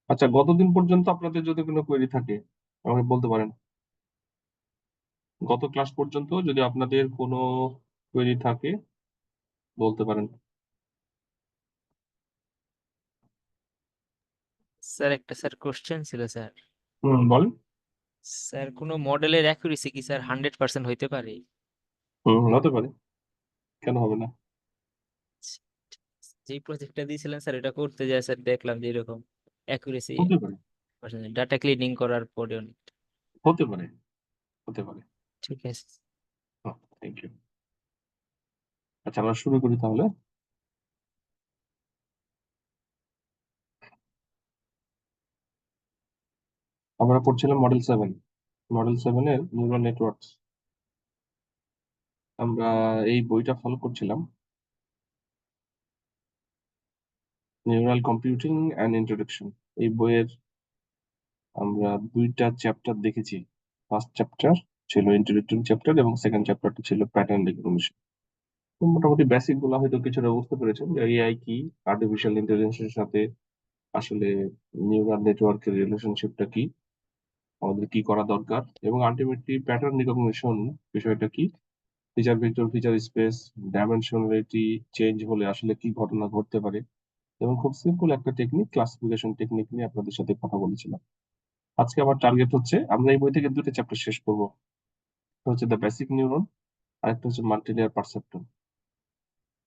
আচ্ছা, গতদিন পর্যন্ত আপনাদের যদি কোনো কোয়েরি থাকে আমাকে বলতে পারেন। গত ক্লাস পর্যন্ত যদি আপনাদের কোনো কোয়েরি থাকে বলতে পারেন। স্যার একটা কোশ্চেন ছিল স্যার। বলেন। স্যার কোনো মডেলের অ্যাকুরেসি কি স্যার 100% হইতে পারে? হতে পারে, কেন হবে না। যেই প্রজেক্টটা দিয়েছিলেন স্যার, এটা করতে যায় স্যার, দেখলাম যে এরকম অ্যাকুরেসি হতে পারে, ডাটা ক্লিনিং করার পরে হতে পারে, হতে পারে। ঠিক আছে। Thank you. আচ্ছা, আমরা শুরু করি তাহলে। আমরা পড়ছিলাম মডেল 7। মডেল 7-এর নিউরাল নেটওয়ার্ক। আমরা এই বইটা ফলো করছিলাম, নিউরাল কম্পিউটিং অ্যান্ড ইন্ট্রোডাকশন। এই বইয়ের আমরা দুইটা চ্যাপ্টার দেখেছি। ফার্স্ট চ্যাপ্টার ছিল ইন্ট্রোডাক্টরি চ্যাপ্টার এবং সেকেন্ড চ্যাপ্টারটা ছিল প্যাটার্ন রিকগনিশন। মোটামুটি বেসিক গুলো হয়তো কিছুটা বুঝতে পেরেছেন যে এআই কি, আর্টিফিশিয়াল ইন্টেলিজেন্সের সাথে আসলে নিউরাল নেটওয়ার্কের রিলেশনশিপটা কি, আমাদের কি করা দরকার, এবং আলটিমেটলি প্যাটার্ন রিকগনিশন বিষয়টা কি, feature vector, feature space, dimensionality change হলে আসলে কি ঘটনা ঘটতে পারে, এবং খুব সিম্পল একটা টেকনিক, ক্লাসিফিকেশন টেকনিক নিয়ে আপনাদের সাথে কথা বলেছিলাম। আজকে আমার টার্গেট হচ্ছে আমরা এই বই থেকে দুটো চ্যাপ্টার শেষ করবো। একটা হচ্ছে দ্য বেসিক নিউরন, আর একটা হচ্ছে মাল্টিলেয়ার পারসেপ্ট্রন।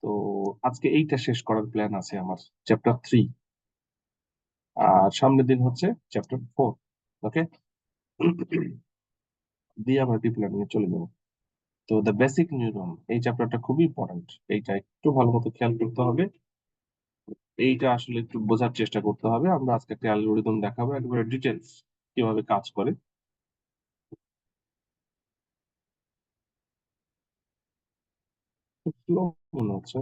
তো আজকে এইটা শেষ করার প্ল্যান আছে আমার, চ্যাপ্টার 3। আর সামনের দিন হচ্ছে চ্যাপ্টার 4। ওকে, দিয়ে আমরা ডিপ লার্নিং এ চলে যাবো। তো দ্য বেসিক নিউরন এই চ্যাপ্টারটা খুবই ইম্পর্টেন্ট, এইটা একটু ভালো মতো খেয়াল করতে হবে। এইটা আসলে একটু বোঝার চেষ্টা করতে হবে। আমরা আজকে একটা অ্যালগোরিদম দেখাবো, একবারে ডিটেলস কিভাবে কাজ করে। খুব স্লো মনে হচ্ছে,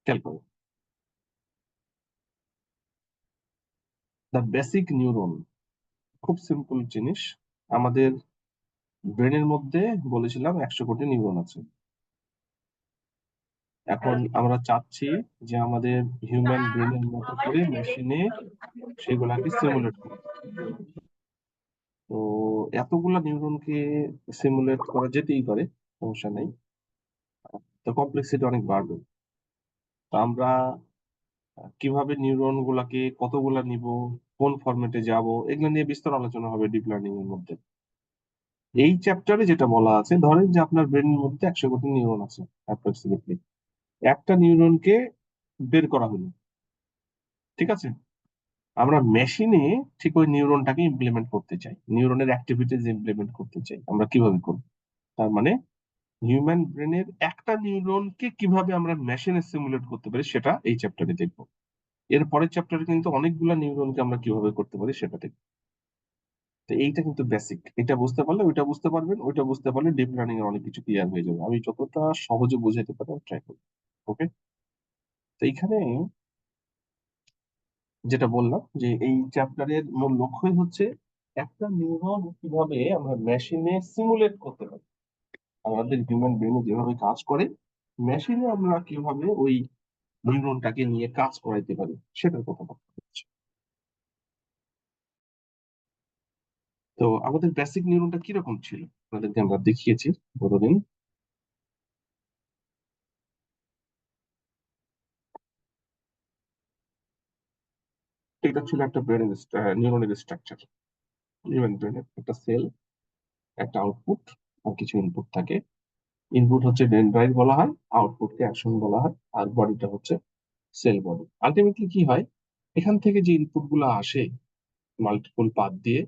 খেয়াল করো। দ্য বেসিক নিউরন খুব সিম্পল জিনিস। আমাদের ব্রেনের মধ্যে বলেছিলাম 100 কোটি নিউরন আছে। এখন আমরা চাচ্ছি যে আমাদের হিউম্যান ব্রেনের মতো করে মেশিনে সেগুলাকে সিমুলেট করতে। তো এতগুলা নিউরনকে সিমুলেট করা যেতেই পারে, সমস্যা নেই। তো কমপ্লেক্সিটি অনেক বাড়বে। তো আমরা কিভাবে নিউরন গুলাকে কতগুলা নিব, কোন ফরম্যাটে যাব, এগুলো নিয়ে বিস্তর আলোচনা হবে ডিপ লার্নিং এর মধ্যে। এই চ্যাপ্টারে যেটা বলা আছে, ধরেন যে আপনার ব্রেনের মধ্যে 100 কোটি নিউরন আছে অ্যাপ্রক্সিমেটলি। একটা নিউরনকে বের করা হলো, ঠিক আছে। আমরা মেশিনে ঠিক ওই নিউরনটাকে ইমপ্লিমেন্ট করতে চাই, নিউরনের অ্যাক্টিভিটিস ইমপ্লিমেন্ট করতে চাই। আমরা কিভাবে করব? তার মানে হিউম্যান ব্রেনের একটা নিউরনকে কিভাবে আমরা মেশিনে সিমুলেট করতে পারি সেটা এই চ্যাপ্টারে দেখবো। এর পরের চ্যাপ্টারে কিন্তু অনেকগুলা নিউরনকে আমরা কিভাবে করতে পারি সেটা দেখবো। তো এইটা কিন্তু বেসিক, এটা বুঝতে পারলে ওইটা বুঝতে পারবেন, ওইটা বুঝতে পারলে ডিপ লার্নিং এর অনেক কিছু ক্লিয়ার হয়ে যাবে। আমি যতটা সহজে বুঝাইতে পারি ট্রাই করবো। ওকে, তো এইখানে যেটা বললাম যে এই চ্যাপ্টারের মূল লক্ষ্যই হচ্ছে একটা নিউরন কিভাবে আমরা মেশিনে সিমুলেট করতে পারি। আমাদের হিউম্যান ব্রেনে যেভাবে কাজ করে, মেশিনে আমরা কিভাবে ওই নিউরনটাকে নিয়ে কাজ করাইতে পারি সেটার কথা বলতে হচ্ছে। তো আমাদের বেসিক নিউরনটা কিরকম ছিল আপনাদেরকে আমরা দেখিয়েছি গতদিন। এটা ছিল একটা ব্রেনের নিউরনের স্ট্রাকচার। হিউম্যান ব্রেনের একটা সেল, একটা আউটপুট, আর কিছু ইনপুট থাকে। ইনপুট হচ্ছে ডেনড্রাইট বলা হয়, আউটপুটকে অ্যাকশন বলা হয়, আর বডিটা হচ্ছে সেল বডি। আলটিমেটলি কি হয়, এখান থেকে যে ইনপুট গুলো আসে মাল্টিপল পাথ দিয়ে,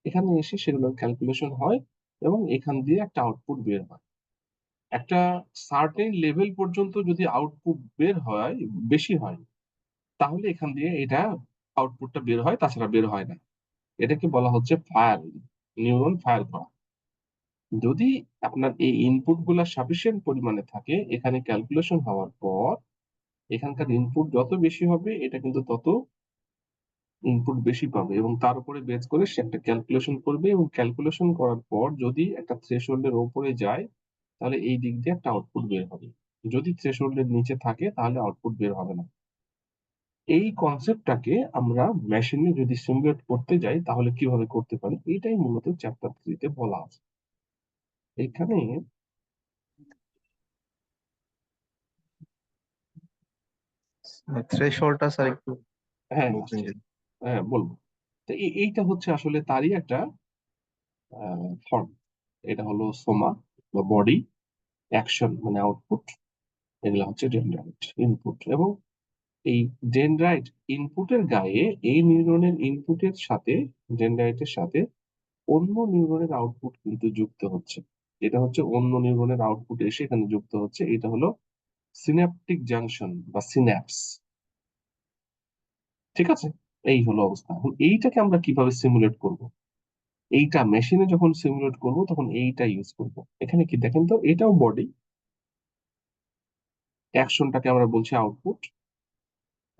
এখানে এসে সেগুলোর ক্যালকুলেশন হয় এবং এখান দিয়ে একটা আউটপুট বের হয়। একটা সার্টেন লেভেল পর্যন্ত যদি আউটপুট বের হয়, বেশি হয়, তাহলে এখান দিয়ে এটা আউটপুটটা বের হয়, তাছাড়া বের হয় না। এটাকে বলা হচ্ছে ফায়ার, নিউরন ফায়ার করা। যদি আপনার এই ইনপুট গুলা সাফিসিয়েন্ট পরিমাণে থাকে, এখানে ক্যালকুলেশন হওয়ার পর এখানকার ইনপুট যত বেশি হবে এটা কিন্তু তত ইনপুট বেশি পাবে, এবং তার উপরে বেস করে সে একটা ক্যালকুলেশন করবে, এবং ক্যালকুলেশন করার পর যদি একটা থ্রেশহোল্ডের উপরে যায় তাহলে এই দিক দিয়ে একটা আউটপুট বের হবে। যদি থ্রেশহোল্ডের নিচে থাকে তাহলে আউটপুট বের হবে না। এই কনসেপ্টটাকে আমরা মেশিনে যদি সিমুলেট করতে যাই তাহলে কিভাবে করতে পারি, এটাই মূলত চ্যাপ্টার 3 তে বলা আছে। এখানে থ্রেশহোল্ডটা স্যার একটু হ্যাঁ বলছেন যে হ্যাঁ বলবো। তো এইটা হচ্ছে আসলে তারই একটা ফর্ম। এটা হলো সোমা বা বডি, অ্যাকশন মানে আউটপুট, এগুলো হচ্ছে ডেনড্রাইট ইনপুট। এবং এই ডেনড্রাইট ইনপুটের গায়ে এই নিউরনের ইনপুটের সাথে, ডেনড্রাইটের সাথে অন্য নিউরনের আউটপুট কিন্তু যুক্ত হচ্ছে। এটা হচ্ছে অন্য নিউরনের আউটপুট এসে এখানে যুক্ত হচ্ছে। এটা হলো সিন্যাপটিক জাংশন বা সিন্যাপস। ঠিক আছে, এই হলো অবস্থা। এখন এইটাকে আমরা কিভাবে সিমুলেট করব? এইটা মেশিনে যখন সিমুলেট করব তখন এইটা ইউজ করব। এখানে কি দেখেন তো, এটাও বডি, অ্যাকশনটাকে আমরা বলছি আউটপুট,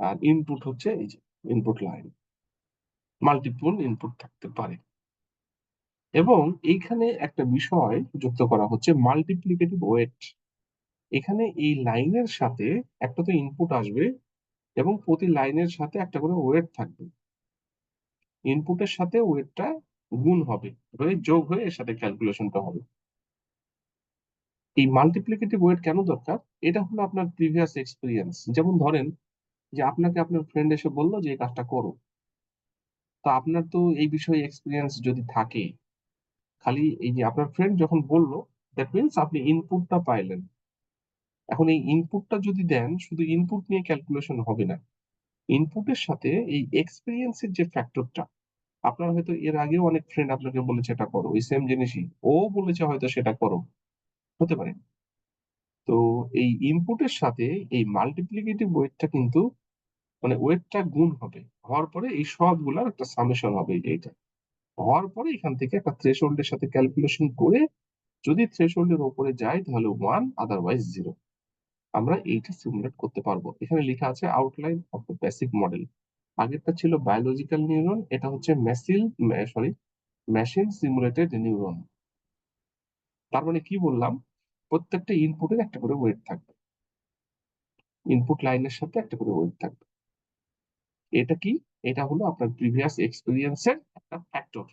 আর ইনপুট হচ্ছে এই যে ইনপুট লাইন। মাল্টিপল ইনপুট থাকতে পারে। এবং এইখানে একটা বিষয় যুক্ত করা হচ্ছে মাল্টিপ্লিকেটিভ ওয়েট। এখানে এই লাইনের সাথে একটা তো ইনপুট আসবে এবং প্রতি লাইনের সাথে একটা করে ওয়েট থাকবে। ইনপুটের সাথে ওয়েটটা গুণ হবে, হয়ে যোগ হয়ে এর সাথে ক্যালকুলেশনটা হবে। এই মাল্টিপ্লিকেটিভ ওয়েট কেন দরকার? এটা হলো আপনার প্রিভিয়াস এক্সপিরিয়েন্স। যেমন ধরেন যে আপনাকে আপনার ফ্রেন্ড এসে বললো যে এই কাজটা করো, তো আপনার তো এই বিষয়ে এক্সপিরিয়েন্স যদি থাকে, খালি এই যে আপনার ফ্রেন্ড যখন বললো, দ্যাট মিনস আপনি ইনপুটটা পাইলেন। এখন এই ইনপুটটা যদি দেন, শুধু ইনপুট নিয়ে ক্যালকুলেশন হবে না। ইনপুটের সাথে এই এক্সপিরিয়েন্সের যে ফ্যাক্টরটা, আপনার হয়তো এর আগেও অনেক ফ্রেন্ড আপনাকে বলেছে এটা করো, ওই সেম জিনিসই ও বলেছে হয়তো সেটা করো, হতে পারে। তো এই ইনপুটের সাথে এই মাল্টিপ্লিকেটিভ ওয়েটটা কিন্তু, মানে ওয়েটটা গুণ হবে, হওয়ার পরে এই সবগুলার একটা সামেশন হবে। এইটা হওয়ার পরে এখান থেকে একটা থ্রেশহোল্ডের সাথে ক্যালকুলেশন করে যদি থ্রেশহোল্ডের উপরে যায় তাহলে 1, আদারওয়াইজ 0। আমরা এইটা সিমুলেট করতে পারবো। এখানে লেখা আছে outline of the basic model. আগেরটা ছিল বায়োলজিক্যাল নিউরন, এটা হচ্ছে মেশিন সিমুলেটেড নিউরন। তার মানে কি বললাম, প্রত্যেকটা ইনপুটের একটা করে ওয়েট থাকবে, ইনপুট লাইনের সাথে একটা করে ওয়েট থাকবে। এটা কি? এটা হলো আপনার প্রিভিয়াস এক্সপিরিয়েন্সের একটা ফ্যাক্টর।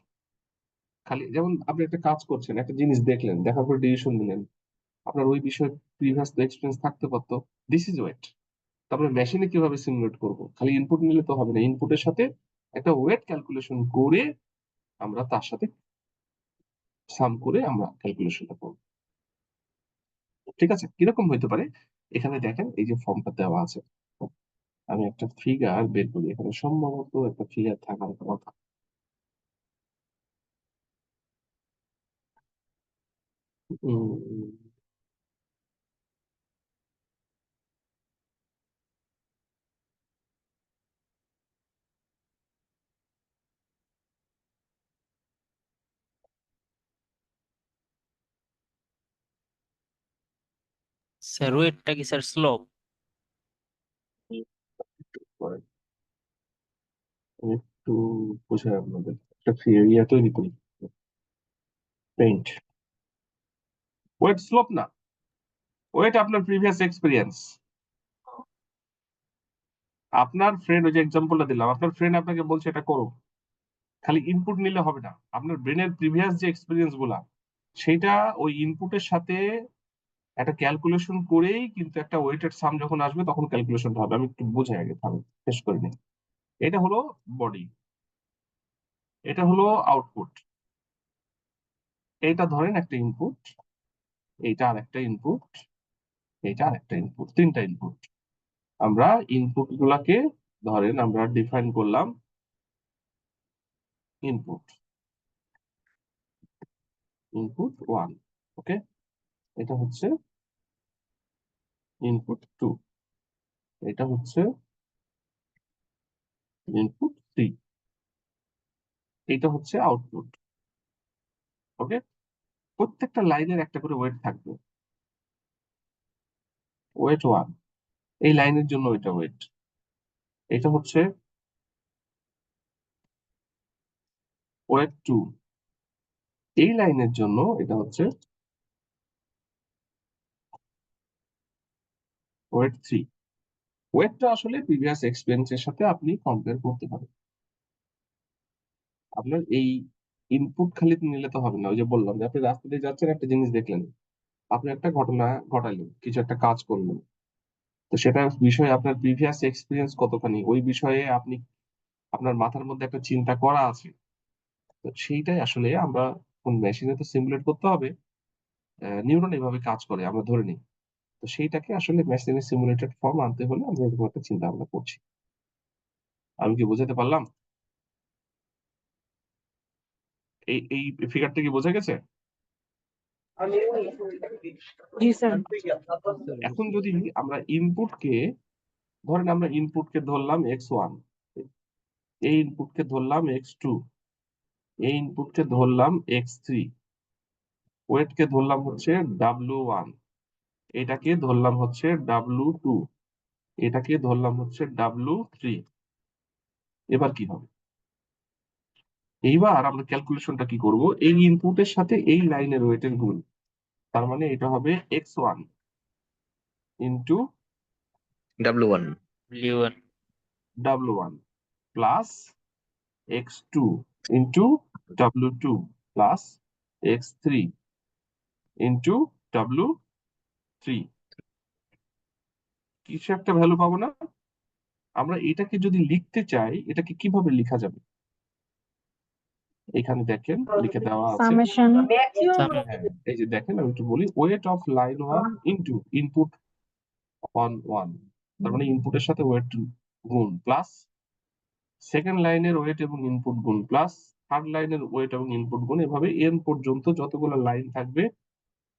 খালি যেমন আপনি একটা কাজ করছেন, একটা জিনিস দেখলেন, দেখার পর ডিসিশন নিলেন, আপনার ওই বিষয়ে প্রিভিয়াস এক্সপিরিয়েন্স থাকতে পারতো। This is weight. তারপরে মেশিনে কিভাবে সিমুলেট করব? খালি ইনপুট নিলে তো হবে না, ইনপুটের সাথে একটা ওয়েট ক্যালকুলেশন করে আমরা তার সাথে সাম করে আমরা ক্যালকুলেশনটা করবো। ঠিক আছে, কিরকম হইতে পারে? এখানে দেখেন এই যে ফর্মটা দেওয়া আছে, আমি একটা ফিগার বের করি। এখানে সম্ভবত একটা ফিগার থাকার কথা। স্যার ওয়েটটা কি স্যার স্লোপ? আমি একটু বুঝে আপনাদের একটা এরিয়া তৈরি করি। পেইন্ট ওয়েট স্লোপ না, ওয়েট আপনার প্রিভিয়াস এক্সপিরিয়েন্স। আপনার ফ্রেন্ড, ওই যে এক্সাম্পলটা দিলাম, আপনার ফ্রেন্ড আপনাকে বলছে এটা করো, খালি ইনপুট নিলে হবে না। আপনার ব্রেনের প্রিভিয়াস যে এক্সপিরিয়েন্স গুলা, সেটা ওই ইনপুটের সাথে একটা ক্যালকুলেশন করেই কিন্তু একটা ওয়েটেড সাম যখন আসবে তখন ক্যালকুলেশনটা হবে। আমি একটু বুঝে আগে থামি, শেষ করে নিই। এটা হলো বডি, এটা হলো আউটপুট, এইটা ধরেন একটা ইনপুট, এইটা আর একটা ইনপুট, এইটা আর একটা ইনপুট, তিনটা ইনপুট। আমরা ইনপুট গুলাকে ধরেন আমরা ডিফাইন করলাম ইনপুট, ইনপুট 1, ওকে, এটা হচ্ছে ইনপুট 2, এটা হচ্ছে ইনপুট 3, এটা হচ্ছে আউটপুট। ওকে, প্রত্যেকটা লাইনের একটা করে ওয়েট থাকবে। ওয়েট 1 এই লাইনের জন্য এটা ওয়েট, এটা হচ্ছে ওয়েট 2 এই লাইনের জন্য, এটা হচ্ছে ওয়েট 3। ওয়েটটা আসলে প্রিভিয়াস এক্সপিরিয়েন্সের সাথে আপনি কম্পেয়ার করতে পারেন। আপনার এই ইনপুট খালি নিলে তো হবে না। ওই যে বললাম যে আপনি রাস্তা দিয়ে যাচ্ছেন, একটা জিনিস দেখলেন, আপনি একটা ঘটনা ঘটালেন, কিছু একটা কাজ করলেন, তো সেটার বিষয়ে আপনার প্রিভিয়াস এক্সপিরিয়েন্স কতখানি, ওই বিষয়ে আপনি আপনার মাথার মধ্যে একটা চিন্তা করা আছে। তো সেইটাই আসলে আমরা কোন মেশিনে তো সিমুলেট করতে হবে, নিউরন এভাবে কাজ করে আমরা ধরে নিই। তো সেইটাকে আসলে মেশিনের সিমুলেটেড ফর্ম আনতে হলে আমরা এরকম একটা চিন্তা ভাবনা করছি। আমি কি বোঝাতে পারলাম? এই ফিগারটা কি বোঝা গেছে? জি স্যার। এখন যদি আমরা ইনপুটকে, ধরেন আমরা ইনপুটকে ধরলাম x1, এই ইনপুটকে ধরলাম x2, এই ইনপুটকে ধরলাম x3, ওয়েটকে ধরলাম হচ্ছে w1, এটাকে ধরলাম হচ্ছে w2, এটাকে ধরলাম হচ্ছে w3। এবার কি হবে? এইবার আমরা ক্যালকুলেশনটা কি করব, এই ইনপুটের সাথে এই লাইনের ওয়েটের গুণ। তার মানে এটা হবে x1 ইন্টু W1 লিওন w1 plus x2 into w2 plus x3 into w3। কিছু একটা ভ্যালু পাবো না? আমরা এটাকে যদি লিখতে চাই, এটাকে কিভাবে লেখা যাবে? এখানে দেখেন লিখে দেওয়া আছে। সামেশন। হ্যাঁ, এই যে দেখেন, আমি একটু বলি, weight of line 1 into input on 1, তার মানে ইনপুটের সাথে ওয়েট গুণ, প্লাস সেকেন্ড লাইনের ওয়েট এবং ইনপুট গুণ, প্লাস থার্ড লাইনের ওয়েট এবং ইনপুট গুণ, এভাবে এন পর্যন্ত যতগুলো লাইন থাকবে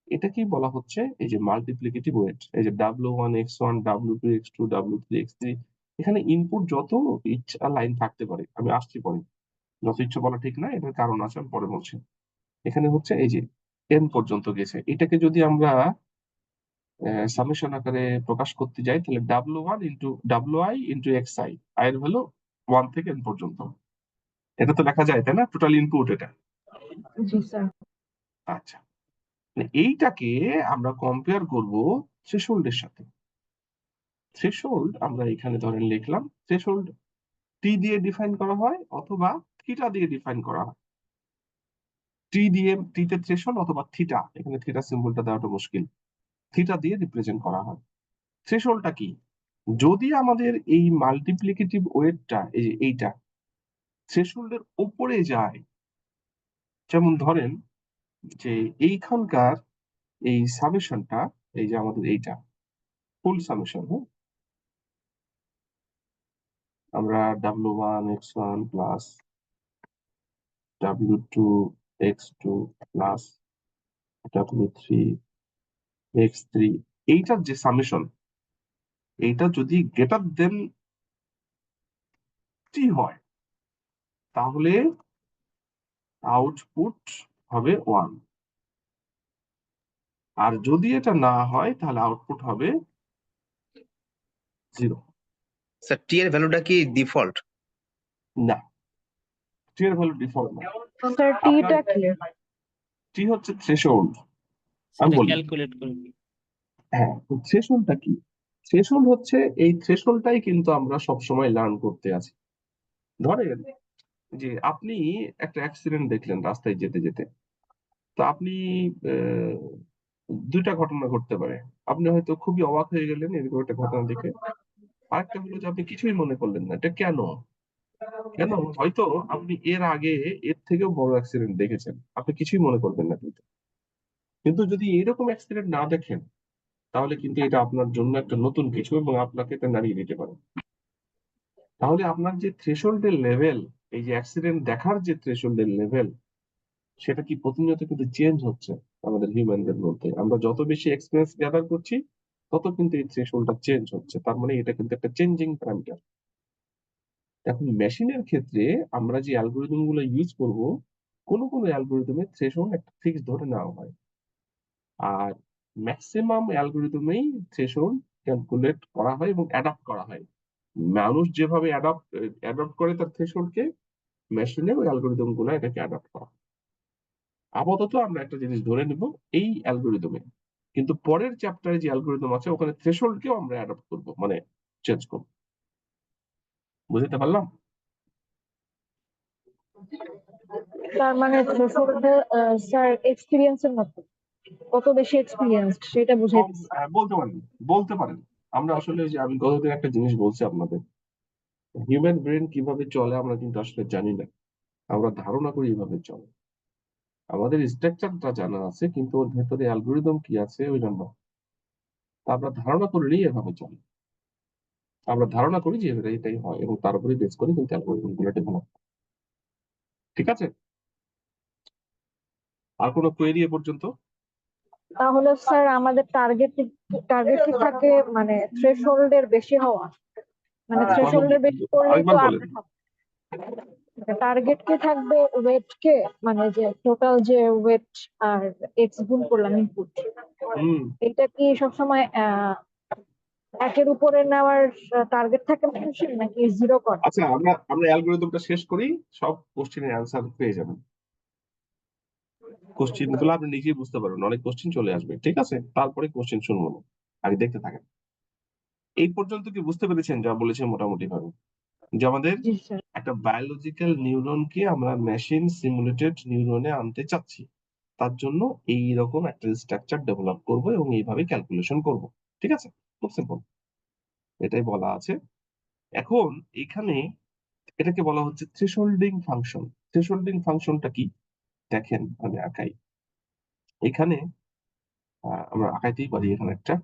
এটাকেই বলা হচ্ছে এই যে মাল্টিপ্লিকেটিভ ওয়েট। এই যে w1 x1 w2 x2 w3 x3, এখানে ইনপুট যত ইচ্ছা লাইন থাকতে পারে, আমি আসছি পরে, যত ইচ্ছা বলা ঠিক না, এটার কারণ আছে, আমি পরে বলছি। এখানে হচ্ছে এই যে এন পর্যন্ত গেছে, এটাকে যদি আমরা সামেশন আকারে প্রকাশ করতে যাই, তাহলে w1 into wi into xi, i এর ভ্যালু 1 থেকে n পর্যন্ত, এটা তো লেখা যায় তাই না, টোটাল ইনপুট এটা। জি স্যার। আচ্ছা, এইটাকে আমরা কম্পেয়ার করব থ্রেশহোল্ডের সাথে। থ্রেশহোল্ড আমরা এখানে ধরেন লিখলাম, থ্রেশহোল্ড টি দিয়ে ডিফাইন করা হয় অথবা থিটা দিয়ে ডিফাইন করা হয়। টি দিয়ে, টি তে থ্রেশহোল্ড, অথবা থিটা, এখানে থিটা সিম্বলটা দেওয়াটা মুশকিল, থিটা দিয়ে রিপ্রেজেন্ট করা হয়। থ্রেশহোল্ডটা কি? যদি আমাদের এই মাল্টিপ্লিকেটিভ ওয়েটটা, এই যে এইটা থ্রেশহোল্ডের উপরে যায়, যেমন ধরেন যে এইখানকার এই সামেশনটা, এই যে আমাদের এইটা ফুল সামেশন, হ্যাঁ, আমরা w1 x1 plus w2 x2 plus w3 x3, এইটার যে সামেশন, এইটা যদি গ্রেটার দেন টি হয়, তাহলে আউটপুট হবে 1, আর যদি এটা না হয় তাহলে আউটপুট হবে 0। স্যার টি এর ভ্যালুটা কি ডিফল্ট? না, টি এর ভ্যালু ডিফল্ট না। স্যার টিটা কি? টি হচ্ছে থ্রেশহোল্ড। আমি সেটা বলি, ক্যালকুলেট করবি। হ্যাঁ, থ্রেশহোল্ডটা কি? থ্রেশহোল্ড হচ্ছে, এই থ্রেশহোল্ডটাই কিন্তু আমরা সবসময় লার্ন করতে আছি। ধরেন যে আপনি একটা অ্যাক্সিডেন্ট দেখলেন রাস্তায় যেতে যেতে, তো আপনি আহ, দুইটা ঘটনা ঘটতে পারে। আপনি হয়তো খুবই অবাক হয়ে গেলেন এরকম একটা ঘটনা দেখে, আরেকটা হলো যে আপনি কিছুই মনে করলেন না, এটা কেন? কেন? হয়তো আপনি এর আগে এর থেকেও বড় অ্যাক্সিডেন্ট দেখেছেন, আপনি কিছুই মনে করবেন না। কিন্তু কিন্তু যদি এরকম অ্যাক্সিডেন্ট না দেখেন, তাহলে কিন্তু এটা আপনার জন্য একটা নতুন কিছু, এবং আপনাকে এটা নাড়িয়ে দিতে পারে। তাহলে আপনার যে থ্রেশহোল্ডের লেভেল, এই যে অ্যাক্সিডেন্ট দেখার যে থ্রেশহোল্ডের লেভেল, সেটা কি প্রতিনিয়ত কিন্তু চেঞ্জ হচ্ছে। আমাদের হিউম্যানদের মধ্যে আমরা যত বেশি এক্সপিরিয়েন্স গ্যাদার করছি, তত কিন্তু এই থ্রেশহোল্ডটা চেঞ্জ হচ্ছে। তার মানে এটা কিন্তু একটা চেঞ্জিং প্যারামিটার। এখন মেশিনের ক্ষেত্রে আমরা যে অ্যালগোরিদম গুলো ইউজ করব, কোনো কোনো অ্যালগোরিদমে থ্রেশহোল্ড একটা ফিক্স ধরে নেওয়া হয়, আর ম্যাক্সিমাম অ্যালগোরিদমেই থ্রেশহোল্ড ক্যালকুলেট করা হয় এবং অ্যাডাপ্ট করা হয়। মানুষ যেভাবে অ্যাডাপ্ট করে তার থ্রেশহোল্ডকে, মেশিনে ওই অ্যালগোরিদম গুলো এটাকে অ্যাডাপ্ট করা হয়। আপাতত আমরা একটা জিনিস ধরে নিব, এই অ্যালগোরিদমে কিন্তু পরের চ্যাপ্টারে যে অ্যালগোরিদম আছে ওখানে থ্রেশহোল্ডকেও আমরা অ্যাডাপ্ট করবো, মানে চেঞ্জ করবো। বুঝতে পারলাম? তার মানে থ্রেশহোল্ডে স্যার এক্সপিরিয়েন্সের মতো, কত বেশি এক্সপিরিয়েন্স সেটা বুঝাইতেছে। বলতে পারেন। আমরা আসলে যে আমি গতদিন একটা জিনিস বলছি আপনাদের, হিউম্যান ব্রেন কিভাবে চলে আমরা কিন্তু আসলে জানি না, আমরা ধারণা করি এইভাবে চলে। আমাদের স্ট্রাকচারটা জানা আছে কিন্তু ওর ভেতরে অ্যালগোরিদম কি আছে ওই জন্য আমরা ধারণা করিনি এভাবে চলে। আমরা ধারণা করি যে এটাই হয় এবং তার উপরে বেস করে কিন্তু অ্যালগোরিদম গুলো ডেভেলপ। ঠিক আছে? আর কোনো কোয়েরি এ পর্যন্ত? তাহলে স্যার আমাদের টার্গেট কি থাকে, মানে থ্রেশহোল্ডের বেশি হওয়া, মানে থ্রেশহোল্ডের বেশি করলেই আরেকবার তো বলেন। টার্গেট কি থাকবে, ওয়েট কে, মানে যে টোটাল যে ওয়েট আর এক্স গুণ করলাম ইনপুট, হুম এটা কি সবসময় একের উপরে নেওয়ার টার্গেট থাকে মানুষের, নাকি জিরো করা? আচ্ছা, আমরা অ্যালগোরিদমটা শেষ করি, সব কোশ্চেনের অ্যান্সার পেয়ে যাবেন। কোশ্চেন গুলো আপনি নিজেই বুঝতে পারবেন, অনেক কোশ্চেন চলে আসবে। ঠিক আছে, তারপরে কোশ্চেন শুনবো না, আগে দেখতে থাকেন। এই পর্যন্ত কি বুঝতে পেরেছেন যা বলেছে মোটামুটি ভাবে? যে আমাদের জি স্যার। একটা বায়োলজিক্যাল নিউরনকে আমরা মেশিন সিমুলেটেড নিউরনে আনতে চাচ্ছি, তার জন্য এই রকম একটা স্ট্রাকচার ডেভেলপ করব এবং এইভাবে ক্যালকুলেশন করব। ঠিক আছে, খুব সিম্পল, এটাই বলা আছে। এখন এখানে এটাকে বলা হচ্ছে থ্রেশহোল্ডিং ফাংশন। থ্রেশহোল্ডিং ফাংশনটা কি দেখেন, আমি আঁকাই এখানে। আমরা আঁকাইতেই পারি এখানে একটা,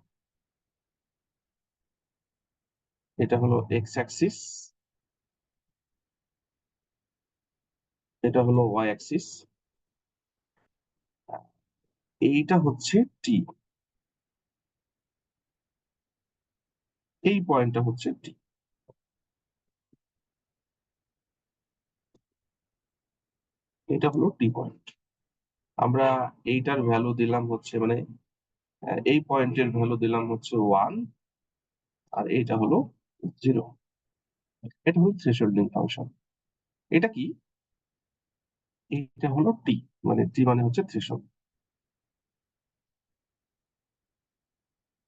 এটা হলো এক্স অ্যাক্সিস, এটা হলো ওয়াই অ্যাক্সিস, এইটা হচ্ছে টি, এই পয়েন্টটা হচ্ছে টি, এটা হলো টি পয়েন্ট। আমরা এইটার ভ্যালু দিলাম হচ্ছে মানে এই পয়েন্টের ভ্যালু দিলাম হচ্ছে 1 আর এইটা হলো 0। এটা হলো থ্রেশহোল্ডিং ফাংশন। এটা কি? এইটা হলো টি, মানে টি মানে হচ্ছে থ্রেশহোল্ড।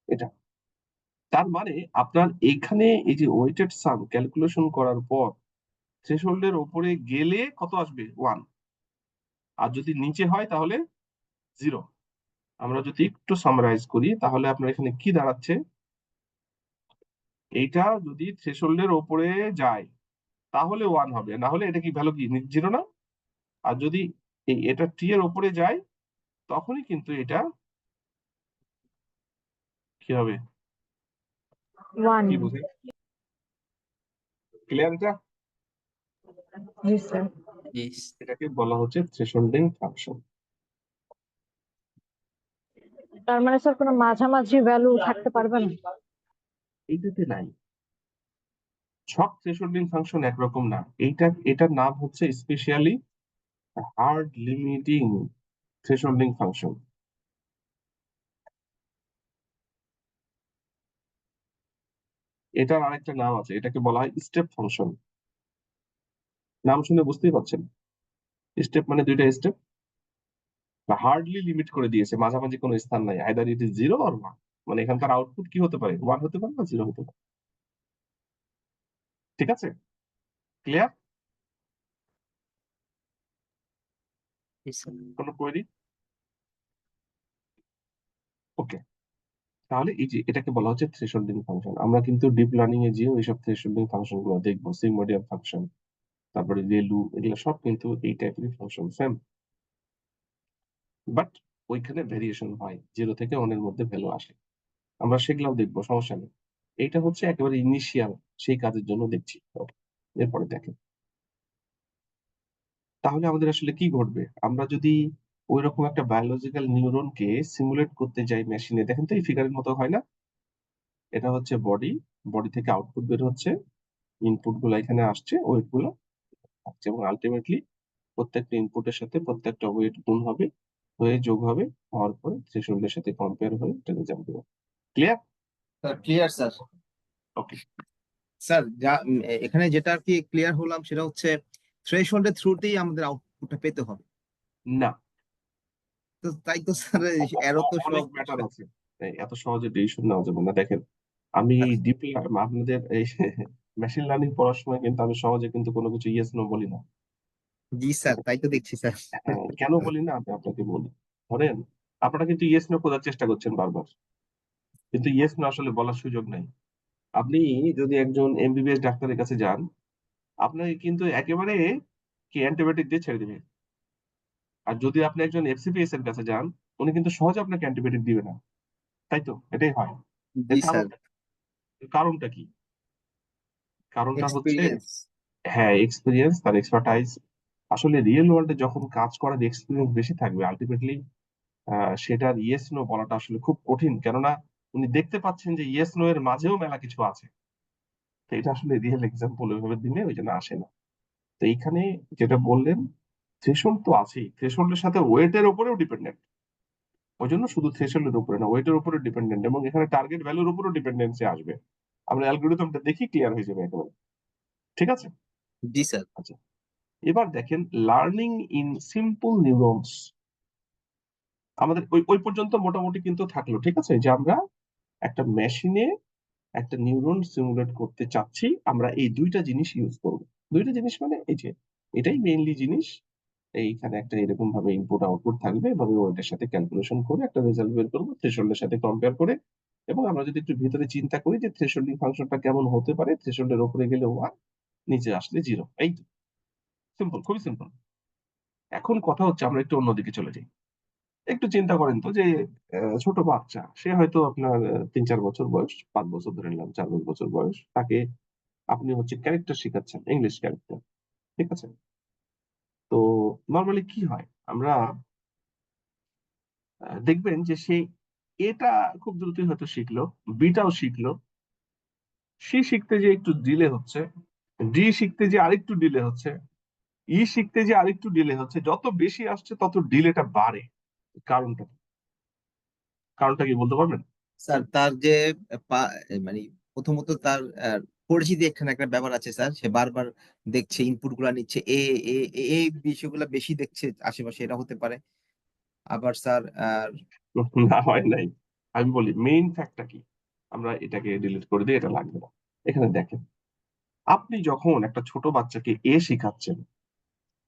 এটা তার মানে আপনার এখানে এই যে ওয়েটেড সাম ক্যালকুলেশন করার পর থ্রেশহোল্ডের উপরে গেলে কত আসবে? 1। আর যদি নিচে হয় তাহলে 0। আমরা যদি একটু সামারাইজ করি তাহলে আপনার এখানে কি দাঁড়াচ্ছে, এইটা যদি থ্রেশহোল্ডের উপরে যায় তাহলে 1 হবে, না হলে এটা কি ভ্যালু কি 0 না? আর যদি এটা টি এর উপরে যায় তখনই কিন্তু এটা কি হবে? ওয়ান। কি বুঝে? ক্লিয়ার এটা? জি স্যার। Yes. এটাকে বলা হচ্ছে থ্রেশহোল্ডিং ফাংশন। তার মানে স্যার কোনো মাঝামাঝি ভ্যালু থাকতে পারবে না? এইটাতে নাই, সব থ্রেশহোল্ডিং ফাংশন একরকম না। এটার নাম হচ্ছে স্পেশালি হার্ড লিমিটিং থ্রেশহোল্ডিং ফাংশন। এটার আরেকটা নাম আছে, এটাকে বলা হয় স্টেপ ফাংশন। নাম শুনে বুঝতেই পারছেন, স্টেপ মানে দুইটা স্টেপ, হার্ডলি লিমিট করে দিয়েছে, মাঝামাঝি কোনো স্থান নাই, আইদার ইট ইজ 0 অর 1। মানে এখানকার আউটপুট কি হতে পারে? 1 হতে পারে না 0 হতে পারে। ঠিক আছে, ক্লিয়ার? Yes, sir. কোনো কোয়েরি? ওকে, তাহলে এই যে এটাকে বলা হচ্ছে থ্রেশহোল্ডিং ফাংশন। আমরা কিন্তু ডিপ লার্নিং এ যেও এইসব থ্রেশহোল্ডিং ফাংশন গুলো দেখবো, সিগমোইডাল ফাংশন, তারপরে রেলু, এগুলো সব কিন্তু এই টাইপের ফাংশন, সেম। বাট ওইখানে ভেরিয়েশন হয়, 0 থেকে 1 এর মধ্যে ভ্যালু আসে, আমরা সেগুলাও দেখবো, সমস্যা নেই। এইটা হচ্ছে একেবারে ইনিশিয়াল, সেই কাজের জন্য দেখছি। এরপরে দেখেন তাহলে আমাদের আসলে কি ঘটবে আমরা যদি ওইরকম একটা বায়োলজিক্যাল নিউরনকে সিমুলেট করতে যাই মেশিনে। দেখেন তো এই ফিগারের মতো হয় না? এটা হচ্ছে বডি, বডি থেকে আউটপুট বের হচ্ছে, ইনপুট গুলো এখানে আসছে, ওয়েট গুলো আসছে, এবং আলটিমেটলি প্রত্যেকটা ইনপুটের সাথে প্রত্যেকটা ওয়েট গুণ হবে, হয়ে যোগ হবে, হওয়ার পরে থ্রেশহোল্ডের সাথে কম্পেয়ার হয়ে এটা রেজাল্ট দেবে। Clear? Sir clear sir. Okay. Sir যা এখানে যেটা আর কি ক্লিয়ার হলাম সেটা হচ্ছে থ্রেশহোল্ডের থ্রুতেই আমাদের আউটপুটটা পেতে হবে। না, তো তাই তো স্যার এরো তো অনেক সব ম্যাটার আছে, এত সহজে ডিসিশন নেওয়া যাবে না। দেখেন, আমি আচ্ছা, ডিপলি আপনাদের এই মেশিন লার্নিং পড়ার সময় কিন্তু আমি সহজে কিন্তু কোনো কিছু ইয়েস নো বলি না। জি স্যার, তাই তো দেখছি স্যার। কেন বলি না আমি আপনাকে বলি। ধরেন, আপনারা কিন্তু ইয়েস নো খোঁজার চেষ্টা করছেন বারবার, কিন্তু ইয়েস নো আসলে বলার সুযোগ নাই। আপনি যদি একজন এমবিবিএস ডাক্তারের কাছে যান, আপনাকে কিন্তু একেবারে কি অ্যান্টিবায়োটিক দিয়ে ছেড়ে দিবে। আর যদি আপনি একজন এফসিপিএস এর কাছে যান, উনি কিন্তু সহজে আপনাকে অ্যান্টিবায়োটিক দিবে না। তাই তো? এটাই হয়। জি এর স্যার। কারণটা কি? কারণটা হচ্ছে, এক্সপিরিয়েন্স। হ্যাঁ, এক্সপেরিয়েন্স, তার এক্সপার্টাইজ। আসলে রিয়েল ওয়ার্ল্ড এ যখন কাজ করার এক্সপেরিয়েন্স বেশি থাকবে, আল্টিমেটলি সেটার ইয়েস নো বলাটা আসলে খুব কঠিন। কেননা উনি দেখতে পাচ্ছেন যে ইয়েস নো এর মাঝেও মেলা কিছু আছে। তো এটা আসলে রিয়েল এক্সাম্পল ওইভাবে দিলে ওই জন্য আসে না। তো এইখানে যেটা বললেন, থ্রেশহোল্ড তো আছেই। থ্রেশহোল্ড এর সাথে ওয়েট এর উপরেও ডিপেন্ডেন্ট। ওইজন্য শুধু থ্রেশহোল্ড এর উপরে না, ওয়েট এর উপরে ডিপেন্ডেন্ট, এবং এখানে টার্গেট ভ্যালুর উপরেও ডিপেন্ডেন্সি আসবে। আমরা অ্যালগরিদমটা দেখি ক্লিয়ার হয়ে যাবে একেবারে। ঠিক আছে? জি স্যার। আচ্ছা, এবার দেখেন লার্নিং ইন সিম্পল নিউরনস। আমাদের ওই ওই পর্যন্ত মোটামুটি কিন্তু থাকলো। ঠিক আছে? যে আমরা একটা মেশিনে একটা নিউরন সিমুলেট করতে চাচ্ছি, আমরা এই দুইটা জিনিস ইউজ করব। দুইটা জিনিস মানে এই যে এটাই মেইনলি জিনিস। এইখানে একটা এরকম ভাবে ইনপুট আউটপুট থাকবে, এভাবে ওইটার সাথে ক্যালকুলেশন করে একটা রেজাল্ট বের করবো থ্রেশহোল্ডের সাথে কম্পেয়ার করে। এবং আমরা যদি একটু ভিতরে চিন্তা করি যে থ্রেশহোল্ডিং ফাংশনটা কেমন হতে পারে, থ্রেশহোল্ডের উপরে গেলে 1, নিচে আসলে 0। এই তো, সিম্পল, খুবই সিম্পল। এখন কথা হচ্ছে আমরা একটু অন্যদিকে চলে যাই। একটু চিন্তা করেন তো যে ছোট বাচ্চা, সে হয়তো আপনার 3-4 বছর বয়স, 5 বছর ধরে নিলাম, 4-5 বছর বয়স, তাকে আপনি হচ্ছে ক্যারেক্টার শিখাচ্ছেন, ইংলিশ ক্যারেক্টার। ঠিক আছে? তো নর্মালি কি হয়, আমরা দেখবেন যে সে এটা খুব দ্রুতই হয়তো শিখলো, বিটাও শিখলো, সি শিখতে যে একটু ডিলে হচ্ছে, ডি শিখতে যে আরেকটু ডিলে হচ্ছে, ই শিখতে যে আরেকটু ডিলে হচ্ছে। যত বেশি আসছে তত ডিলেটা বাড়ে। কারণটা কি? কারণটা কি বলতে পারবেন? স্যার তার যে মানে প্রথমত তার পরিচিতি এখানে একটা ব্যাপার আছে স্যার, সে বারবার দেখছে, ইনপুট গুলা নিচ্ছে, এই বিষয়গুলো বেশি দেখছে আশেপাশে, এটা হতে পারে। আবার স্যার না, হয় নাই। আমি বলি মেইন ফ্যাক্টটা কি। আমরা এটাকে ডিলিট করে দিই, এটা লাগবে না। এখানে দেখেন, আপনি যখন একটা ছোট বাচ্চাকে এ শিখাচ্ছেন,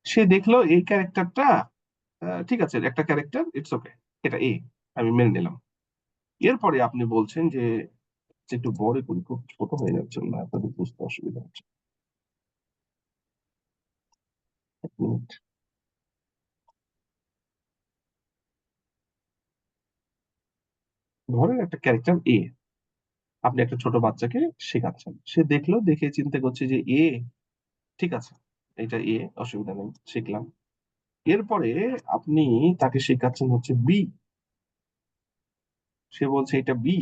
সে দেখলো এই ক্যারেক্টারটা ঠিক আছে, একটা ক্যারেক্টার, ইটস ওকে, এটা এ, আমি মেনে নিলাম। এরপরে আপনি বলছেন যে একটু বড় করি, খুব ছোট হয়ে যাচ্ছে না, আপনাদের বুঝতে অসুবিধা হচ্ছে। 1 মিনিট। ধরেন একটা ক্যারেক্টার এ, আপনি একটা ছোট বাচ্চাকে শেখাচ্ছেন, সে দেখলো, দেখে চিন্তা করছে যে এ, ঠিক আছে, এটা এ, অসুবিধা নেই, শিখলাম। এরপরে আপনি তাকে শেখাচ্ছেন হচ্ছে বি, সে বলছে এটা বি,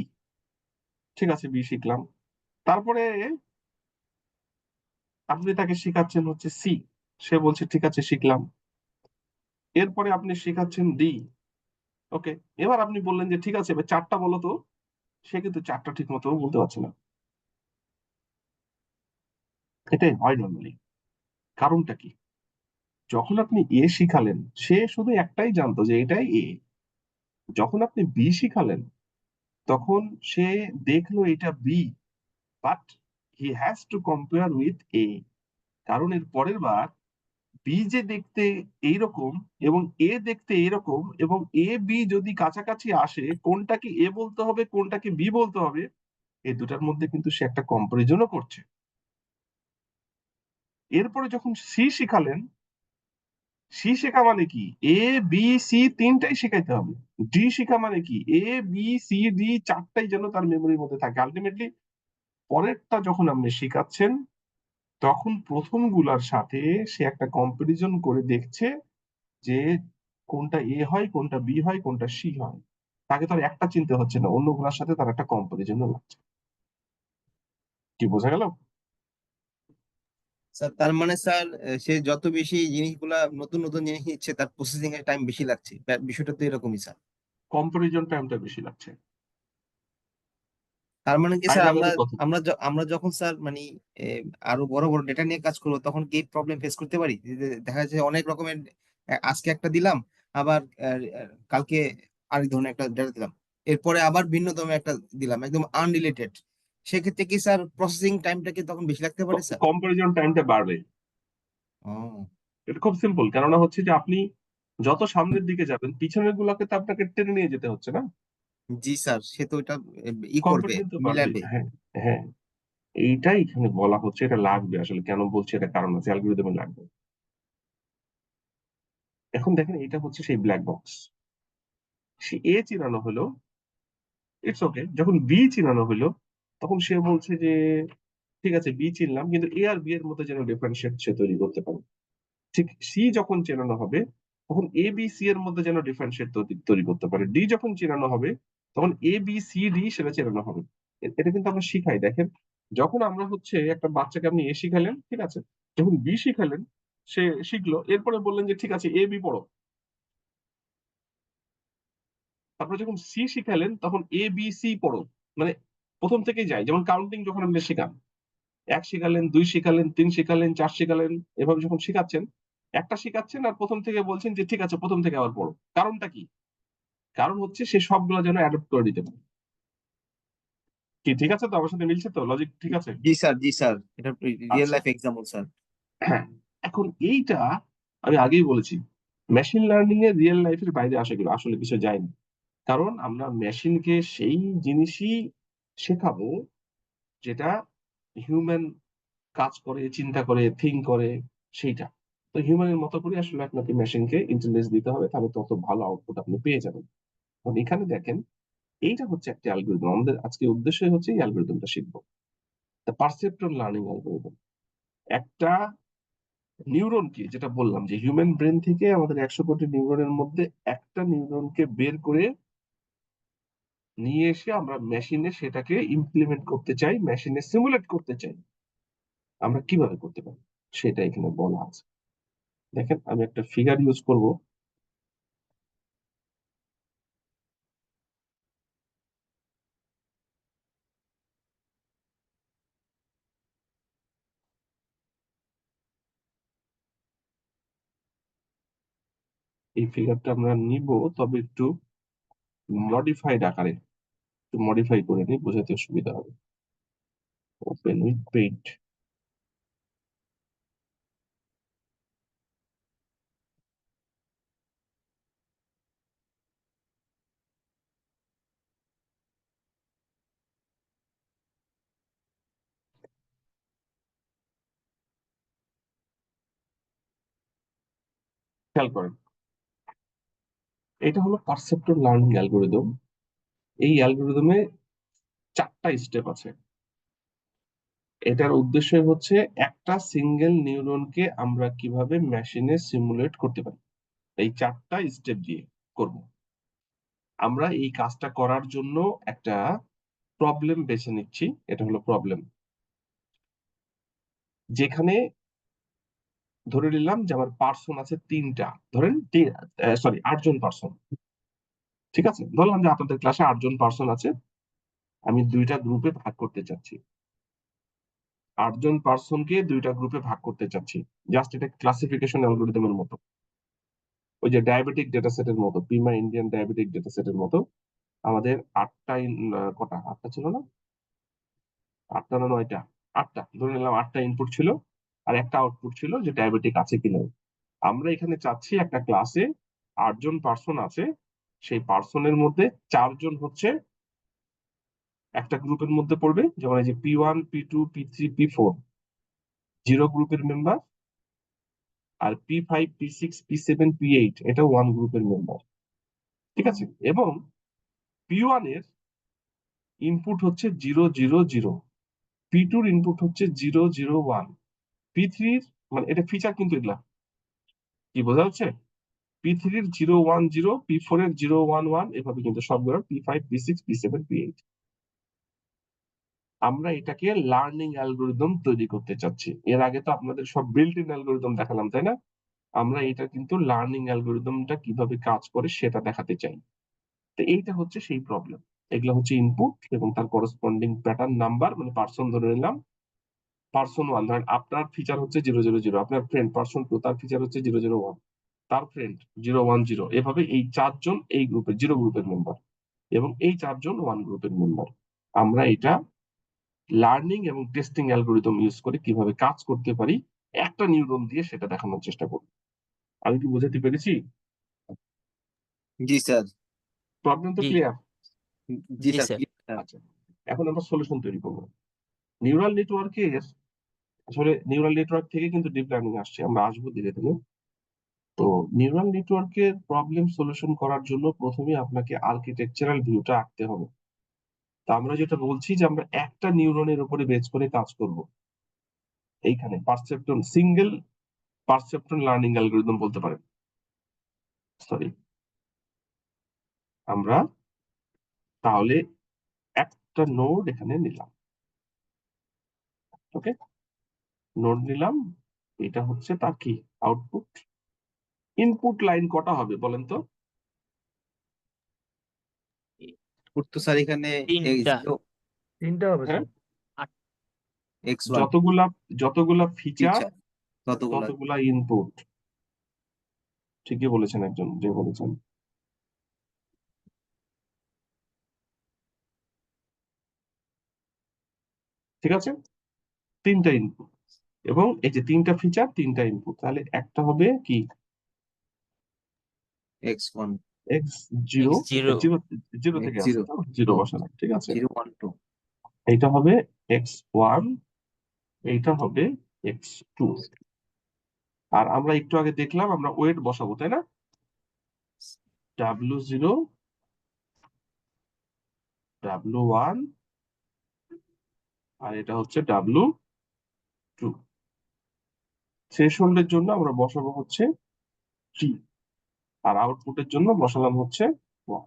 ঠিক আছে, বি শিখলাম। তারপরে আপনি তাকে শেখাচ্ছেন হচ্ছে সি, সে বলছে ঠিক আছে, শিখলাম। এরপরে আপনি শেখাচ্ছেন ডি, ওকে। এবার আপনি বললেন যে ঠিক আছে, এবার 4টা বলো তো, সে কিন্তু 4টা ঠিক মতো বলতে পারছে না। এটাই হয় নর্মালি। কারণটা কি? যখন আপনি এ শিখালেন, সে শুধু একটাই জানতো যে এটাই এ। যখন আপনি বি শিখালেন, তখন সে দেখলো এটা B, but he has to compare with A. কারণ এর পরের বার বি যে দেখতে এইরকম এবং এ দেখতে এরকম, এবং এ বি যদি কাছাকাছি আসে, কোনটাকে এ বলতে হবে কোনটাকে বি বলতে হবে, এই দুটার মধ্যে কিন্তু সে একটা কম্পারিজনও করছে। এরপরে যখন সি শিখালেন, সি শেখা মানে কি, এ বি সি তিনটাই শেখাইতে হবে। ডি শেখা মানে কি, এ বি সি ডি চারটাই যেন তার মেমোরির মধ্যে থাকে। আলটিমেটলি পরেরটা যখন আপনি শেখাচ্ছেন, তখন প্রথম গুলার সাথে সে একটা কম্পারিজন করে দেখছে যে কোনটা এ হয়, কোনটা বি হয়, কোনটা সি হয়। তাকে তো আর একটা চিনতে হচ্ছে না, অন্যগুলোর সাথে তার একটা কম্পারিজনও লাগছে। কি বোঝা গেল? স্যার তার মানে স্যার সে যত বেশি জিনিসগুলা, নতুন নতুন জিনিস নিচ্ছে, তার প্রসেসিং এর টাইম বেশি লাগছে, বিষয়টা তো এরকমই স্যার। কম্পারিজন টাইমটা বেশি লাগছে। তার মানে কি হাই স্যার আমরা লেভেলের কথা। আমরা যখন স্যার মানে আরো বড় বড় ডেটা নিয়ে কাজ করবো, তখন কি প্রবলেম ফেস করতে পারি? যে দেখা যাচ্ছে অনেক রকমের, আজকে একটা দিলাম, আবার কালকে আরেক ধরনের একটা ডেটা দিলাম, এরপরে আবার ভিন্নতম একটা দিলাম একদম আনরিলেটেড, সেক্ষেত্রে কি স্যার প্রসেসিং টাইমটা কি তখন বেশি লাগতে পারে স্যার? কম্পারিজন টাইমটা বাড়বে। ও এটা খুব সিম্পল, কেননা হচ্ছে যে আপনি যত সামনের দিকে যাবেন পিছনের গুলাকে তো আপনাকে টেনে নিয়ে যেতে হচ্ছে না, জি স্যার, সে তো এটা করবে, কম্পারিজন তো বাড়বে। মিলাবে। হ্যাঁ, হ্যাঁ, এইটাই এখানে বলা হচ্ছে, এটা লাগবে আসলে। কেন বলছি এটা, কারণ আছে, অ্যালগরিদমে লাগবে। এখন দেখেন, এটা হচ্ছে সেই ব্ল্যাক বক্স। সে এ চিনানো হলো, ইটস ওকে। যখন বি চিনানো হলো, তখন সে বলছে যে ঠিক আছে, বি চিনলাম, কিন্তু এ আর বি এর মধ্যে যেন ডিফারেন্সিয়েট সে তৈরি করতে পারে। ঠিক সি যখন চেনানো হবে, তখন এ বি সি এর মধ্যে যেন ডিফারেন্সিয়েট তৈরি করতে পারে। ডি যখন চেনানো হবে, তখন এ বি সি ডি সেটা চেনানো হবে। এটা কিন্তু আমরা শিখাই। দেখেন, যখন আমরা হচ্ছে একটা বাচ্চাকে আপনি এ শিখালেন, ঠিক আছে, যখন বি শিখালেন, সে শিখলো, এরপরে বললেন যে ঠিক আছে এ বি পড়ো। তারপরে যখন সি শিখালেন, তখন এ বি সি পড়ো। মানে প্রথম থেকেই যাই। যেমন কাউন্টিং যখন আপনি শেখান, 1 শিখালেন, 2 শিখালেন, 3 শিখালেন, 4 শিখালেন, এভাবে যখন শিখাচ্ছেন, একটা শিখাচ্ছেন আর প্রথম থেকে বলছেন যে ঠিক আছে প্রথম থেকে আবার পড়ো। কারণটা কি? কারণ হচ্ছে সে সবগুলো যেন অ্যাডপ্ট করে দিতে পারে। কি ঠিক আছে তো? আমার সাথে মিলছে তো? লজিক ঠিক আছে? জি স্যার, জি স্যার, এটা রিয়েল আচ্ছা, লাইফ এক্সাম্পল স্যার। হ্যাঁ। এখন এইটা আমি আগেই বলেছি, মেশিন লার্নিং এর রিয়েল লাইফের বাইরে আসলে কিছু যায়নি। কারণ আমরা মেশিনকে সেই জিনিসই শেখাবো যেটা হিউম্যান কাজ করে, চিন্তা করে, থিঙ্ক করে, সেইটা। তো হিউম্যানের মতো করে আসলে আপনাকে মেশিনকে ইন্টেলিজেন্স দিতে হবে, তাহলে তত ভালো আউটপুট আপনি পেয়ে যাবেন। এখন এখানে দেখেন, এইটা হচ্ছে একটা অ্যালগরিদম। আমাদের আজকে উদ্দেশ্য হচ্ছে এই অ্যালগরিদমটা শিখবো, দ্য পারসেপ্ট্রন লার্নিং অ্যালগরিদম। একটা নিউরনকে, যেটা বললাম যে হিউম্যান ব্রেন থেকে আমাদের 100 কোটি নিউরনের মধ্যে একটা নিউরনকে বের করে নিয়ে এসে আমরা মেশিনে সেটাকে ইমপ্লিমেন্ট করতে চাই, মেশিনে সিমুলেট করতে চাই। আমরা কিভাবে করতে পারি সেটা এখানে বলা আছে। দেখেন, আমি একটা ফিগার ইউজ করব। এই ফিগারটা আমরা নিব, তবে একটু মডিফাইড আকারে, একটু মডিফাই করে নিই, বোঝাতে সুবিধা হবে। Open with paint. খেয়াল করেন, এটা হলো পারসেপ্টর লার্নিং অ্যালগরিদম। এই অ্যালগরিদমে 4টা স্টেপ আছে। এটার উদ্দেশ্য হচ্ছে একটা সিঙ্গেল নিউরনকে আমরা কিভাবে মেশিনে সিমুলেট করতে পারি, এই 4টা স্টেপ দিয়ে করব। আমরা এই কাজটা করার জন্য একটা প্রবলেম বেছে নিচ্ছি। এটা হলো প্রবলেম, যেখানে ধরে নিলাম যে আমার পার্সন আছে 3টা, ধরেন সরি 8জন পার্সন। ঠিক আছে, ধরলাম যে আপনাদের ক্লাসে 8জন পার্সন আছে, আমি 2টা গ্রুপে ভাগ করতে চাচ্ছি। 8জন পার্সনকে 2টা গ্রুপে ভাগ করতে চাচ্ছি। জাস্ট এটা ক্লাসিফিকেশন অ্যালগরিদমের মতো, ওই যে ডায়াবেটিক ডেটা সেটের মতো, পিমা ইন্ডিয়ান ডায়াবেটিক ডেটা সেটের মতো। আমাদের 8টা কটা, 8টা ছিল না, 8টা না 9টা, 8টা ধরে নিলাম। 8টা ইনপুট ছিল আর একটা আউটপুট ছিল যে ডায়াবেটিক আছে কিনা। আমরা এখানে চাচ্ছি একটা ক্লাসে 8জন পার্সন আছে, সেই পার্সনের মধ্যে 4জন হচ্ছে একটা গ্রুপের মধ্যে পড়বে, যেমন এই যে P1 P2 P3 P4 zero গ্রুপের মেম্বার, আর P5 P6 P7 P8 এটা 1 গ্রুপের মেম্বার। ঠিক আছে, এবং P1 এর ইনপুট হচ্ছে 0 0 0, P2 এর ইনপুট হচ্ছে 0 0 1, P3 এর, মানে এটা ফিচার কিন্তু এগুলা, কি বোঝা যাচ্ছে? P3 এর 0 1 0, P4 এর 0 1 1, এভাবে কিন্তু সবগুলো P5 P6 P7 P8। আমরা এটাকে লার্নিং অ্যালগরিদম তৈরি করতে চাচ্ছি। এর আগে তো আপনাদের সব বিল্ট ইন অ্যালগরিদম দেখালাম, তাই না? আমরা এটা কিন্তু লার্নিং অ্যালগরিদমটা কিভাবে কাজ করে সেটা দেখাতে চাই। তো এইটা হচ্ছে সেই প্রবলেম। এগুলো হচ্ছে ইনপুট এবং তার করসপন্ডিং প্যাটার্ন নাম্বার, মানে পার্সন ধরে নিলাম। পার্সন 1 ধরেন আপনার ফিচার হচ্ছে 0 0 0, আপনার ফ্রেন্ড পার্সন 2 তার ফিচার হচ্ছে 0 0 1, তার ফ্রেন্ড 0 1 0, এভাবে এই 4জন এই গ্রুপের জিরো গ্রুপের মেম্বার। এবং এই 4 জন ওয়ান গ্রুপের মেম্বার। আমরা এটা লার্নিং এবং টেস্টিং অ্যালগোরিদম ইউজ করে কিভাবে কাজ করতে পারি একটা নিউরন দিয়ে সেটা দেখানোর চেষ্টা করব। আমি কি বোঝাতে পেরেছি? জি স্যার। প্রবলেম তো জি ক্লিয়ার? জি জি স্যার স্যার। আচ্ছা, এখন আমরা সলিউশন তৈরি করবো। নিউরাল নেটওয়ার্কের আসলে নিউরাল নেটওয়ার্ক থেকে কিন্তু ডিপ লার্নিং আসছে, আমরা আসবো ধীরে ধীরে। তো নিউরাল নেটওয়ার্কের প্রবলেম সলিউশন করার জন্য প্রথমে আপনাকে আর্কিটেকচারাল ভিউটা আঁকতে হবে। তা আমরা যেটা বলছি যে আমরা একটা নিউরনের উপরে বেস করে কাজ করব। এইখানে perceptron, single perceptron learning algorithm বলতে পারেন। সরি, আমরা তাহলে একটা নোড এখানে নিলাম। ওকে, নোড নিলাম, এটা হচ্ছে তার কি আউটপুট। ইনপুট লাইন কটা হবে বলেন তো? তো স্যার এখানে তিনটা। তিনটা হবে হ্যাঁ, স্যার। x1 যতগুলা ফিচার ফিচার ততগুলো ততগুলা ইনপুট। ঠিকই বলেছেন একজন যে বলেছেন। ঠিক আছে, তিনটা ইনপুট এবং এই যে তিনটা ফিচার তিনটা ইনপুট, তাহলে একটা হবে কি x1 x zero, X0 zero থেকে x0 আছে তো, জিরো বসালাম, ঠিক আছে। 0 1 2 এইটা হবে x1, এইটা হবে x2। আর আমরা একটু আগে দেখলাম আমরা ওয়েট বসাবো, তাই না? w0, w1 আর এটা হচ্ছে w2। থ্রেশহোল্ডের জন্য আমরা বসাবো হচ্ছে 3 আর আউটপুটের জন্য বসালাম হচ্ছে 1।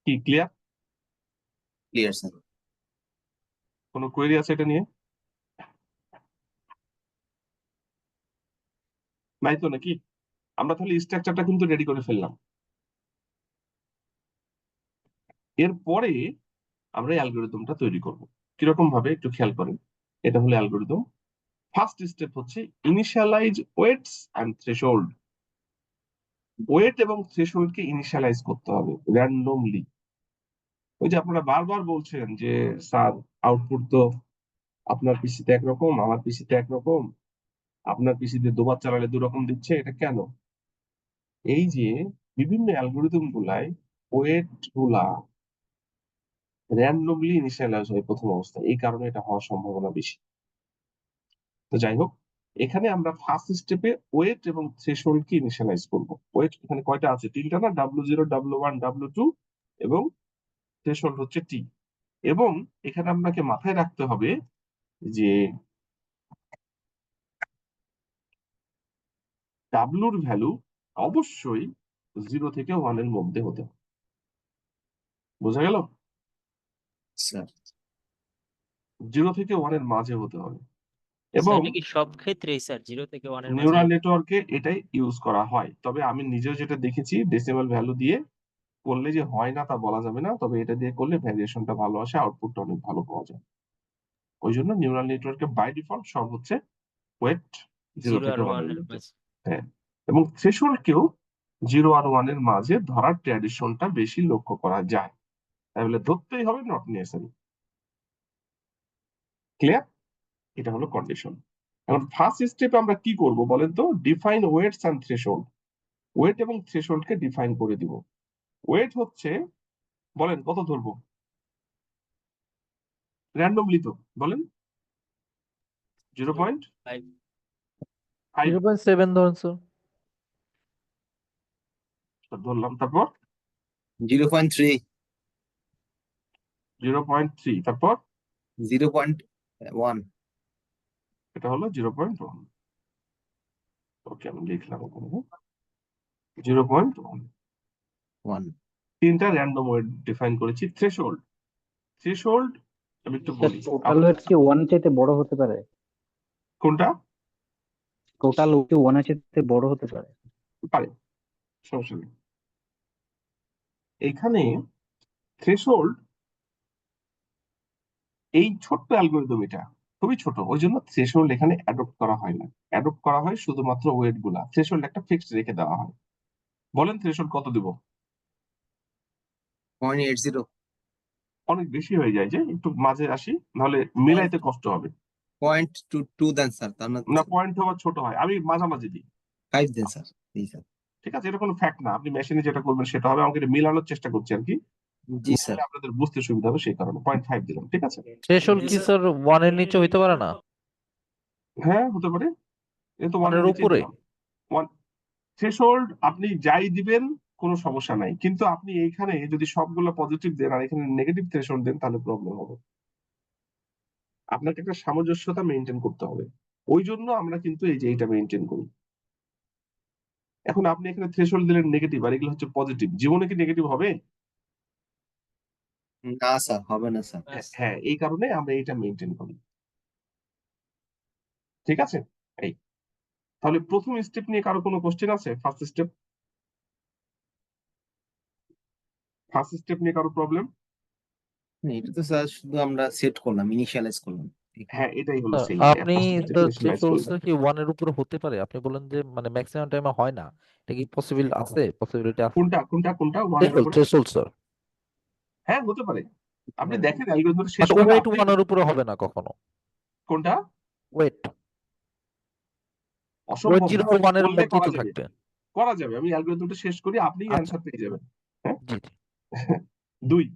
কি ক্লিয়ার? Clear sir. কোনো কোয়েরি আছে এটা নিয়ে? নাই তো নাকি? আমরা তাহলে স্ট্রাকচারটা কিন্তু রেডি করে ফেললাম। এরপরে আমরা অ্যালগোরিদমটা তৈরি করব। কিরকম ভাবে একটু খেয়াল করেন। এটা হলো অ্যালগোরিদম। ফার্স্ট স্টেপ হচ্ছে initialize weights and threshold. Weight এবং থ্রেশহোল্ডকে ইনিশিয়ালাইজ করতে হবে র্যান্ডমলি। ওই যে আপনারা বারবার বলছেন যে স্যার আউটপুট তো আপনার পিসিতে একরকম, আমার পিসিতে একরকম, আপনার পিসিতে দুবার চালালে দুরকম দিচ্ছে, এটা কেন? এই যে বিভিন্ন অ্যালগোরিদম গুলায় ওয়েট গুলা র্যান্ডমলি ইনিশিয়ালাইজ হয় প্রথম অবস্থায়, এই কারণে এটা হওয়ার সম্ভাবনা বেশি। তো যাই হোক, এখানে আমরা ফার্স্ট স্টেপে ওয়েট এবং থ্রেশহোল্ড কে ইনিশিয়ালাইজ করব। ওয়েট এখানে কয়টা আছে? তিনটা না? w0, w1, w2 এবং থ্রেশহোল্ড হচ্ছে t। এবং এখানে আপনাকে মাথায় রাখতে হবে যে ডাব্লুর ভ্যালু অবশ্যই 0 থেকে 1 এর মধ্যে হতে হবে। বোঝা গেল? স্যার 0 থেকে 1 এর মাঝে হতে হবে। স্যার এবং এটা কি সব ক্ষেত্রেই স্যার 0 থেকে 1 এর মাঝে? নিউরাল নেটওয়ার্কে এটাই ইউজ করা হয়, তবে আমি নিজেও যেটা দেখেছি ডেসিমাল ভ্যালু দিয়ে করলে যে হয় না তা বলা যাবে না, তবে এটা দিয়ে করলে ভ্যারিয়েশনটা ভালো আসে, আউটপুটটা অনেক ভালো পাওয়া যায়। ওই জন্য নিউরাল নেটওয়ার্কে বাই ডিফল্ট সব হচ্ছে ওয়েট 0 0 থেকে আর 1 1 এর এর মধ্যে। মাঝে। হ্যাঁ, এবং থ্রেশহোল্ডকেও 0 আর 1 এর মাঝে ধরার ট্র্যাডিশনটা বেশি লক্ষ্য করা যায়, তাহলে ধরতেই হবে, নট নেসেসারি। ক্লিয়ার? এটা হলো কন্ডিশন। এখন ফার্স্ট স্টেপে আমরা কি করব বলেন তো? Define weights and threshold. Weight এবং থ্রেশহোল্ডকে ডিফাইন করে দিব। ওয়েট হচ্ছে, বলেন কত ধরবো? র্যান্ডমলি তো বলেন, 0.5 5 0.7 ধরুন স্যার। ধরলাম, তারপর 0.3 0.3, তারপর 0.1 এটা হলো 0.1। ওকে, আমি লিখলাম ওখানে 0.1। 1 তিনটা র্যান্ডম ওয়েট ডিফাইন করেছি। থ্রেশহোল্ড, থ্রেশহোল্ড আমি একটু বলি। টোটাল ওয়েট কি 1 এর চাইতে বড় হতে পারে? কোনটা? টোটাল ওয়েট কি 1 এর চাইতে বড় হতে পারে? পারে, সমস্যা নেই। এখানে থ্রেশহোল্ড, এই ছোট্ট অ্যালগোরিদম এটা খুবই ছোট, ওই জন্য থ্রেশহোল্ড এখানে অ্যাডপ্ট করা হয় না। অ্যাডপ্ট করা হয় শুধুমাত্র ওয়েট গুলা। থ্রেশহোল্ড একটা ফিক্সড রেখে দেওয়া হয়। বলেন থ্রেশহোল্ড কত দিব? 0.80 অনেক বেশি হয়ে যায়, যে একটু মাঝে আসি, নাহলে মিলাইতে কষ্ট হবে। 0.22 দেন স্যার, তার না না, পয়েন্ট হওয়া ছোট হয়, আমি মাঝামাঝি দিই। 5 দেন স্যার। জি স্যার। ঠিক আছে, এটা কোনো ফ্যাক্ট না, আপনি মেশিনে যেটা করবেন সেটা হবে, আমাকে এটা মিলানোর চেষ্টা করছি আর কি, জি স্যার। মিলালে আপনাদের বুঝতে সুবিধা হবে, সেই কারণে 0.5 দিলাম। ঠিক আছে, থ্রেশহোল্ড কি স্যার 1 এর নিচে হইতে পারে না? হ্যাঁ হতে পারে, এ তো 1 ওয়ানের এর নিচে উপরে? দিলাম। ওয়ান থ্রেশহোল্ড আপনি যাই দিবেন কোনো সমস্যা নাই, কিন্তু আপনি এইখানে যদি সবগুলো পজিটিভ দেন আর এখানে নেগেটিভ থ্রেশহোল্ড দেন তাহলে প্রবলেম হবে। আপনাকে একটা সামঞ্জস্যতা মেনটেন করতে হবে, ওই জন্য আমরা কিন্তু এই যে এইটা মেনটেন করি। এখন আপনি এখানে থ্রেশহোল্ড দিলেন নেগেটিভ, আর এগুলো হচ্ছে পজিটিভ, জীবনে কি নেগেটিভ হবে? না স্যার, হবে না স্যার। হ্যাঁ, এই কারণে আমরা এটা মেনটেন করি। ঠিক আছে, এই তাহলে প্রথম স্টেপ নিয়ে কারো কোনো কোশ্চেন আছে? ফার্স্ট স্টেপ নিয়ে কারো প্রবলেম? এটা তো স্যার শুধু আমরা সেট করলাম, ইনিশিয়ালাইজ করলাম। হ্যাঁ, এটাই হলো স্যার, সেই আপনি ফার্স্ট স্টেপ ইনিশিয়ালাইজ থ্রেশহোল্ডটা করলাম। কি 1 এর উপরে হতে পারে? আপনি বলেন যে মানে ম্যাক্সিমাম টাইমে হয় না, এটা কি পসিবল আছে? পসিবিলিটি আছে? কোনটা কোনটা কোনটা ওয়ানের থ্রেশহোল্ড উপরে? থ্রেশহোল্ড স্যার, হ্যাঁ হতে পারে, আপনি দেখেন অ্যালগরিদম শেষ বাট করে ওয়েট আপনি 1 এর উপরে হবে না কখনো। কোনটা ওয়েট ওয়েট অসম্ভব না, 0 1 এর করলে মধ্যেই করা তো যাবে, থাকবে। করা যাবে। আমি অ্যালগরিদমটা শেষ করি, আপনি আচ্ছা, অ্যান্সার পেয়ে যাবেন। হ্যাঁ, জি জি। 2,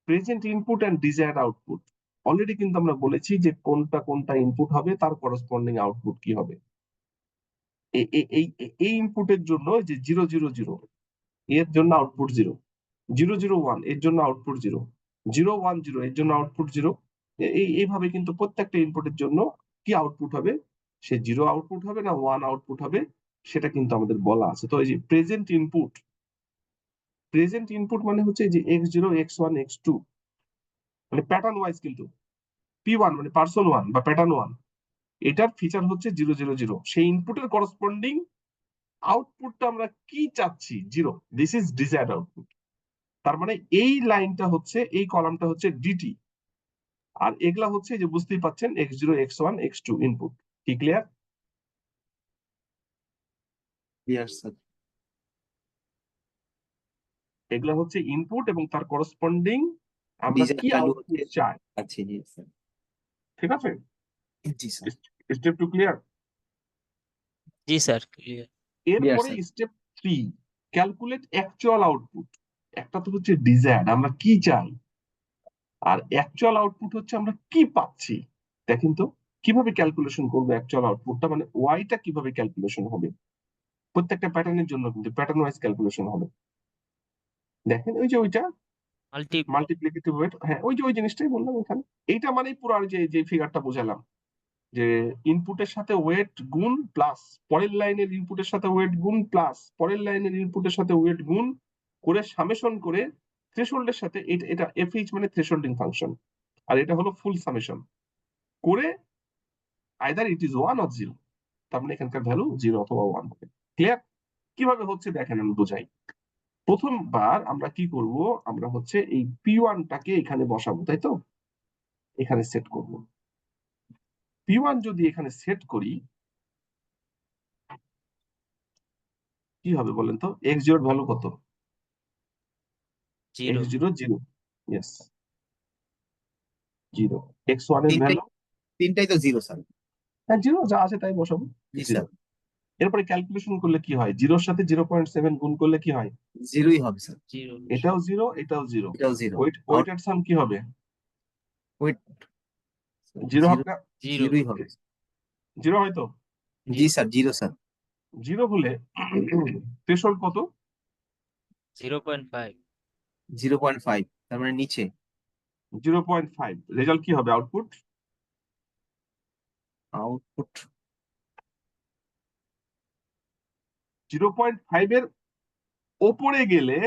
present input and desired output. Already কিন্তু আমরা বলেছি যে কোনটা কোনটা ইনপুট হবে, তার করসপন্ডিং আউটপুট কি হবে। এই ইনপুটের জন্য যে 0 0 0 এর জন্য আউটপুট 0, 0 0 1 এর জন্য আউটপুট 0, 0 1 0 এর জন্য আউটপুট 0। এইভাবে কিন্তু প্রত্যেকটা ইনপুটের জন্য কি আউটপুট হবে, সে 0 আউটপুট হবে না 1 আউটপুট হবে, সেটা কিন্তু আমাদের বলা আছে। তো এই যে প্রেজেন্ট ইনপুট মানে হচ্ছে যে x0 x1 x2, মানে প্যাটার্ন ওয়াইজ, কিন্তু p1 মানে পার্সন 1 বা প্যাটার্ন 1, এটার ফিচার হচ্ছে 0 0 0। সেই ইনপুটের করসপন্ডিং আউটপুটটা আমরা কি চাচ্ছি 0, দিস ইজ ডিজায়ার্ড আউটপুট। তার মানে এই লাইনটা হচ্ছে, এই কলামটা হচ্ছে ডিটি, আর এগুলা হচ্ছে যে বুঝতেই পাচ্ছেন x0 x1 x2 ইনপুট। কি ক্লিয়ার? Clear sir. এগুলা হচ্ছে ইনপুট এবং তার করসপন্ডিং আমরা ডিজাইন কি ভ্যালু আউটপুট চাই। আছে। জি স্যার। ঠিক আছে, জি স্যার। Step 2 clear? জি স্যার, ক্লিয়ার। এরপরে sir. Step 3, calculate actual output. একটা তো হচ্ছে ডিজায়ার্ড, আমরা কি চাই, আর অ্যাকচুয়াল আউটপুট হচ্ছে আমরা কি পাচ্ছি। দেখেন তো কিভাবে ক্যালকুলেশন করবো অ্যাকচুয়াল আউটপুটটা, মানে ওয়াইটা কিভাবে ক্যালকুলেশন হবে। প্রত্যেকটা প্যাটার্নের জন্য কিন্তু প্যাটার্ন ওয়াইজ ক্যালকুলেশন হবে। দেখেন ওই যে ওইটা মাল্টি মাল্টিপ্লিকেটিভ ওয়েট, হ্যাঁ ওই যে ওই জিনিসটাই বললাম এখানে। এইটা মানেই পুরো আর যে যে ফিগারটা বোঝালাম, যে ইনপুটের সাথে ওয়েট গুণ প্লাস পরের লাইনের ইনপুটের সাথে ওয়েট গুণ প্লাস পরের লাইনের ইনপুটের সাথে ওয়েট গুণ করে সামেশন করে থ্রেশহোল্ডের সাথে, এটা এটা এফএইচ মানে থ্রেশহোল্ডিং ফাংশন, আর এটা হলো ফুল সামেশন করে আইদার ইট ইজ 1 অর 0। তার মানে এখানকার ভ্যালু 0 অথবা 1 হবে। ক্লিয়ার? কিভাবে হচ্ছে দেখেন আমি বোঝাই। প্রথমবার আমরা কি করব, আমরা হচ্ছে এই p1 টাকে এখানে বসাবো, তাই তো, এখানে সেট করব। p1 যদি এখানে সেট করি কি হবে বলেন তো, x0 এর ভ্যালু কত? 0। x0 0, yes 0। x1 এর ভ্যালু, তিনটাই তো 0 স্যার। হ্যাঁ 0, যা আছে তাই বসাবো জি 0। স্যার। এরপরে ক্যালকুলেশন করলে কি হয়, 0 এর সাথে 0.7 গুণ করলে কি হয়, 0ই হবে স্যার। 0। এটাও 0 এটাও 0। এটাও 0। ওয়েটের সাম কি হবে, ওয়েট 0 হবে না? 0। 0ই হবে। 0 হয়তো, জি স্যার, 0 স্যার। 0 হলে থ্রেশহোল্ড কত, 0.5। 0.5, তার মানে নিচে। 0.5। রেজাল্ট কি হবে, আউটপুট আউটপুট 0.5 এর ওপরে গেলে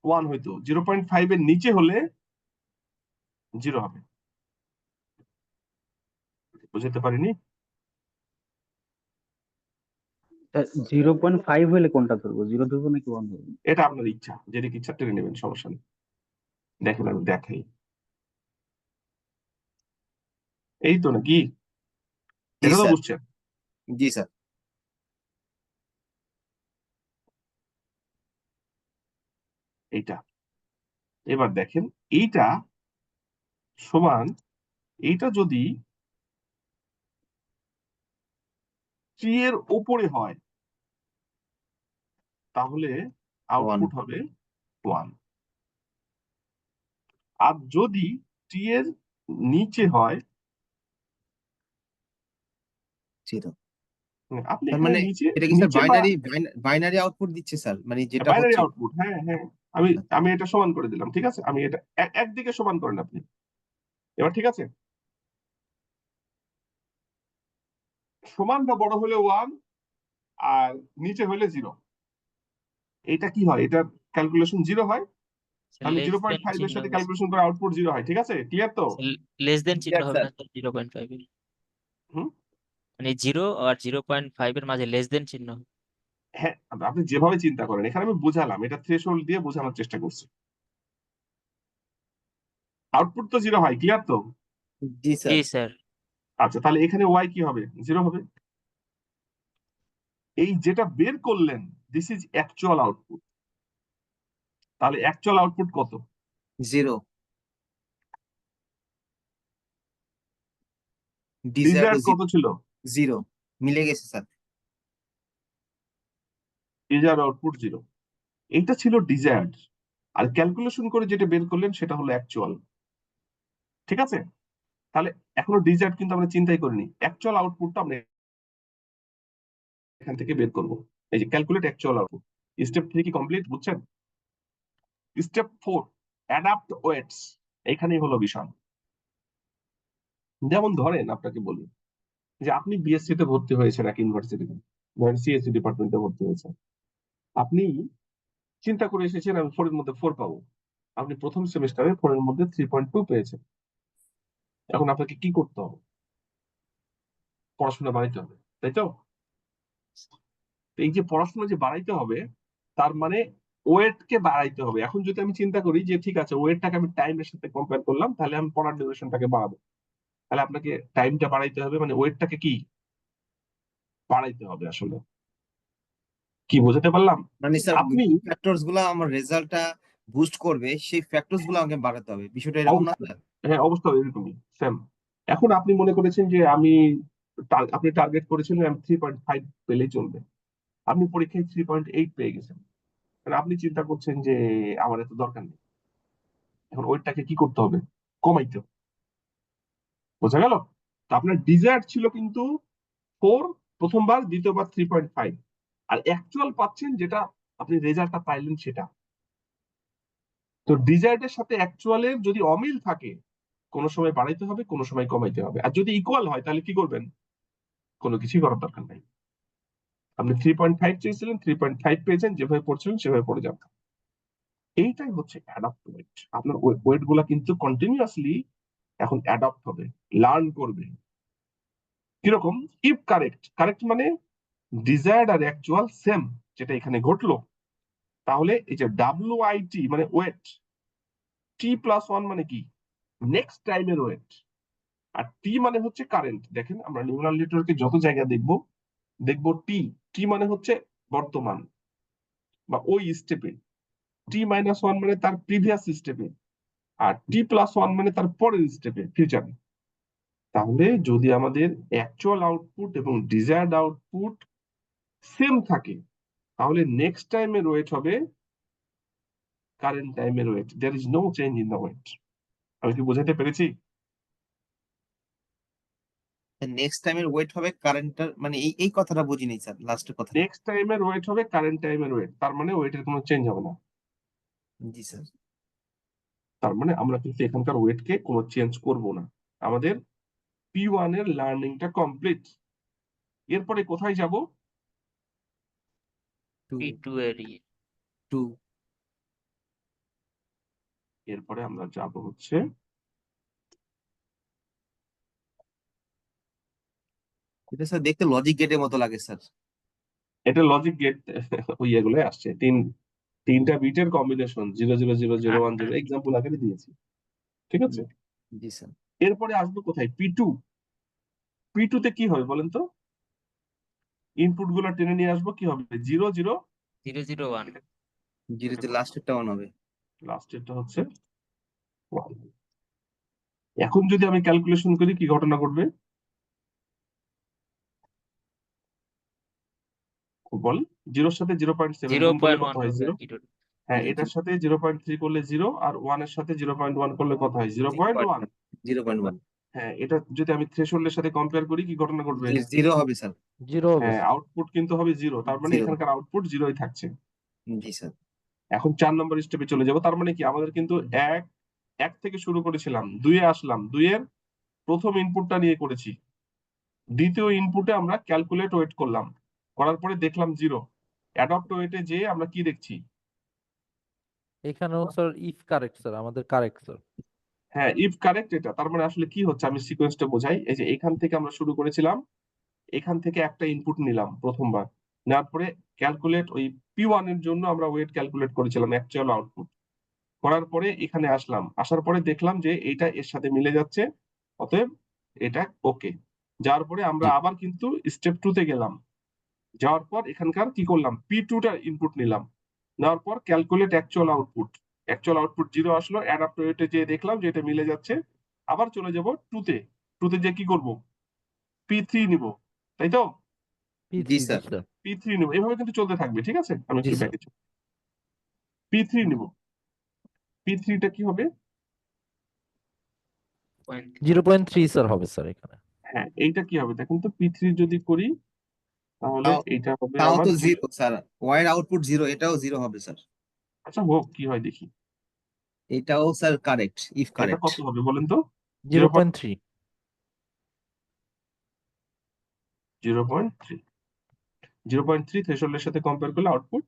1 হইতো, 0.5 এর নিচে হলে 0 হবে। বুঝতে পারিনি? 0.5 হলে কোনটা ধরবো, 0 ধরবো নাকি 1 ধরবো? এটা আপনার ইচ্ছা, যেদিকে ইচ্ছা টেনে নেবেন, সমস্যা নেই। দেখেন আমি দেখাই, এই তো নাকি, জি এটা তো স্যার। বুঝছেন। জি স্যার। এইটা এবার দেখেন এইটা সমান, এইটা যদি 3 এর উপরে হয় তাহলে আউটপুট হবে 1, আর যদি 3 এর নিচে হয়, জিরো। আপনি তার এখানে মানে নিচে এটা কি স্যার নিচে বা বাইনারি আউটপুট দিচ্ছে স্যার, মানে যেটা বাইনারি হচ্ছে আউটপুট, হ্যাঁ হ্যাঁ, আমি আমি এটা সমান করে দিলাম, ঠিক আছে, আমি এটা একদিকে সমান করেন আপনি, এবার ঠিক আছে, সমান বা বড় হলে 1 আর নিচে হলে 0, এটা কি হয়, এটা ক্যালকুলেশন 0 হয়, তাহলে লেস দেন 0.5 এর চিহ্ন, সাথে ক্যালকুলেশন করে আউটপুট 0 হয়, ঠিক আছে, ক্লিয়ার তো? লেস দেন চিহ্ন Yes, হবে sir. না স্যার 0.5 এর, হুম, মানে 0 আর 0.5 এর মাঝে লেস দেন চিহ্ন। হ্যাঁ, আপনি যেভাবে চিন্তা করেন, এখানে আমি বোঝালাম, এটা থ্রেশহোল্ড দিয়ে বোঝানোর চেষ্টা করছি, আউটপুট তো 0 হয়, ক্লিয়ার তো? জি জি স্যার। স্যার। আচ্ছা, তাহলে এখানে ওয়াই কি হবে, 0 হবে। এই যেটা বের করলেন, দিস ইজ অ্যাকচুয়াল আউটপুট, তাহলে অ্যাকচুয়াল আউটপুট কত? জিরো। ডিজায়ার কত ছিল? জিরো। মিলে গেছে স্যার। ডিজায়ার আউটপুট 0, এইটা ছিল ডিজায়ার্ড, আর ক্যালকুলেশন করে যেটা বের করলেন সেটা হলো অ্যাকচুয়াল, ঠিক আছে? তাহলে এখনো ডিজায়ার্ড কিন্তু আমরা চিন্তাই করিনি, অ্যাকচুয়াল আউটপুটটা আমরা এখান থেকে বের করব, এই যে ক্যালকুলেট অ্যাকচুয়াল আউটপুট। স্টেপ 3 কি কমপ্লিট, বুঝছেন? স্টেপ 4, অ্যাডাপ্ট ওয়েটস, এখানেই হলো বিষয়। যেমন ধরেন আপনাকে বলি যে আপনি বিএসসি তে ভর্তি হয়েছেন এক ইউনিভার্সিটিতে, ধরেন সিএসসি ডিপার্টমেন্টে ভর্তি হয়েছেন, আপনি চিন্তা করে এসেছেন আমি 4 এর মধ্যে 4 পাবো, আপনি প্রথম সেমিস্টারে 4 এর মধ্যে 3.2 পেয়েছেন, এখন আপনাকে কি করতে হবে? পড়াশোনা বাড়াইতে হবে, তাই তো? তো এই যে পড়াশোনা যে বাড়াইতে হবে, তার মানে ওয়েট কে বাড়াইতে হবে। এখন যদি আমি চিন্তা করি যে ঠিক আছে, ওয়েটটাকে আমি টাইমের সাথে কম্পেয়ার করলাম, তাহলে আমি পড়ার ডিউরেশনটাকে বাড়াবো, তাহলে আপনাকে টাইমটা বাড়াইতে হবে, মানে ওয়েটটাকে কি বাড়াইতে হবে আসলে, কি বোঝাতে পারলাম? মানে স্যার আপনি ফ্যাক্টরস গুলো আমার রেজাল্টটা বুস্ট করবে, সেই ফ্যাক্টরস গুলো আমাকে বাড়াতে হবে, বিষয়টা এরকম না অবশ্যই, স্যার? হ্যাঁ অবশ্যই এরকমই সেম। এখন আপনি মনে করেছেন যে আপনি টার্গেট করেছিলেন আমি 3.5 পেলেই চলবে, আপনি পরীক্ষায় 3.8 পেয়ে গেছেন, মানে আপনি চিন্তা করছেন যে আমার এত দরকার নেই, এখন ওইটাকে কি করতে হবে, কমাইতে হবে, বোঝা গেল? তো আপনার ডিজায়ার ছিল কিন্তু 4 প্রথমবার, দ্বিতীয়বার 3.5, আর অ্যাকচুয়াল পাচ্ছেন যেটা আপনি রেজাল্টটা পাইলেন সেটা। তো ডিজায়ার্ডের সাথে অ্যাকচুয়ালের যদি অমিল থাকে, কোনো সময় বাড়াইতে হবে, কোনো সময় কমাইতে হবে, আর যদি ইকুয়াল হয় তাহলে কি করবেন? কোনো কিছুই করার দরকার নাই, আপনি 3.5 চেয়েছিলেন, 3.5 পেয়েছেন, যেভাবে পড়ছিলেন সেভাবে পড়ে যান। এইটাই হচ্ছে অ্যাডাপ্ট ওয়েট। আপনার ওয়েট গুলা কিন্তু কন্টিনিউয়াসলি এখন অ্যাডাপ্ট হবে, লার্ন করবে। কিরকম? ইফ কারেক্ট, কারেক্ট মানে ডিজায়ার্ড আর অ্যাকচুয়াল সেম, যেটা এখানে ঘটলো, তাহলে এই যে WIT মানে ওয়েট, T+1 মানে কি, নেক্সট টাইমের ওয়েট, আর টি মানে হচ্ছে কারেন্ট। দেখেন আমরা নিউরাল নেটওয়ার্কে যত জায়গায় দেখবো টি, টি মানে হচ্ছে বর্তমান বা ওই স্টেপে, T-1 মানে তার প্রিভিয়াস স্টেপে, আর T+1 মানে তার পরের স্টেপে, ফিউচারে। তাহলে যদি আমাদের অ্যাকচুয়াল আউটপুট এবং ডিজায়ার্ড আউটপুট সেম থাকে, তাহলে নেক্সট টাইমের ওয়েট হবে কারেন্ট টাইমের weight, there is no change in the weight. আমি কি বোঝাতে পেরেছি? নেক্সট টাইমের ওয়েট হবে কারেন্টটার, মানে এই কথাটা বুঝিনি স্যার, লাস্টের কথাটা। নেক্সট টাইমের ওয়েট হবে কারেন্ট টাইমের ওয়েট, তার মানে ওয়েটের কোনো চেঞ্জ হবে না, জি স্যার। তার মানে আমরা কিন্তু এখানকার ওয়েটকে কোনো চেঞ্জ করব না। আমাদের P1 এর লার্নিংটা কমপ্লিট। এরপরে কোথায় যাব? P2 এর টু। এরপরে আমরা যাব হচ্ছে এটা স্যার দেখতে লজিক গেটের মতো লাগে স্যার। এটা লজিক গেট, ওই এগুলো আসছে, তিনটা বিটের কম্বিনেশন, 0 0 0 0 1 0, এক্সাম্পল আকারে দিয়েছি, ঠিক আছে? জি স্যার। এরপরে আসবো কোথায়, P2। P2 তে কি হবে বলেন তো? ইনপুট গুলো টেনে নিয়ে আসবো, কি হবে, 0 0 0 0 1। জিরোতে লাস্টেরটা অন হবে। লাস্টেরটা হচ্ছে 1। এখন যদি আমি ক্যালকুলেশন করি কি ঘটনা ঘটবে বল, 0-র সাথে 0.7 জিরো গুণ করলে পয়েন্ট কত ওয়ান হয়? হবে 0। আর কি total। হ্যাঁ, এটার সাথে 0.3 করলে 0, আর 1 এর সাথে 0.1 করলে কত হয়? 0.1। 0.1 হ্যাঁ, এটা যদি আমি থ্রেশহোল্ডের সাথে কম্পেয়ার করি কি ঘটনা ঘটবে? জিরো হবে স্যার। জিরো হবে হ্যাঁ, আউটপুট কিন্তু হবে 0, তার মানে Zero. এখানকার আউটপুট 0ই থাকছে। জি স্যার। এখন 4 নম্বর স্টেপে চলে যাব, তার মানে কি আমাদের কিন্তু এক থেকে শুরু করেছিলাম, 2 এ আসলাম, 2 এর প্রথম ইনপুটটা নিয়ে করেছি, দ্বিতীয় ইনপুটে আমরা ক্যালকুলেট ওয়েট করলাম, করার পরে দেখলাম 0, অ্যাডপ্ট ওয়েটে যে আমরা কি দেখছি? এখানেও স্যার ইফ কারেক্ট স্যার, আমাদের কারেক্ট স্যার। হ্যাঁ, ইফ কারেক্ট এটা, তার মানে আসলে কি হচ্ছে আমি সিকোয়েন্সটা বোঝাই। এই যে এখান থেকে আমরা শুরু করেছিলাম, এখান থেকে একটা ইনপুট নিলাম প্রথমবার, নেওয়ার পরে ক্যালকুলেট ওই P1 এর জন্য আমরা ওয়েট ক্যালকুলেট করেছিলাম, অ্যাকচুয়াল আউটপুট করার পরে এখানে আসলাম, আসার পরে দেখলাম যে এইটা এর সাথে মিলে যাচ্ছে, অতএব এটা ওকে। যাওয়ার পরে আমরা জি। আবার কিন্তু স্টেপ 2 তে গেলাম, যাওয়ার পর এখানকার কি করলাম? P2 টার ইনপুট নিলাম, নেওয়ার পর ক্যালকুলেট অ্যাকচুয়াল আউটপুট, 0 আসলো, অ্যাডাপ্ট ওয়েটে যে দেখলাম যে এটা মিলে যাচ্ছে, আবার চলে যাব 2 তে, 2 তে যে কি করব? P3 নিব, তাই তো? পি জি থ্রি জি স্যার। স্যার। P3 নিব, এভাবে কিন্তু চলতে থাকবে, ঠিক আছে? আমি জি একটু স্যার। ব্যাকে P3 নিব, P3 টা কি হবে? 0.3 স্যার হবে স্যার এখানে। হ্যাঁ, এইটা কি হবে দেখেন তো, P3 যদি করি তাহলে তাও এইটা হবে তাও আমার তো zero sir. Wide output zero, এটাও জিরো হবে স্যার। আচ্ছা হোক, কি হয় দেখি। এটাও স্যার কারেক্ট, ইফ এটা কারেক্ট। কত হবে বলেন তো? 0.3 0.3, 0.3 থ্রেশহোল্ডের সাথে কম্পেয়ার করলে আউটপুট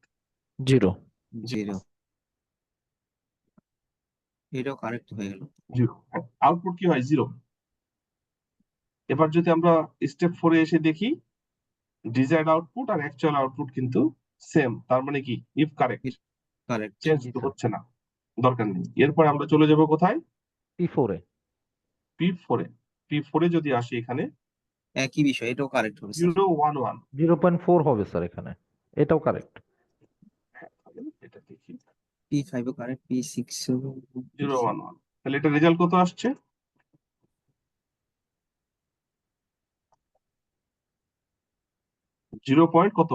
জিরো। জিরো। এটাও কারেক্ট হয়ে গেল। 0, আউটপুট কি হয়? 0। এবার যদি আমরা স্টেপ 4 এ এসে দেখি, ডিজায়ার্ড আউটপুট আর অ্যাকচুয়াল আউটপুট কিন্তু সেম, তার মানে কি ইফ কারেক্ট, কারেক্ট। চেঞ্জ জি তো স্যার। হচ্ছে না, দরকার নেই। এরপর আমরা চলে যাব কোথায়? P4 এ P4 এ। P4 এ যদি আসি, এখানে একই বিষয়, এটাও কারেক্ট হবে স্যার। 0.11। 0.4 হবে স্যার এখানে, এটাও কারেক্ট। হ্যাঁ, এটা দেখি, P5 ও কারেক্ট, P6 ও 0.11, তাহলে এটা রেজাল্ট কত আসছে? 0. কত?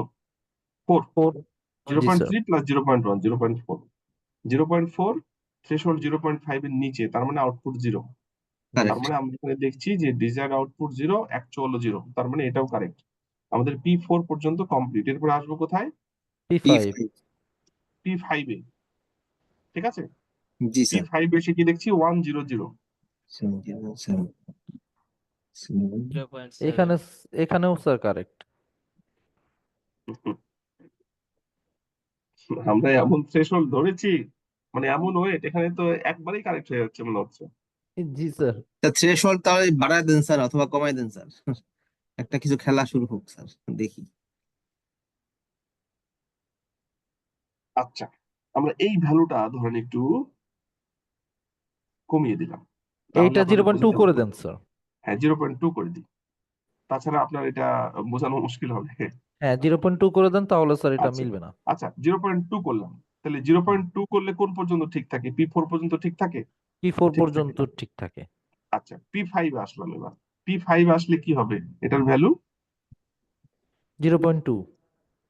4। 4 জি স্যার। 0.3 প্লাস 0.1, 0.4। 0.4 থ্রেশহোল্ড 0.5 এর নিচে, তার মানে আউটপুট 0। তার কারেক্ট। মানে আমরা এখানে দেখছি যে ডিজায়ার্ড আউটপুট 0, অ্যাকচুয়াল 0, তার মানে এটাও কারেক্ট। আমাদের P4 পর্যন্ত কমপ্লিট। এরপরে আসবো কোথায়? P5 P5 এ, ঠিক আছে? জি স্যার। P5 এসে কি দেখছি? 100। 0.7 এখানেও স্যার কারেক্ট। আমরা এমন থ্রেশহোল্ড ধরেছি, মানে এমন ওয়েট, এখানে তো একবারেই কারেক্ট হয়ে যাচ্ছে মনে হচ্ছে। জি স্যার। থ্রেশহোল্ড তাহলে বাড়ায় দেন স্যার, অথবা কমায় দেন স্যার। একটা কিছু খেলা শুরু হোক স্যার, দেখি। আচ্ছা, আমরা এই ভ্যালুটা ধরেন একটু কমিয়ে দিলাম, তাহলে এইটা আপনাদের 0.2 বোঝাতে করে হবে। দেন স্যার। হ্যাঁ, 0.2 করে দিই, তাছাড়া আপনার এটা বোঝানো মুশকিল হবে। হ্যাঁ 0.2 করে দেন, তাহলে স্যার এটা আচ্ছা মিলবে না। আচ্ছা, 0.2 করলাম, তাহলে 0.2 করলে কোন পর্যন্ত ঠিক থাকে? P4 পর্যন্ত ঠিক থাকে? P4 ঠিক থাকে পর্যন্ত না। ঠিক থাকে। আচ্ছা, P5 এ আসলাম এবার। P5 আসলে কি হবে এটার ভ্যালু? 0.2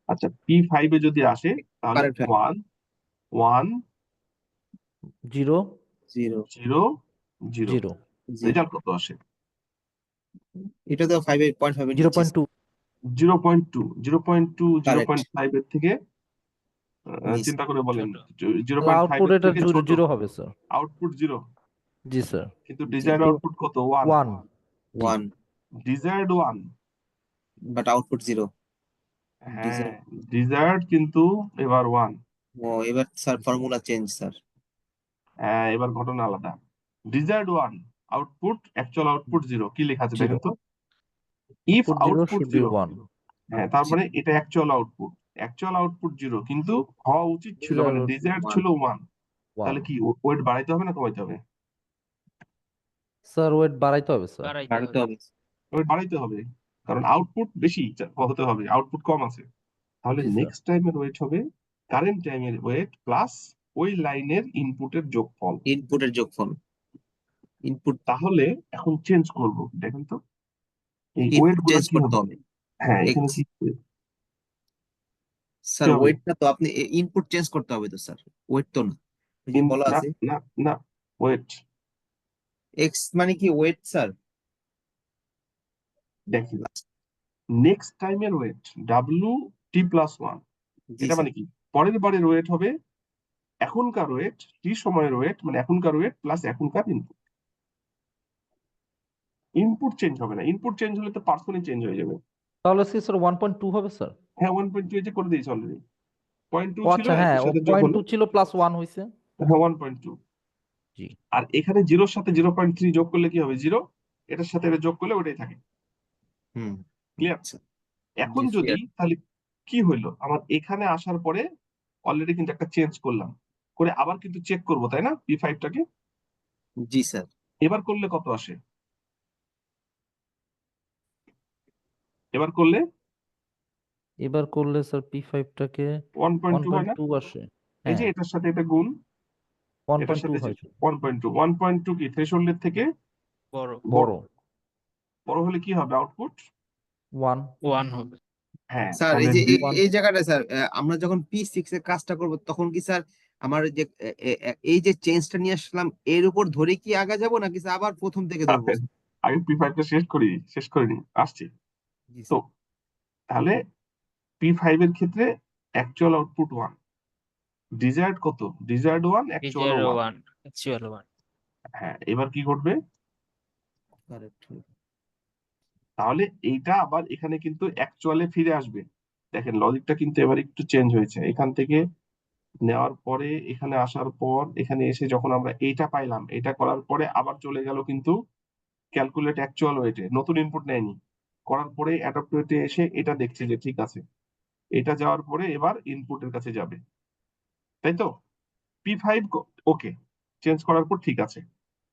আচ্ছা, P5 এ যদি আসে তাহলে কারেক্ট। 1 1 0 জিরো 0 0, 0 রেজাল্ট কত আসে? এটা তো 5.5 এর নিচে 0.2 0.2, 0.2, কারেক্ট 0.5 এর থেকে নিচে। চিন্তা করে বলেন, তাহলে 0.5 আউটপুট এর এটা থেকে ছোট, 0 হবে স্যার। আউটপুট 0, জি স্যার। কিন্তু ডিজায়ার্ড কিন্তু আউটপুট কত? 1। 1 জি 1 ডিজায়ার্ড 1, বাট আউটপুট জিরো। হ্যাঁ, ডিজায়ার্ড কিন্তু এবার 1। ও এবার স্যার ফর্মুলা চেঞ্জ স্যার। হ্যাঁ, এবার ঘটনা আলাদা। ডিজায়ার্ড 1, আউটপুট, অ্যাকচুয়াল আউটপুট 0, কি লেখা আছে দেখেন তো? If output 0 output should be 0, 1 হ্যাঁ, তার মানে এটা অ্যাকচুয়াল আউটপুট 0, কিন্তু হওয়া উচিত ছিল, মানে ডিজায়ার্ড ছিল 1, তাহলে 1 কি ওয়েট বাড়াইতে হবে না কমাইতে হবে? স্যার ওয়েট বাড়াইতে হবে স্যার। বাড়তে হবে। ওয়েট বাড়াইতে হবে, কারণ আউটপুট বেশি হতে হবে, আউটপুট কম আছে। তাহলে জি স্যার। নেক্সট টাইমের ওয়েট হবে কারেন্ট টাইমের ওয়েট প্লাস ওই লাইনের ইনপুটের যোগফল। ইনপুটের যোগফল, ইনপুট তাহলে এখন চেঞ্জ করব, দেখেন তো এই ওয়েট ইনপুট গুলো চেঞ্জ কি করতে হবে। হবে। হ্যাঁ, এখানে কি স্যার হবে? ওয়েটটা তো আপনি ইনপুট চেঞ্জ করতে হবে তো স্যার, ওয়েট তো না, ওই যে বলা না আছে না না, ওয়েট এক্স মানে কি ওয়েট স্যার? দেখি, নেক্সট টাইমের ওয়েট WT+1, জি এটা স্যার, মানে কি পরের বারের ওয়েট হবে এখনকার ওয়েট, টি সময়ের ওয়েট মানে এখনকার ওয়েট প্লাস এখনকার ইনপুট। ইনপুট চেঞ্জ হবে না, ইনপুট চেঞ্জ হলে তো পার্সনই চেঞ্জ হয়ে যাবে। তাহলে স্যার 1.2 হবে স্যার? হ্যাঁ, 1.2 যে করে দিয়েছে অলরেডি, 0.2 ও ছিল আচ্ছা, হ্যাঁ, একের ও সাথে যোগ হলো, 0.2 ছিল প্লাস 1 হয়েছে। হ্যাঁ 1.2। জি। আর এখানে জিরোর সাথে 0.3 যোগ করলে কি হবে, 0, এটার সাথে এটা যোগ করলে ওটাই থাকে। হুম, ক্লিয়ার? আচ্ছা, এখন জি যদি স্যার, তাহলে কি হইলো, আমার এখানে আসার পরে অলরেডি কিন্তু একটা চেঞ্জ করলাম, করে আবার কিন্তু চেক করবো তাই না P5টাকে। জি স্যার, এবার করলে কত আসে, এবার করলে এবার করলে স্যার P5টাকে 1.2 হয় না? 1.2 আসে। এই যে হ্যাঁ, এটার সাথে এটা গুণ, এটার 1.2 সাথে হয়। 1.2 কি থ্রেশহোল্ডের থেকে বড় বড়, বড় বড় হলে কি হবে আউটপুট? 1। 1 হবে। হ্যাঁ, স্যার তাহলে এই যে One। এই জায়গাটা স্যার, আমরা যখন P6 এর কাজটা করব তখন কি স্যার আমার যে এই যে চেঞ্জটা নিয়ে আসলাম এর উপর ধরে কি আগা যাব নাকি স্যার আবার প্রথম থেকে ধরবো? আগে P5টা শেষ করে নি, আসছি। জি তো স্যার, তাহলে P5 এর ক্ষেত্রে অ্যাকচুয়াল আউটপুট 1, ডিজায়ার্ড কত, ডিজায়ার্ড 1, অ্যাকচুয়াল 1। 1 অ্যাকচুয়াল 1। হ্যাঁ, এবার কি ঘটবে, কারেক্ট। তাহলে এইটা আবার এখানে কিন্তু অ্যাকচুয়ালে ফিরে আসবে। দেখেন লজিকটা কিন্তু এবার একটু চেঞ্জ হয়েছে, এখান থেকে নেওয়ার পরে এখানে আসার পর এখানে এসে যখন আমরা এইটা পাইলাম, এটা করার পরে আবার চলে গেল কিন্তু ক্যালকুলেট অ্যাকচুয়াল ওয়েটে, নতুন ইনপুট নেয়নি, করার পরে অ্যাডাপ্ট ওয়েটে এসে এটা দেখছে যে ঠিক আছে, এটা যাওয়ার পরে এবার ইনপুটের কাছে যাবে, তাই তো। P5 ওকে, চেঞ্জ করার পর ঠিক আছে,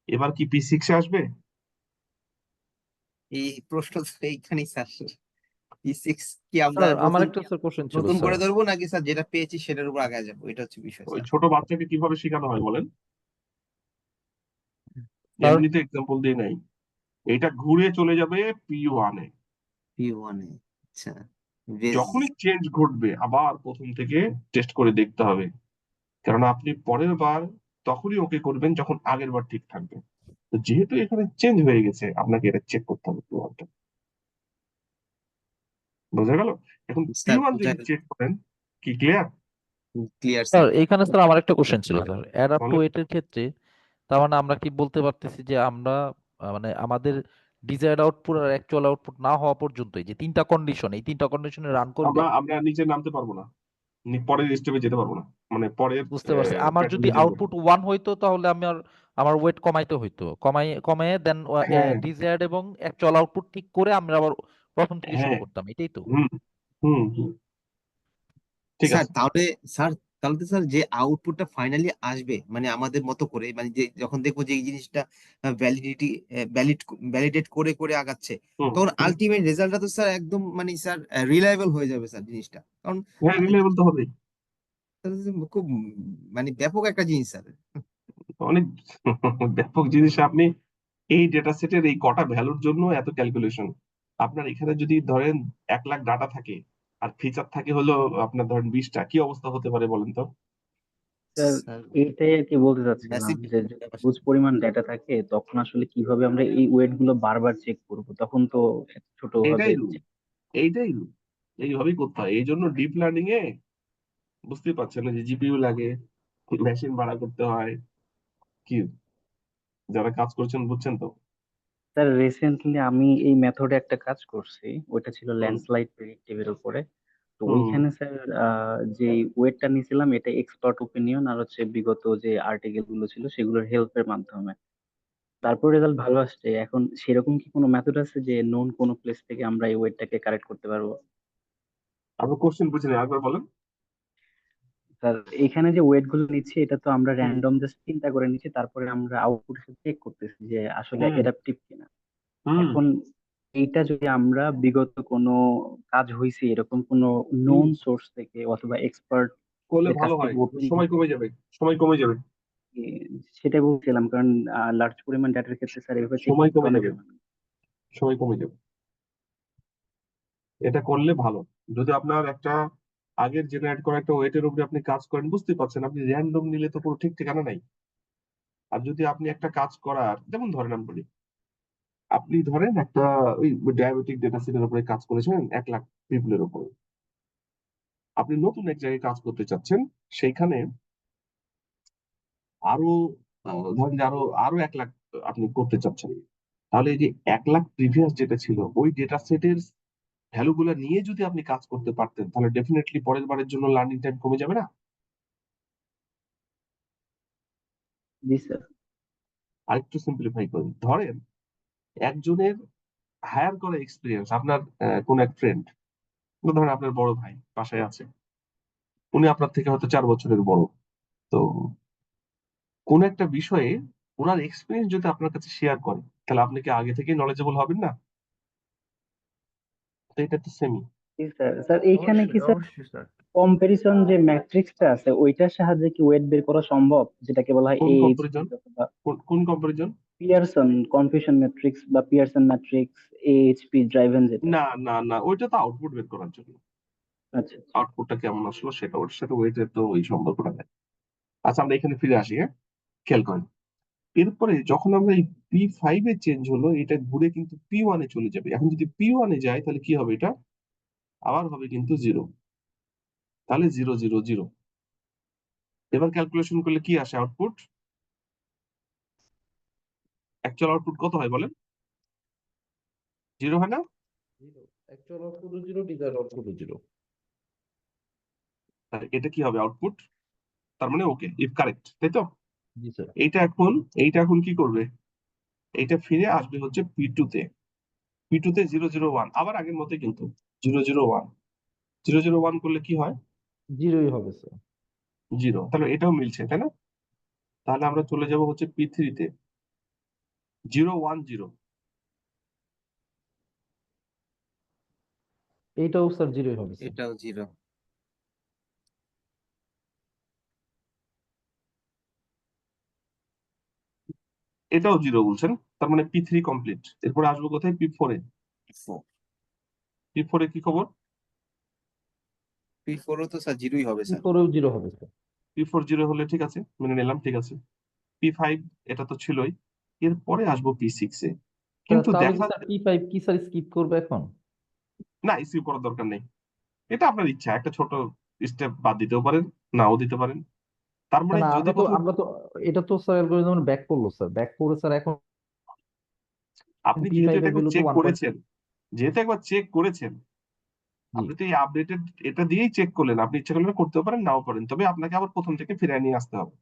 এবার কি P6 এ আসবে? এই প্রশ্ন তো এইখানেই স্যার, P6 কি আমরা স্যার আমার নতুন একটা স্যার কোশ্চেন ছিল নতুন স্যার। করে ধরবো নাকি স্যার যেটা পেয়েছি সেটার উপর আগে যাবো, এটা হচ্ছে বিষয় ওই স্যার। ছোট বাচ্চাকে কিভাবে শেখানো হয় বলেন, স্যার এমনিতে এক্সাম্পল দিয়ে নাই, এটা ঘুরে চলে যাবে P1 এ, P1 এ, আচ্ছা, বেশ, যখনই চেঞ্জ ঘটবে আবার প্রথম থেকে টেস্ট করে দেখতে হবে, কারণ আপনি পরের বার তখনই ওকে করবেন যখন আগের বার ঠিক থাকবে। তো যেহেতু এখানে চেঞ্জ হয়ে গেছে, আপনাকে এটা চেক করতে হবে P1টা। বোঝা গেল? এখন স্যার P1 বুঝা যদি গেল, চেক করেন, কি ক্লিয়ার? Clear sir sir. এইখানে স্যার আমার একটা কোশ্চেন ছিল স্যার, অ্যাডাপ্ট টু বলেন। ওয়েটের ক্ষেত্রে তার মানে আমরা কি বলতে পারতেছি যে আমরা মানে আমাদের ডিজায়ার্ড আউটপুট আর অ্যাকচুয়াল আউটপুট না হওয়া পর্যন্ত এই যে তিনটা কন্ডিশন, এই তিনটা কন্ডিশনে রান করবে? আমরা নিচে নামতে পারবো না, পরের স্টেপে যেতে পারবো না, মানে পরের বুঝতে পারছি। আমার যদি প্যাটার্নে যেতে পারবো আউটপুট 1 হইতো তাহলে আমার ওয়েট কমাইতে হইতো, কমায় দেন না। হ্যাঁ ডিজায়ার্ড এবং অ্যাকচুয়াল আউটপুট ঠিক করে আমরা আবার প্রথম থেকে শুরু হ্যাঁ, করতাম, এটাই তো? হুম হুম, ঠিক স্যার আছে। তাহলে স্যার, তাহলে তো স্যার যে আউটপুটটা ফাইনালি আসবে মানে আমাদের মতো করে, মানে যে যখন দেখবো যে এই জিনিসটা ভ্যালিডিটি ভ্যালিডেট করে করে আগাচ্ছে, হুম তখন হুম, আলটিমেট রেজাল্টটা তো স্যার একদম মানে স্যার রিলায়েবল হয়ে যাবে স্যার জিনিসটা, কারণ হ্যাঁ রিলেবল তো হবেই। তাহলে তো খুব মানে ব্যাপক একটা জিনিস স্যার। অনেক ব্যাপক জিনিস। আপনি এই ডেটা সেটের এই কটা ভ্যালুর জন্য এত ক্যালকুলেশন, আপনার এখানে যদি ধরেন 1 লাখ ডাটা থাকে আর ফিচার থাকে হলো আপনার ধরেন 20টা, কি অবস্থা হতে পারে বলেন তো। স্যার স্যার এইটাই আর কি বলতে চাচ্ছিলাম ম্যাসিভ যে যদি হিউজ পরিমাণ ডেটা থাকে তখন আসলে কিভাবে আমরা এই ওয়েট গুলো বারবার চেক করব, তখন তো এত ছোট ভাবে এটাই রুল, এইটাই রুল, এইভাবেই করতে হয়। এই জন্য ডিপ লার্নিং এ বুঝতেই পারছেন না যে জিপিইউ লাগে, মেশিন ভাড়া করতে হয়, কি যারা কাজ করছেন বুঝছেন তো। স্যার রিসেন্টলি আমি এই মেথডে একটা কাজ করছি, ওইটা ছিল হুম ল্যান্ডস্লাইড প্রেডিক্টিভের উপরে। তো হুম ওইখানে স্যার যে ওয়েটটা নিয়েছিলাম এটা এক্সপার্ট ওপিনিয়ন আর হচ্ছে বিগত যে আর্টিকেল গুলো ছিল সেগুলোর হেল্পের মাধ্যমে, তারপর রেজাল্ট ভালো আসছে। এখন সেরকম কি কোনো মেথড আছে যে নোন কোনো প্লেস থেকে আমরা এই ওয়েটটাকে কারেক্ট করতে পারবো? আপনি কোশ্চেন বুঝলেন একবার বলেন। স্যার এখানে যে ওয়েট গুলো নিচ্ছি এটা তো আমরা হুম র্যান্ডম জাস্ট চিন্তা করে নিচ্ছি, তারপরে আমরা আউটপুট চেক করতেছি যে আসলে হুম এডাপটিভ কিনা। হুম এখন এইটা যদি আমরা বিগত কোনো কাজ হয়েছে এরকম কোনো হুম নোন সোর্স থেকে অথবা এক্সপার্ট করলে যে ভালো কাজটি হয়, করতে সময় কমে যাবে, সময় কমে যাবে, সেটাই বলছিলাম, কারণ লার্জ পরিমাণ ডাটার ক্ষেত্রে স্যার এভাবে চেক সময় করতে কমে অনেক যাবে, সময় লাগে। সময় কমে যাবে। এটা করলে ভালো। যদি আপনার একটা আগের জেনারেট করা একটা ওয়েটের উপরে আপনি কাজ করেন, বুঝতে পারছেন, আপনি র্যান্ডম নিলে তো কোনো ঠিক ঠিকানা নাই। আর যদি আপনি একটা কাজ করার, যেমন ধরেন আমি বলি, আপনি ধরেন একটা ওই ডায়াবেটিক ডেটা সেটের উপরে কাজ করেছেন 1 লাখ পিপলের উপরে, আপনি নতুন এক জায়গায় কাজ করতে চাচ্ছেন, সেইখানে আরো ধরেন যে আরো আরো 1 লাখ আপনি করতে চাচ্ছেন, তাহলে এই যে 1 লাখ প্রিভিয়াস যেটা ছিল ওই ডেটা সেটের ভ্যালু গুলা নিয়ে যদি আপনি কাজ করতে পারতেন, তাহলে ডেফিনেটলি পরের বারের জন্য লার্নিং টাইম কমে যাবে না? জি স্যার। আরেকটু সিম্পলিফাই করি, ধরেন একজনের হায়ার করা এক্সপিরিয়েন্স, আপনার কোন এক ফ্রেন্ড, ধরেন আপনার বড় ভাই বাসায় আছে, উনি আপনার থেকে হয়তো 4 বছরের বড়, তো কোন একটা বিষয়ে ওনার এক্সপিরিয়েন্স যদি আপনার কাছে শেয়ার করে, তাহলে আপনি কি আগে থেকে নলেজেবল হবেন না? তো এটা তো সেমই। জি স্যার। স্যার এইখানে কি অবশ্যই স্যার অবশ্যই স্যার। কম্পারিজন যে ম্যাট্রিক্সটা আছে ওইটার সাহায্যে কি ওয়েট বের করা সম্ভব, যেটাকে বলা হয় কোন AHP কম্পারিজন? অথবা কোন কম্পারিজন? পিয়ারসন কনফিউশন ম্যাট্রিক্স বা পিয়ারসন ম্যাট্রিক্স, AHP ড্রাইভেন যেটা? না না না, ওইটা তো আউটপুট বের করার জন্য, আচ্ছা আচ্ছা। আউটপুটটা কেমন আসলো সেটা, ওর সাথে ওয়েটের তো ওই সম্পর্কটা নেই। আচ্ছা, আমরা এখানে ফিরে আসি, হ্যাঁ, খেয়াল করেন, এরপরে যখন আমরা এই P5 এ চেঞ্জ হলো, এটা ঘুরে কিন্তু P1 এ চলে যাবে। এখন যদি P1 এ যায় তাহলে কি হবে, এটা আবার হবে কিন্তু 0, তাহলে 0 0 0। এবার ক্যালকুলেশন করলে কি আসে আউটপুট? অ্যাকচুয়াল আউটপুট কত হয় বলেন? 0 হয় না? Actual output 0, desired output 0। তাহলে এটা কি হবে আউটপুট? তার মানে ওকে, ইফ কারেক্ট, তাই তো? জি স্যার। এইটা এখন কি করবে? এইটা ফিরে আসবে হচ্ছে P2 তে, P2 তে 0 0 1, আবার আগের মতোই কিন্তু 0 0 1, 0 0 1 করলে কি হয়? 0ই হবে স্যার। 0। তাহলে এটাও মিলছে, তাই না? তাহলে আমরা চলে যাব হচ্ছে P3 তে, 0 1 0। এইটাও স্যার 0ই হবে স্যার। এটাও 0। এটাও 0 বলছেন, তার মানে P3 কমপ্লিট। এরপরে আসবো কোথায়? P4 এ। 4 P4 এ কি খবর? P4 ও তো স্যার 0ই হবে স্যার। P4এও 0 হবে স্যার। P4 0 হলে ঠিক আছে, মেনে নিলাম, ঠিক আছে। P5 এটা তো ছিলই, এরপরে আসবো P6 এ। কিন্তু তাহলে কি দেখা, স্যার P5 কি স্যার স্কিপ করবে এখন? না, স্কিপ করার দরকার নেই, এটা আপনার ইচ্ছা, একটা ছোট স্টেপ বাদ দিতেও পারেন, নাও দিতে পারেন। তার না মানে না, যদি প্রথমে আমরা তো এটা তো স্যার অ্যালগরিদম ব্যাক করলো স্যার, ব্যাক করে স্যার এখন আপনি যেহেতু P5 এটা এর একবার ভ্যালু তো চেক 1. করেছেন, যেহেতু একবার চেক করেছেন, জি, আপনি তো এই আপডেটেড এটা দিয়েই চেক করলেন, আপনি ইচ্ছা করলে করতেও পারেন, নাও পারেন, তবে আপনাকে আবার প্রথম থেকে ফিরিয়ে নিয়ে আসতে হবে।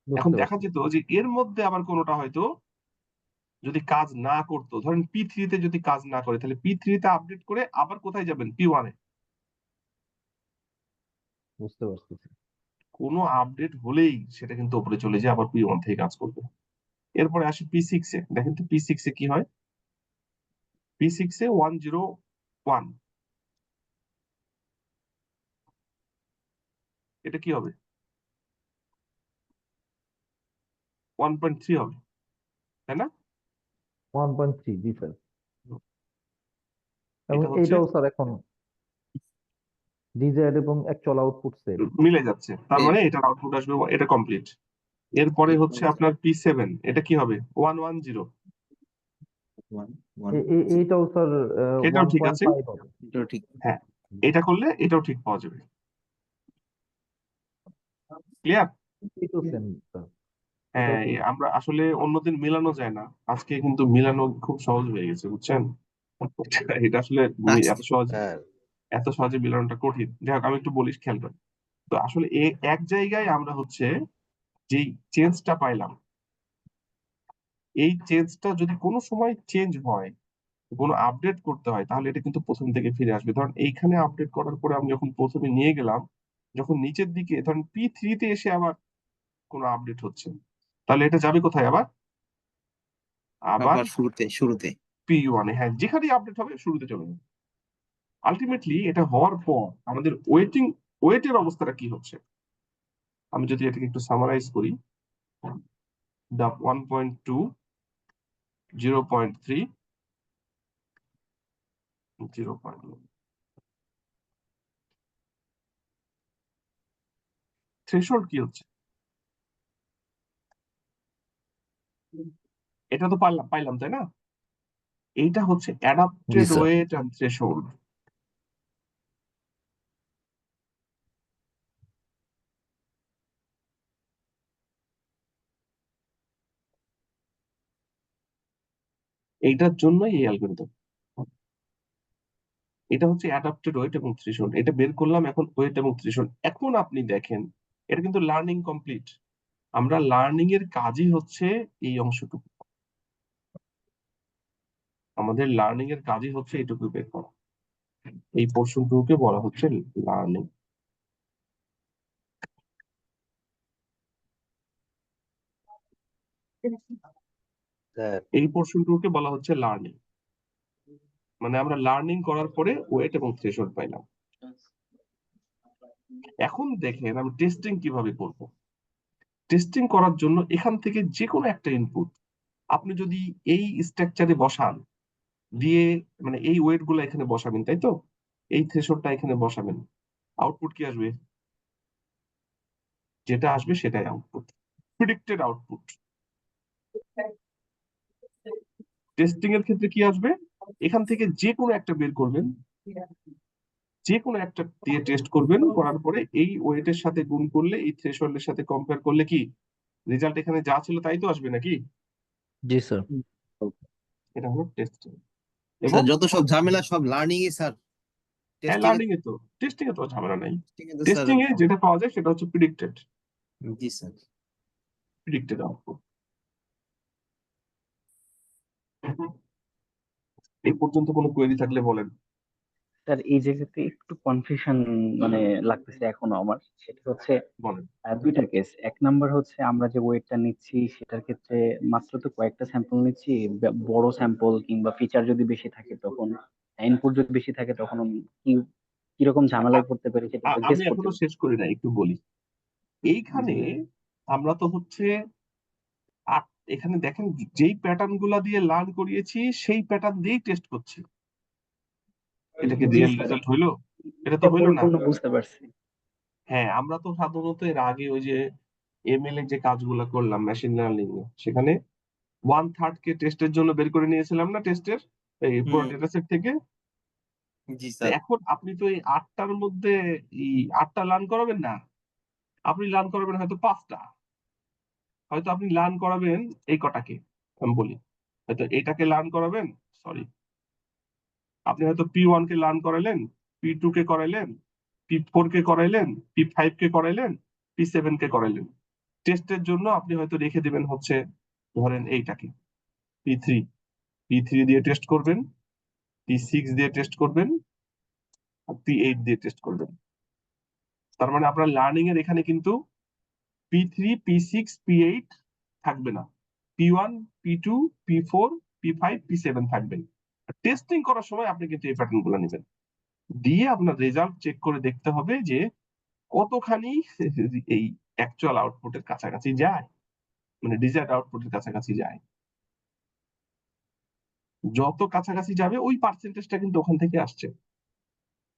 এখন বুঝতে দেখা পারছি। যেত যে এর মধ্যে আবার কোনোটা হয়তো যদি কাজ না করতো, ধরেন P3 তে যদি কাজ না করে, তাহলে P3 তে আপডেট করে আবার কোথায় যাবেন? P1 এ। বুঝতে পারছি। কোনো আপডেট হলেই সেটা কিন্তু উপরে চলে যায়, আবার P1 থেকে কাজ করবে। এরপরে আসি P6 এ, দেখেন তো P6 এ কি হয়? P6 এ 1 0 1, এটা কি হবে? 1.3 হবে, তাই না? 1.3, জি স্যার। এবং এটা হচ্ছে এইটাও স্যার এখন ডিজায়ার্ড এবং অ্যাকচুয়াল আউটপুট সেম। মিলে যাচ্ছে, তার এই মানে এটার আউটপুট আসবে, এটা কমপ্লিট। এরপরে হচ্ছে আপনার P7, এটা কি হবে? 1 1 0, 1 1 এইটাও স্যার এটাও ঠিক আছে। 1.5 হবে। এটাও ঠিক। হ্যাঁ, এটা করলে এটাও ঠিক পাওয়া যাবে। ক্লিয়ার? এটাও সেম স্যার। এটাও হ্যাঁ, সেম। আমরা আসলে অন্যদিন মেলানো যায় না, আজকে কিন্তু মিলানো খুব সহজ হয়ে গেছে, বুঝছেন? এটা আসলে আচ্ছা এত সহজে মিলানোটা কঠিন। যাই হোক, আমি একটু বলিস, খেয়াল করি। তো আসলে এক জায়গায় আমরা হচ্ছে যেই চেঞ্জটা পাইলাম, এই চেঞ্জটা যদি কোনো সময় চেঞ্জ হয়, কোনো আপডেট করতে হয়, তাহলে এটা কিন্তু প্রথম থেকে ফিরে আসবে। ধরেন এইখানে আপডেট করার পরে আমি যখন প্রথমে নিয়ে গেলাম, যখন নিচের দিকে ধরেন P3 তে এসে আবার কোনো আপডেট হচ্ছে, তাহলে এটা যাবে কোথায় আবার? আবার আবার শুরুতে P1 এ। হ্যাঁ, যেখানেই আপডেট হবে শুরুতে চলে যাবে। আলটিমেটলি এটা হওয়ার পর আমাদের ওয়েটের অবস্থাটা কি হচ্ছে? আমি যদি এটাকে একটু সামারাইজ করি, 1.2, 0.3, 0.1 থ্রেশহোল্ড কি হচ্ছে? এটা তো পাইলাম তাই না? এইটা হচ্ছে জি adapted sir. Weight and threshold. এইটার জন্যই এই অ্যালগরিদম। এটা হচ্ছে অ্যাডাপ্টেড ওয়েট এবং থ্রেশহোল্ড। এটা বের করলাম এখন ওয়েট এবং থ্রেশহোল্ড। এখন আপনি দেখেন এটা কিন্তু লার্নিং কমপ্লিট। আমরা লার্নিং এর কাজই হচ্ছে এই অংশটুকু। আমাদের লার্নিং এর কাজই হচ্ছে এইটুকু বের করা। এই পোর্শনটুকুকে বলা হচ্ছে লার্নিং। এই পোর্শনটুকুকে বলা হচ্ছে লার্নিং। মানে আমরা লার্নিং করার পরে ওয়েট এবং থ্রেশহোল্ড পাইলাম। এখন দেখেন আমি টেস্টিং কিভাবে করব। টেস্টিং করার জন্য এখান থেকে যে কোনো একটা ইনপুট আপনি যদি এই স্ট্রাকচারে বসান, দিয়ে মানে এই ওয়েট গুলো এখানে বসাবেন, তাই তো? এই থ্রেশহোল্ডটা এখানে বসাবেন, আউটপুট কি আসবে? যেটা আসবে সেটাই আউটপুট, প্রেডিক্টেড আউটপুট। টেস্টিং এর ক্ষেত্রে কি আসবে? এখান থেকে যে কোনো একটা বের করবেন, যে কোনো একটা দিয়ে টেস্ট করবেন, করার পরে এই ওয়েটের সাথে গুণ করলে, এই থ্রেশহোল্ডের সাথে কম্পেয়ার করলে কি রেজাল্ট এখানে যা ছিল তাই তো আসবে নাকি? জি স্যার। এটা হলো টেস্টিং। এবং স্যার যত সব ঝামেলা সব লার্নিং এ স্যার, হ্যাঁ, টেস্টিং লার্নিং এ তো, টেস্টিং এ তো ঝামেলা নাই। এ তো স্যার। টেস্টিং এ যেটা পাওয়া যায় সেটা হচ্ছে প্রেডিক্টেড স্যার আউটপুট। এই পর্যন্ত কোনো কোয়েরি থাকলে বলেন। স্যার এই জায়গাতে একটু কনফিউশন মানে লাগতেছে এখনো আমার। সেটা হচ্ছে বলেন। দুইটা কেস। এক নাম্বার হচ্ছে আমরা যে ওয়েটটা নিচ্ছি সেটার ক্ষেত্রে মাত্র তো কয়েকটা স্যাম্পল নিচ্ছি। বড় স্যাম্পল কিংবা ফিচার যদি বেশি থাকে তখন, ইনপুট যদি বেশি থাকে তখন কি কিরকম ঝামেলায় পড়তে পারি সেটা একটু গেস আমি করতে এখনো পারি। শেষ করি না, একটু বলি। এইখানে আমরা তো হচ্ছে এখানে দেখেন যেই প্যাটার্ন গুলা দিয়ে লার্ন করিয়েছি সেই প্যাটার্ন দিয়েই টেস্ট করছি। এটা কি জি রিয়েল স্যার, রেজাল্ট হইলো? এটা তো এটা হইলো না। পরিপূর্ণ বুঝতে পারছি। হ্যাঁ, আমরা তো সাধারণত এর আগে ওই যে এমএল এ যে কাজগুলো করলাম মেশিন লার্নিং এ, সেখানে 1/3 কে টেস্টের জন্য বের করে নিয়েছিলাম না, টেস্টের এই পুরো ডেটা সেট থেকে। জি তো স্যার। এখন আপনি তো এই 8টার মধ্যে এই 8টা লার্ন করাবেন না, আপনি লার্ন করাবেন হয়তো 5টা। হয়তো আপনি লার্ন করাবেন এই কটাকে, আমি বলি, হয়তো এটাকে লার্ন করাবেন, সরি, আপনি হয়তো P1 কে লার্ন করাইলেন, P2 কে করাইলেন, P4 কে করাইলেন, P5 কে করাইলেন, P7 কে করাইলেন। টেস্টের জন্য আপনি হয়তো রেখে দিবেন হচ্ছে ধরেন এইটাকে P3, P3 দিয়ে টেস্ট করবেন, P6 দিয়ে টেস্ট করবেন, আর P8 দিয়ে টেস্ট করবেন। তার মানে আপনার লার্নিং এর এখানে কিন্তু P3, P6, P8 থাকবে না, P1, P2, P4, P5, P7 থাকবে। টেস্টিং করার সময় আপনি কিন্তু এই প্যাটার্ন গুলো নেবেন, দিয়ে আপনার রেজাল্ট চেক করে দেখতে হবে যে কতখানি এই অ্যাকচুয়াল আউটপুটের কাছাকাছি যায়, মানে ডিজায়ার্ড আউটপুটের কাছাকাছি যায়। যত কাছাকাছি যাবে ওই পার্সেন্টেজটা কিন্তু ওখান থেকে আসছে।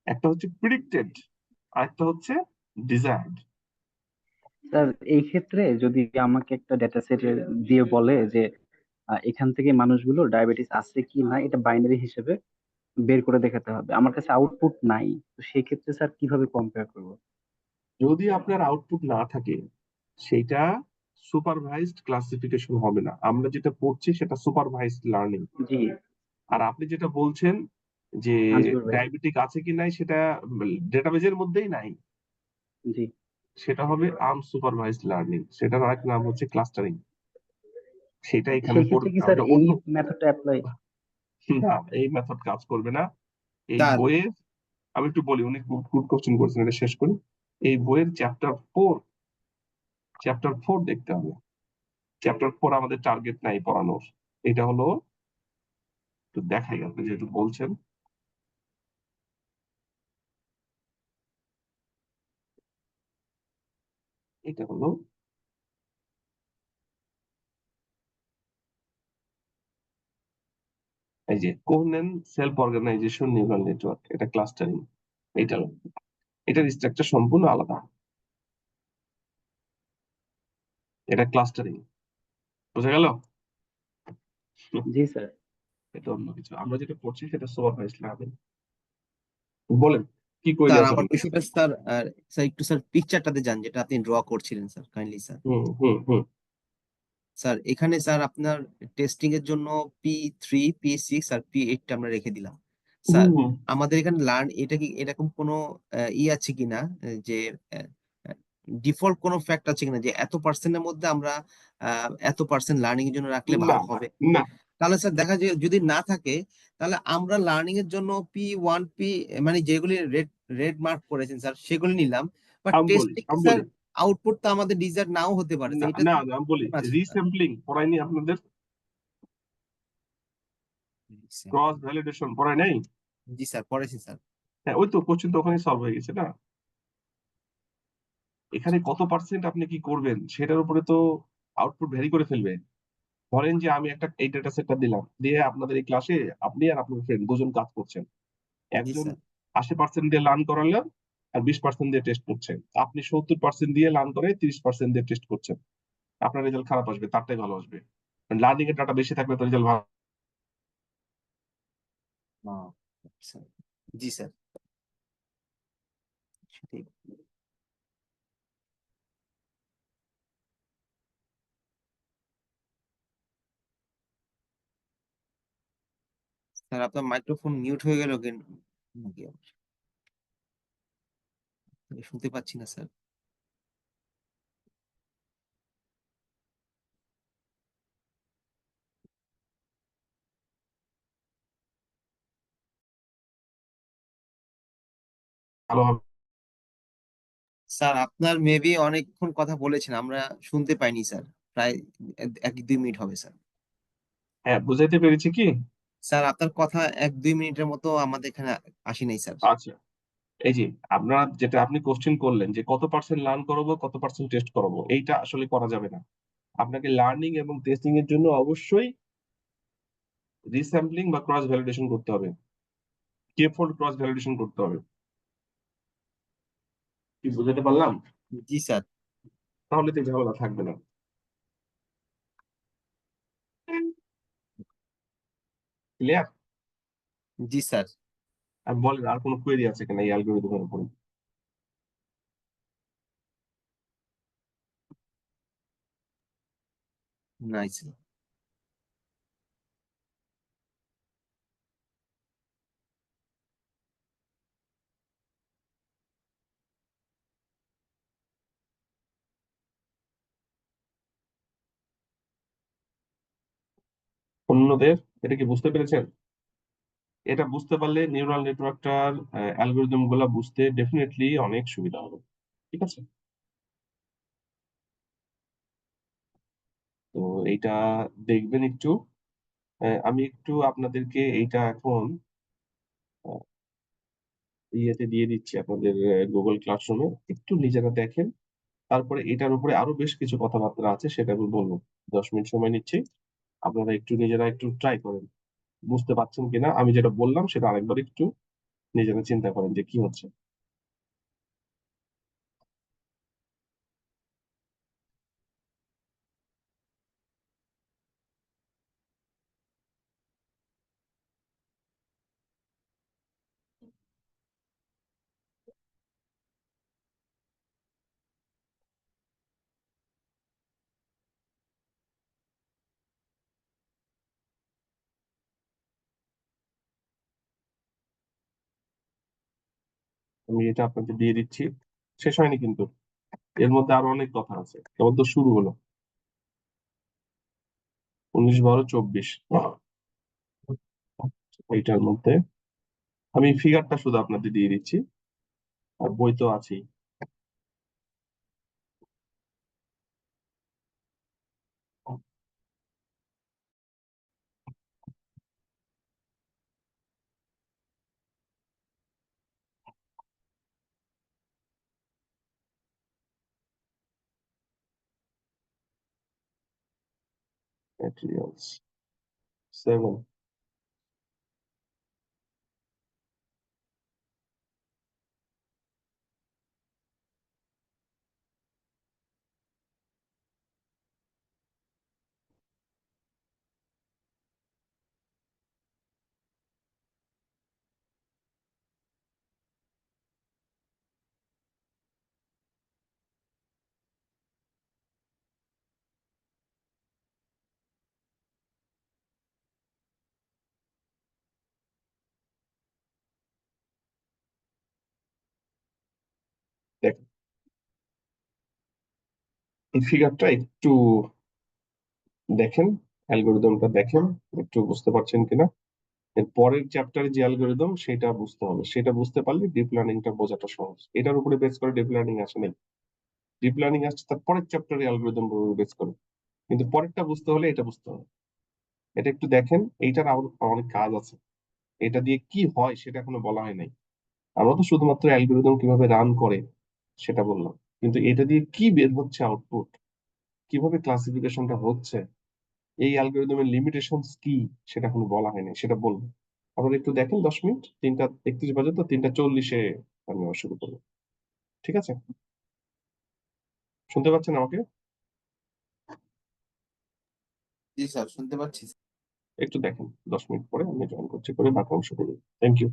একটা হচ্ছে প্রিডিক্টেড, আর একটা হচ্ছে ডিজায়ার্ড। স্যার এই ক্ষেত্রে যদি আমাকে একটা ডেটা সেট দিয়ে বলে যে এখান থেকে মানুষগুলো ডায়াবেটিস আছে কি না এটা বাইনারি হিসেবে বের করে দেখাতে হবে, আমার কাছে আউটপুট নাই, তো সেই ক্ষেত্রে স্যার কিভাবে কম্পেয়ার করবো? যদি আপনার আউটপুট না থাকে সেটা সুপারভাইজড ক্লাসিফিকেশন হবে না। আমরা যেটা পড়ছি সেটা সুপারভাইজড লার্নিং। জি। আর আপনি যেটা বলছেন যে আজগর ভাই। ডায়াবেটিক আছে কি নাই সেটা ডেটাবেজের মধ্যেই নাই, জি। সেটা হবে আনসুপারভাইজড লার্নিং। সেটার আরেক নাম হচ্ছে ক্লাস্টারিং। সেটা এখানে সেই ক্ষেত্রে করবে কি না, স্যার ওটা এই অন্য। মেথডটা অ্যাপ্লাই? না, এই মেথড কাজ করবে না। এই স্যার বইয়ে আমি একটু বলি, উনি গুড কোশ্চেন করছেন, এটা শেষ করি। এই বইয়ের চ্যাপ্টার 4 দেখতে হবে। চ্যাপ্টার 4 আমাদের টার্গেট নাই পড়ানোর। এটা হলো, একটু দেখাই আপনি যেহেতু বলছেন। এটা হলো এই যে Kohonen self organization neural network, এটা ক্লাস্টারিং। এটা হলো, এটার স্ট্রাকচার সম্পূর্ণ আলাদা, এটা ক্লাস্টারিং। বোঝা গেল? জি স্যার। এটা অন্য কিছু, আমরা যেটা করছি সেটা সুপারভাইজড লার্নিং। বলেন কি কইলে স্যার আছে আমার বলেন। বিষয়টা স্যার, স্যার একটু স্যার পিকচারটাতে যান যেটা আপনি ড্র করছিলেন স্যার, কাইন্ডলি স্যার। হুম হুম হুম স্যার এখানে স্যার আপনার টেস্টিং এর জন্য P3 P6 আর P8 আমরা রেখে দিলাম স্যার। হুম। আমাদের এখানে লার্ন এটা কি এরকম কোনো আছে কিনা, যে ডিফল্ট কোনো ফ্যাক্ট আছে কিনা যে এত পার্সেন্টের মধ্যে আমরা এত পার্সেন্ট লার্নিং এর জন্য রাখলে না ভালো হবে? না, তাহলে স্যার দেখা যায় যদি না থাকে, তাহলে আমরা লার্নিং এর জন্য P1 মানে যেগুলি রেড রেড মার্ক করেছেন স্যার সেগুলি নিলাম, বাট আমি বলি টেস্টিং আমি স্যার বলি আউটপুট তো আমাদের ডিজায়ার নাও হতে পারে না স্যার, এটা না স্যার না, আমি বলি আছে স্যার। রিস্যাম্পলিং পড়ায়নি আপনাদের? ক্রস ভ্যালিডেশন পড়ায় নাই? জি স্যার পড়েছি স্যার। হ্যাঁ, ওই তো কোশ্চেন তো ওখানে সলভ হয়ে গেছে না। এখানে কত পার্সেন্ট আপনি কি করবেন সেটার উপরে তো আউটপুট ভ্যারি করে ফেলবে। ধরেন যে আমি একটা এই ডেটা সেটটা দিলাম, দিয়ে আপনাদের এই ক্লাসে আপনি আর আপনার ফ্রেন্ড দুজন কাজ করছেন। জি একজন স্যার। 80% দিয়ে লার্ন করালেন আর 20% দিয়ে টেস্ট করছেন, আপনি 70% দিয়ে লার্ন করে 30% দিয়ে টেস্ট করছেন। আপনার রেজাল্ট খারাপ আসবে, তারটাই ভালো আসবে। লার্নিং এর ডাটা বেশি থাকলে তো রেজাল্ট ভালো। স্যার জি স্যার সেটাই। স্যার আপনার মাইক্রোফোন মিউট হয়ে গেল কেন নাকি? আমি শুনতে পাচ্ছি না স্যার। ভালো হবে। স্যার আপনার মেবি অনেকক্ষণ কথা বলেছেন, আমরা শুনতে পাইনি স্যার, প্রায় 1-2 মিনিট হবে স্যার। হ্যাঁ, বুঝাইতে পেরেছি কি? স্যার আপনার কথা 1-2 মিনিটের মতো আমাদের এখানে আসি নাই স্যার। আচ্ছা, এই যে আপনারা যেটা আপনি কোশ্চেন করলেন যে কত পার্সেন্ট লার্ন করাবো কত পার্সেন্ট টেস্ট করাবো, এইটা আসলে করা যাবে না। আপনাকে লার্নিং এবং টেস্টিং এর জন্য অবশ্যই রিস্যাম্পলিং বা ক্রস ভ্যালিডেশন করতে হবে, কে ফোল্ড ক্রস ভ্যালিডেশন করতে হবে। কি বুঝাতে পারলাম? জি স্যার। তাহলে তো এই ঝামেলা থাকবে না। ক্লিয়ার? জি স্যার। আর বলেন আর কোনো কোয়েরি আছে কিনা এই অ্যালগরিদমের উপরে? নাই স্যার। অন্যদের এটা কি বুঝতে পেরেছেন? এটা বুঝতে পারলে নিউরাল নেটওয়ার্কটার অ্যালগরিদম গুলা বুঝতে ডেফিনেটলি অনেক সুবিধা হবে। ঠিক আছে? তো এইটা দেখবেন একটু। আমি একটু আপনাদেরকে এইটা এখন আহ, ইয়েতে দিয়ে দিচ্ছি আপনাদের গুগল ক্লাসরুমে, একটু নিজেরা দেখেন। তারপরে এটার উপরে আরো বেশ কিছু কথাবার্তা আছে, সেটা আমি বলবো। 10 মিনিট সময় নিচ্ছি, আপনারা একটু নিজেরা একটু ট্রাই করেন, বুঝতে পারছেন কিনা আমি যেটা বললাম সেটা আরেকবার একটু নিজেরা চিন্তা করেন যে কি হচ্ছে। আমি এটা আপনাকে দিয়ে দিচ্ছি, শেষ হয়নি কিন্তু, এর মধ্যে আরো অনেক কথা আছে, কেবল তো শুরু হলো। 19 12 24 এইটার মধ্যে আমি ফিগারটা শুধু আপনাদের দিয়ে দিচ্ছি, আর বই তো আছেই। materials 7 দেখেন এই ফিগারটা একটু দেখেন, অ্যালগোরিদমটা দেখেন, একটু বুঝতে পারছেন কিনা। এর পরের চ্যাপ্টারে যে অ্যালগোরিদম সেটা বুঝতে হবে, সেটা বুঝতে পারলে ডিপ লার্নিংটা বোঝাটা সহজ। এটার উপরে বেস করে ডিপ লার্নিং আসে নাই, ডিপ লার্নিং আসছে তার পরের চ্যাপ্টারে অ্যালগোরিদম বেস করে, কিন্তু পরেরটা বুঝতে হলে এটা বুঝতে হবে। এটা একটু দেখেন, এইটার আরো অনেক কাজ আছে, এটা দিয়ে কি হয় সেটা এখনো বলা হয় নাই। আমরা তো শুধুমাত্র অ্যালগোরিদম কিভাবে রান করে সেটা বললাম, কিন্তু এটা দিয়ে কি বের হচ্ছে আউটপুট, কিভাবে ক্লাসিফিকেশনটা হচ্ছে, এই অ্যালগোরিদমের লিমিটেশনস কি সেটা এখনো বলা হয়নি, সেটা বলবো। আপনারা একটু দেখেন 10 মিনিট, 3টা 31 বাজে তো 3টা 40-এ আমি আবার শুরু করবো। ঠিক আছে, শুনতে পাচ্ছেন আমাকে? জি স্যার, শুনতে পাচ্ছি। একটু দেখেন, 10 মিনিট পরে আমি জয়েন করছি, করে বাকি অংশ করবো। Thank you.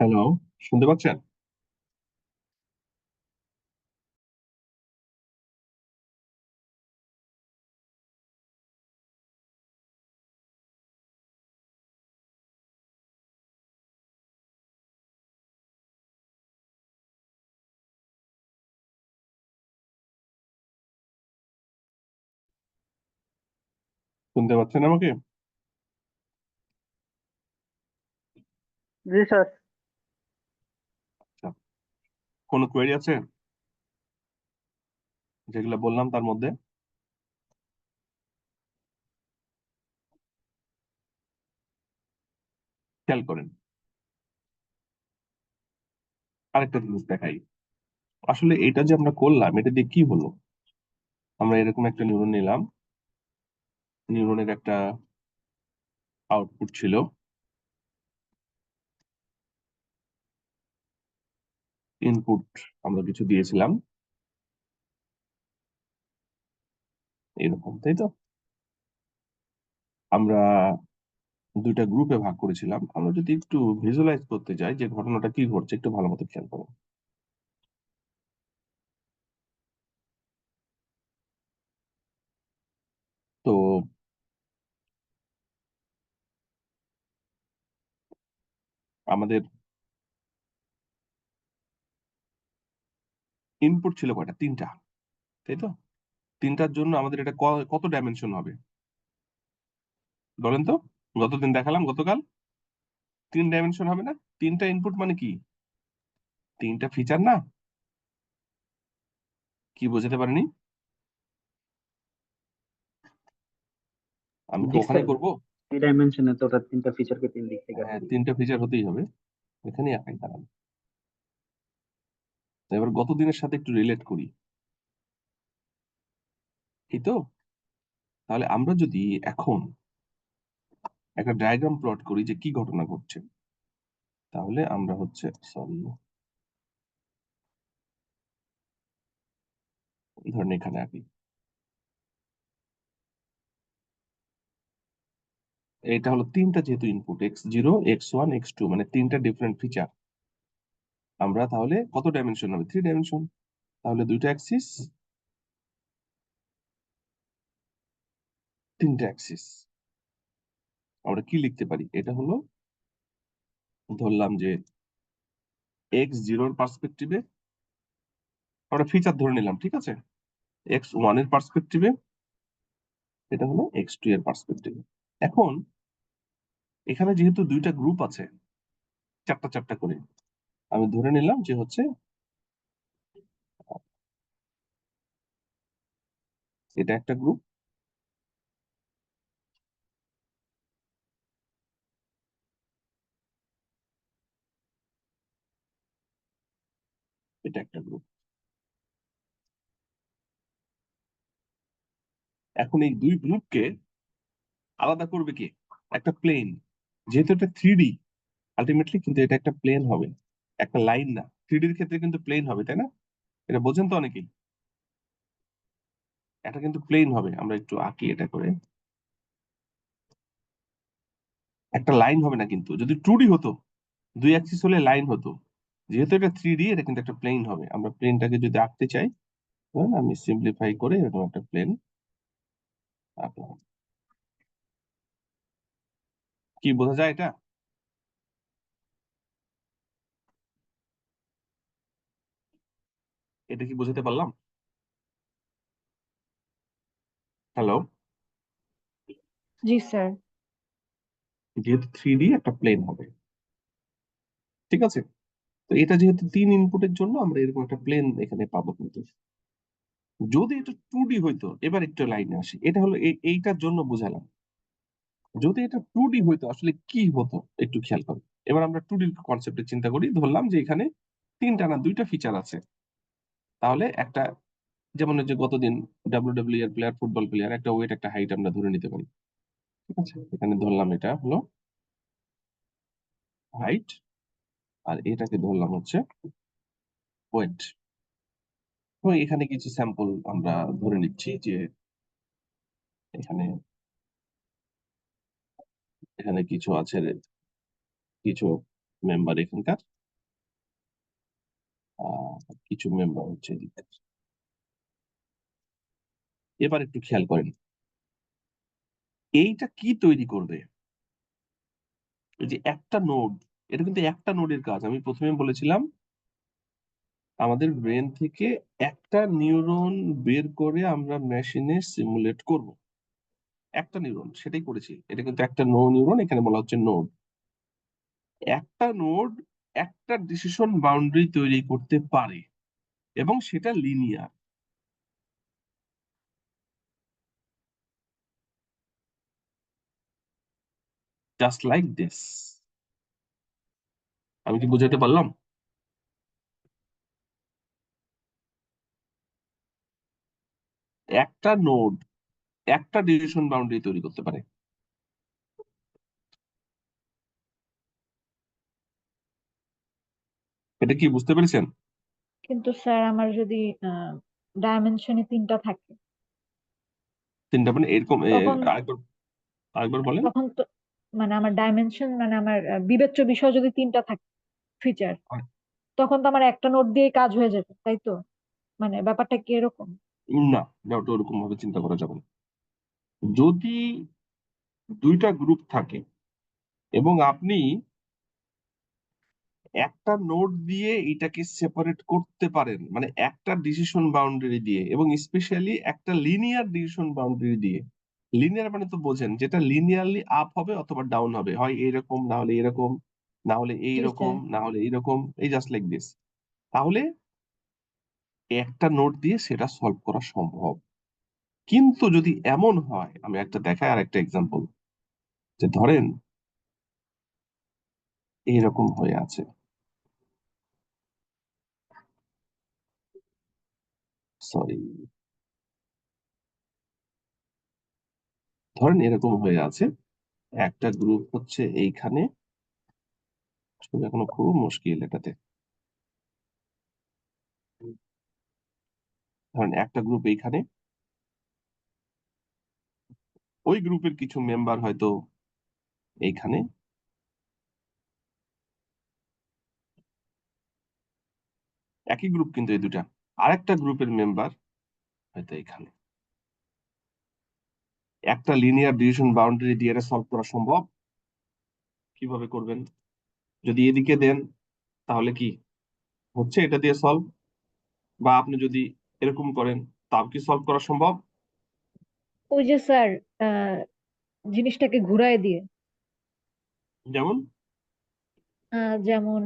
হ্যালো, শুনতে পাচ্ছেন? শুনতে পাচ্ছেন আমাকে? জি স্যার। আচ্ছা, কোনো কোয়েরি আছে যেগুলো বললাম তার মধ্যে? খেয়াল করেন, আরেকটা জিনিস দেখাই। আসলে এটা যে আমরা করলাম, এটা দিয়ে কি হলো? আমরা এরকম একটা নিউরন নিলাম, নিউরনের একটা আউটপুট ছিল, ইনপুট আমরা কিছু দিয়েছিলাম, এরকম, তাই তো? আমরা দুইটা গ্রুপে ভাগ করেছিলাম। আমরা যদি একটু ভিজুয়ালাইজ করতে যাই যে ঘটনাটা কি ঘটছে, একটু ভালো মতো খেয়াল করুন। তো আমাদের ইনপুট ছিল কয়টা? 3টা, তাই তো? 3টার জন্য আমাদের এটা কত ডাইমেনশন হবে বলেন তো? গতদিন দেখালাম, গতকাল 3 ডাইমেনশন হবে না? 3টা ইনপুট মানে কি? 3টা ফিচার না? কি বোঝাতে পারিনি? আমি কি জি ওখানে স্যার, করব? 3 ডাইমেনশনে তো ওটা 3টা ফিচারকে 3 দিক থেকে হ্যাঁ, আসবে। 3টা ফিচার হতেই হবে, এখানে একাই দাঁড়ান। এবার গত দিনের সাথে একটু রিলেট করি, এই তো? তাহলে আমরা যদি এখন একটা ডায়াগ্রাম প্লট করি যে কি ঘটনা ঘটছে, তাহলে আমরা হচ্ছে, সরি, ধরেন এখানে আঁকি। এটা হলো 3টা যেহেতু ইনপুট, x0, x1, x2, মানে 3টা ডিফারেন্ট ফিচার। আমরা তাহলে কত ডাইমেনশন হবে? 3 ডাইমেনশন। তাহলে 2টা অ্যাক্সিস, 3টা অ্যাক্সিস। আমরা কি লিখতে পারি? এটা হলো, ধরলাম যে x0 এর পার্সপেক্টিভে আমরা ফিচার ধরে নিলাম, ঠিক আছে? x1 এর পার্সপেক্টিভে, এটা হলো x2 এর পার্সপেক্টিভে। এখন এখানে যেহেতু 2টা গ্রুপ আছে, 4টা 4টা করে, আমি ধরে নিলাম যে হচ্ছে এটা একটা গ্রুপ, এটা একটা গ্রুপ। এখন এই দুই গ্রুপকে আলাদা করবে কি? একটা প্লেন। যেহেতু এটা 3D, আলটিমেটলি কিন্তু এটা একটা প্লেন হবে, একটা লাইন না। 3D এর ক্ষেত্রে কিন্তু প্লেন হবে, তাই না? এটা বোঝেন তো অনেকেই? এটা কিন্তু প্লেন হবে। আমরা একটু আঁকি এটা করে, একটা লাইন হবে না কিন্তু। যদি 2D হতো, 2 অ্যাক্সিস হলে লাইন হতো। যেহেতু এটা 3D, এটা কিন্তু একটা প্লেন হবে। আমরা প্লেনটাকে যদি আঁকতে চাই, ধরুন আমি সিম্পলিফাই করে এরকম একটা প্লেন আঁকলাম। কি বোঝা যায় এটা? এটা কি বোঝাতে পারলাম? হ্যালো? জি স্যার। যেহেতু 3D, একটা প্লেন হবে, ঠিক আছে? তো এটা যেহেতু 3 ইনপুটের জন্য আমরা এরকম একটা প্লেন এখানে পাবো কিন্তু। যদি এটা 2D হইতো, এবার একটু লাইনে আসি। এটা হলো এইটার জন্য বুঝালাম। যদি এটা 2D হইতো আসলে কি হতো একটু খেয়াল করো। এবার আমরা 2D কনসেপ্টে চিন্তা করি, ধরলাম যে এখানে 3টা না 2টা ফিচার আছে। তাহলে একটা, যেমন ওই যে গতদিন ডাব্লিউডাব্লিউ এর প্লেয়ার, ফুটবল প্লেয়ার, একটা ওয়েট একটা হাইট আমরা ধরে নিতে পারি, ঠিক আছে? এখানে ধরলাম এটা হলো হাইট, আর এটাকে ধরলাম হচ্ছে ওয়েট। তো এখানে কিছু স্যাম্পল আমরা ধরে নিচ্ছি যে এখানে এখানে কিছু আছে, কিছু মেম্বার এখানকার, কিছু মেম্বার হচ্ছে এদিকে। এবার একটু খেয়াল করেন, এইটা কি তৈরি করবে? এই যে একটা নোড, এটা কিন্তু একটা নোডের কাজ। আমি প্রথমে বলেছিলাম আমাদের ব্রেন থেকে একটা নিউরন বের করে আমরা মেশিনে সিমুলেট করব। একটা নিউরন, সেটাই করেছি। এটা কিন্তু একটা নিউরন, এখানে বলা হচ্ছে নোড। একটা নোড একটা ডিসিশন বাউন্ডারি তৈরি করতে পারে এবং সেটা লিনিয়ার। Just like this. আমি কি বুঝাতে পারলাম? একটা নোড একটা ডিসিশন বাউন্ডারি তৈরি করতে পারে। এটা কি বুঝতে পেরেছেন? কিন্তু স্যার আমার যদি ডাইমেনশনে 3টা থাকে, তিনটা মানে এরকম তখন আরেকবার আরেকবার বলেন। তখন তো মানে আমার ডাইমেনশন মানে আমার বিবেচ্য বিষয় যদি 3টা থাকে ফিচার, তখন তো আমার একটা নোট দিয়ে কাজ হয়ে যাবে, তাই তো? মানে ব্যাপারটা কি এরকম? না, ওটা ওরকম ভাবে চিন্তা করা যাবে না। যদি দুইটা গ্রুপ থাকে এবং আপনি একটা নোড দিয়ে এটাকে সেপারেট করতে পারেন, মানে একটা ডিসিশন বাউন্ডারি দিয়ে, এবং স্পেশালি একটা লিনিয়ার ডিসিশন বাউন্ডারি দিয়ে। লিনিয়ার মানে তো বোঝেন, যেটা লিনিয়ারলি আপ হবে অথবা ডাউন হবে, হয় এরকম না হলে এরকম, না হলে জি এইরকম, স্যার। না হলে এইরকম, এই জাস্ট লাইক দিস। তাহলে একটা নোড দিয়ে সেটা সলভ করা সম্ভব। কিন্তু যদি এমন হয়, আমি একটা দেখাই আর একটা এক্সাম্পল, যে ধরেন এইরকম হয়ে আছে, সরি, ধরেন এরকম হয়ে আছে, একটা গ্রুপ হচ্ছে এইখানে, আসলে এখনো খুব মুশকিল এটাতে। ধরেন একটা গ্রুপ এইখানে, ওই গ্রুপের কিছু মেম্বার হয়তো এইখানে, একই গ্রুপ কিন্তু এই দুটা। আরেকটা গ্রুপের মেম্বার হয়তো এখানে। একটা লিনিয়ার ডিভিশন বাউন্ডারি দিয়ে এটা সলভ করা সম্ভব? কিভাবে করবেন? যদি এদিকে দেন তাহলে কি হচ্ছে এটা দিয়ে সলভ, বা আপনি যদি এরকম করেন তাও কি সলভ করা সম্ভব? ওই যে স্যার, আহ, জিনিসটাকে ঘুরায় দিয়ে, যেমন যেমন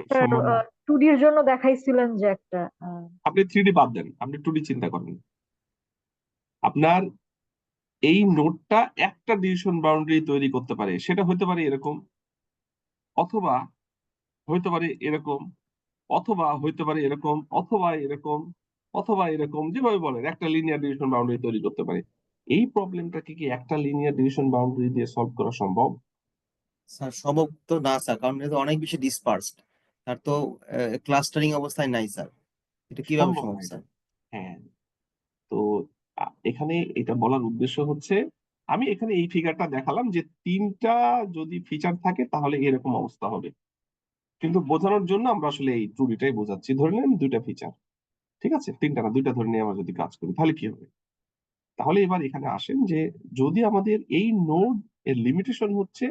স্যার সম্ভব না। 2D এর জন্য দেখাইছিলেন যে একটা আপনি 3D বাদ দেন, আপনি 2D চিন্তা করেন। আপনার এই নোটটা একটা ডিভিশন বাউন্ডারি তৈরি করতে পারে, সেটা হতে পারে এরকম, অথবা হইতে পারে এরকম, অথবা হইতে পারে এরকম, অথবা এরকম, অথবা এরকম, যেভাবে বলেন একটা লিনিয়ার ডিভিশন বাউন্ডারি তৈরি করতে পারে। এই প্রবলেমটাকে কি একটা লিনিয়ার ডিভিশন বাউন্ডারি দিয়ে সলভ করা সম্ভব? স্যার সম্ভব তো না স্যার, কারণ এটা তো অনেক বেশি ডিসপার্সড। তার তো ক্লাস্টারিং অবস্থায় নাই স্যার, এটা কিভাবে সম্ভব সম্ভব না এটা। স্যার? হ্যাঁ, তো এখানে এটা বলার উদ্দেশ্য হচ্ছে, আমি এখানে এই ফিগারটা দেখালাম যে তিনটা যদি ফিচার থাকে তাহলে এরকম অবস্থা হবে, কিন্তু বোঝানোর জন্য আমরা আসলে এই টুডিটাই বোঝাচ্ছি। ধরে নিন দুইটা ফিচার, ঠিক আছে, তিনটা না, দুইটা ধরে নিয়ে আমরা যদি কাজ করি তাহলে কি হবে। তাহলে এবার এখানে আসেন যে যদি আমাদের এই নোড এর লিমিটেশন হচ্ছে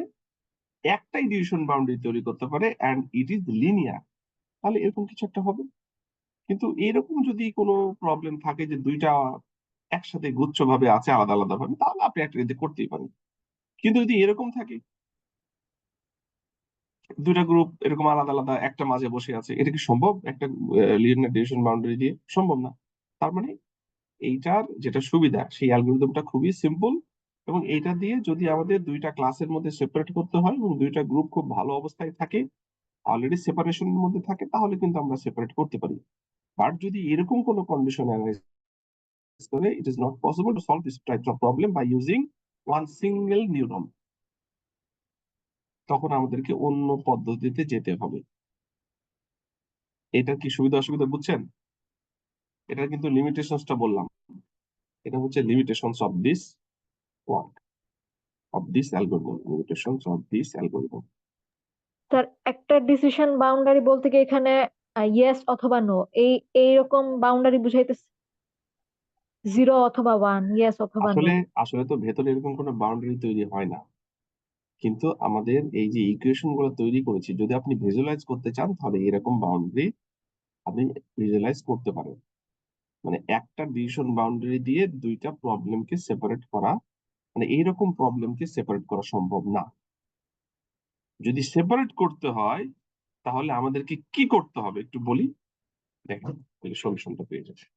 একটাই ডিভিশন বাউন্ডারি তৈরি করতে পারে অ্যান্ড ইট ইজ লিনিয়ার, তাহলে এরকম কিছু একটা হবে। কিন্তু এরকম যদি কোনো প্রবলেম থাকে যে দুইটা একসাথে গুচ্ছ ভাবে আছে আলাদা আলাদা ভাবে, তাহলে আপনি একটা এতে করতেই পারেন। কিন্তু যদি এরকম থাকে দুইটা গ্রুপ এরকম আলাদা আলাদা একটা মাঝে বসে আছে, এটা কি সম্ভব একটা লিনিয়ার ডিভিশন বাউন্ডারি দিয়ে? সম্ভব না। তার মানে এইটার যেটা সুবিধা, সেই অ্যালগোরিদমটা খুবই সিম্পল, এবং এইটা দিয়ে যদি আমাদের দুইটা ক্লাসের মধ্যে সেপারেট করতে হয় এবং দুইটা গ্রুপ খুব ভালো অবস্থায় থাকে, অলরেডি সেপারেশনের মধ্যে থাকে, তাহলে কিন্তু আমরা সেপারেট করতে পারি। বাট যদি এরকম কোনো কন্ডিশন অ্যারাইজ করে, it is not possible to solve this types of problem by using one single neuron, তখন আমাদেরকে অন্য পদ্ধতিতে যেতে হবে। এটা কি সুবিধা অসুবিধা বুঝছেন? এটা কিন্তু লিমিটেশনসটা বললাম, এটা হচ্ছে limitations of this work. of this algorithm, mutations of this algorithm. Sir একটা ডিসিশন বাউন্ডারি বলতে কি এখানে ইয়েস অথবা নো এইরকম বাউন্ডারি বুঝাইতেছে, 0 অথবা 1, ইয়েস অথবা নো? আসলে আসলে তো ভেতরে এরকম কোনো বাউন্ডারি তৈরি হয় না, কিন্তু আমাদের এই যে ইকুয়েশন গুলো তৈরি করেছি, যদি আপনি ভিজুয়ালাইজ করতে চান তাহলে এরকম বাউন্ডারি আপনি ভিজুয়ালাইজ করতে পারেন। মানে একটা ডিসিশন বাউন্ডারি দিয়ে দুইটা প্রবলেমকে সেপারেট করা, মানে এইরকম প্রবলেমকে সেপারেট করা সম্ভব না। যদি সেপারেট করতে হয় তাহলে আমাদেরকে কি করতে হবে একটু বলি, দেখেন সলিউশনটা পেয়ে যাচ্ছে।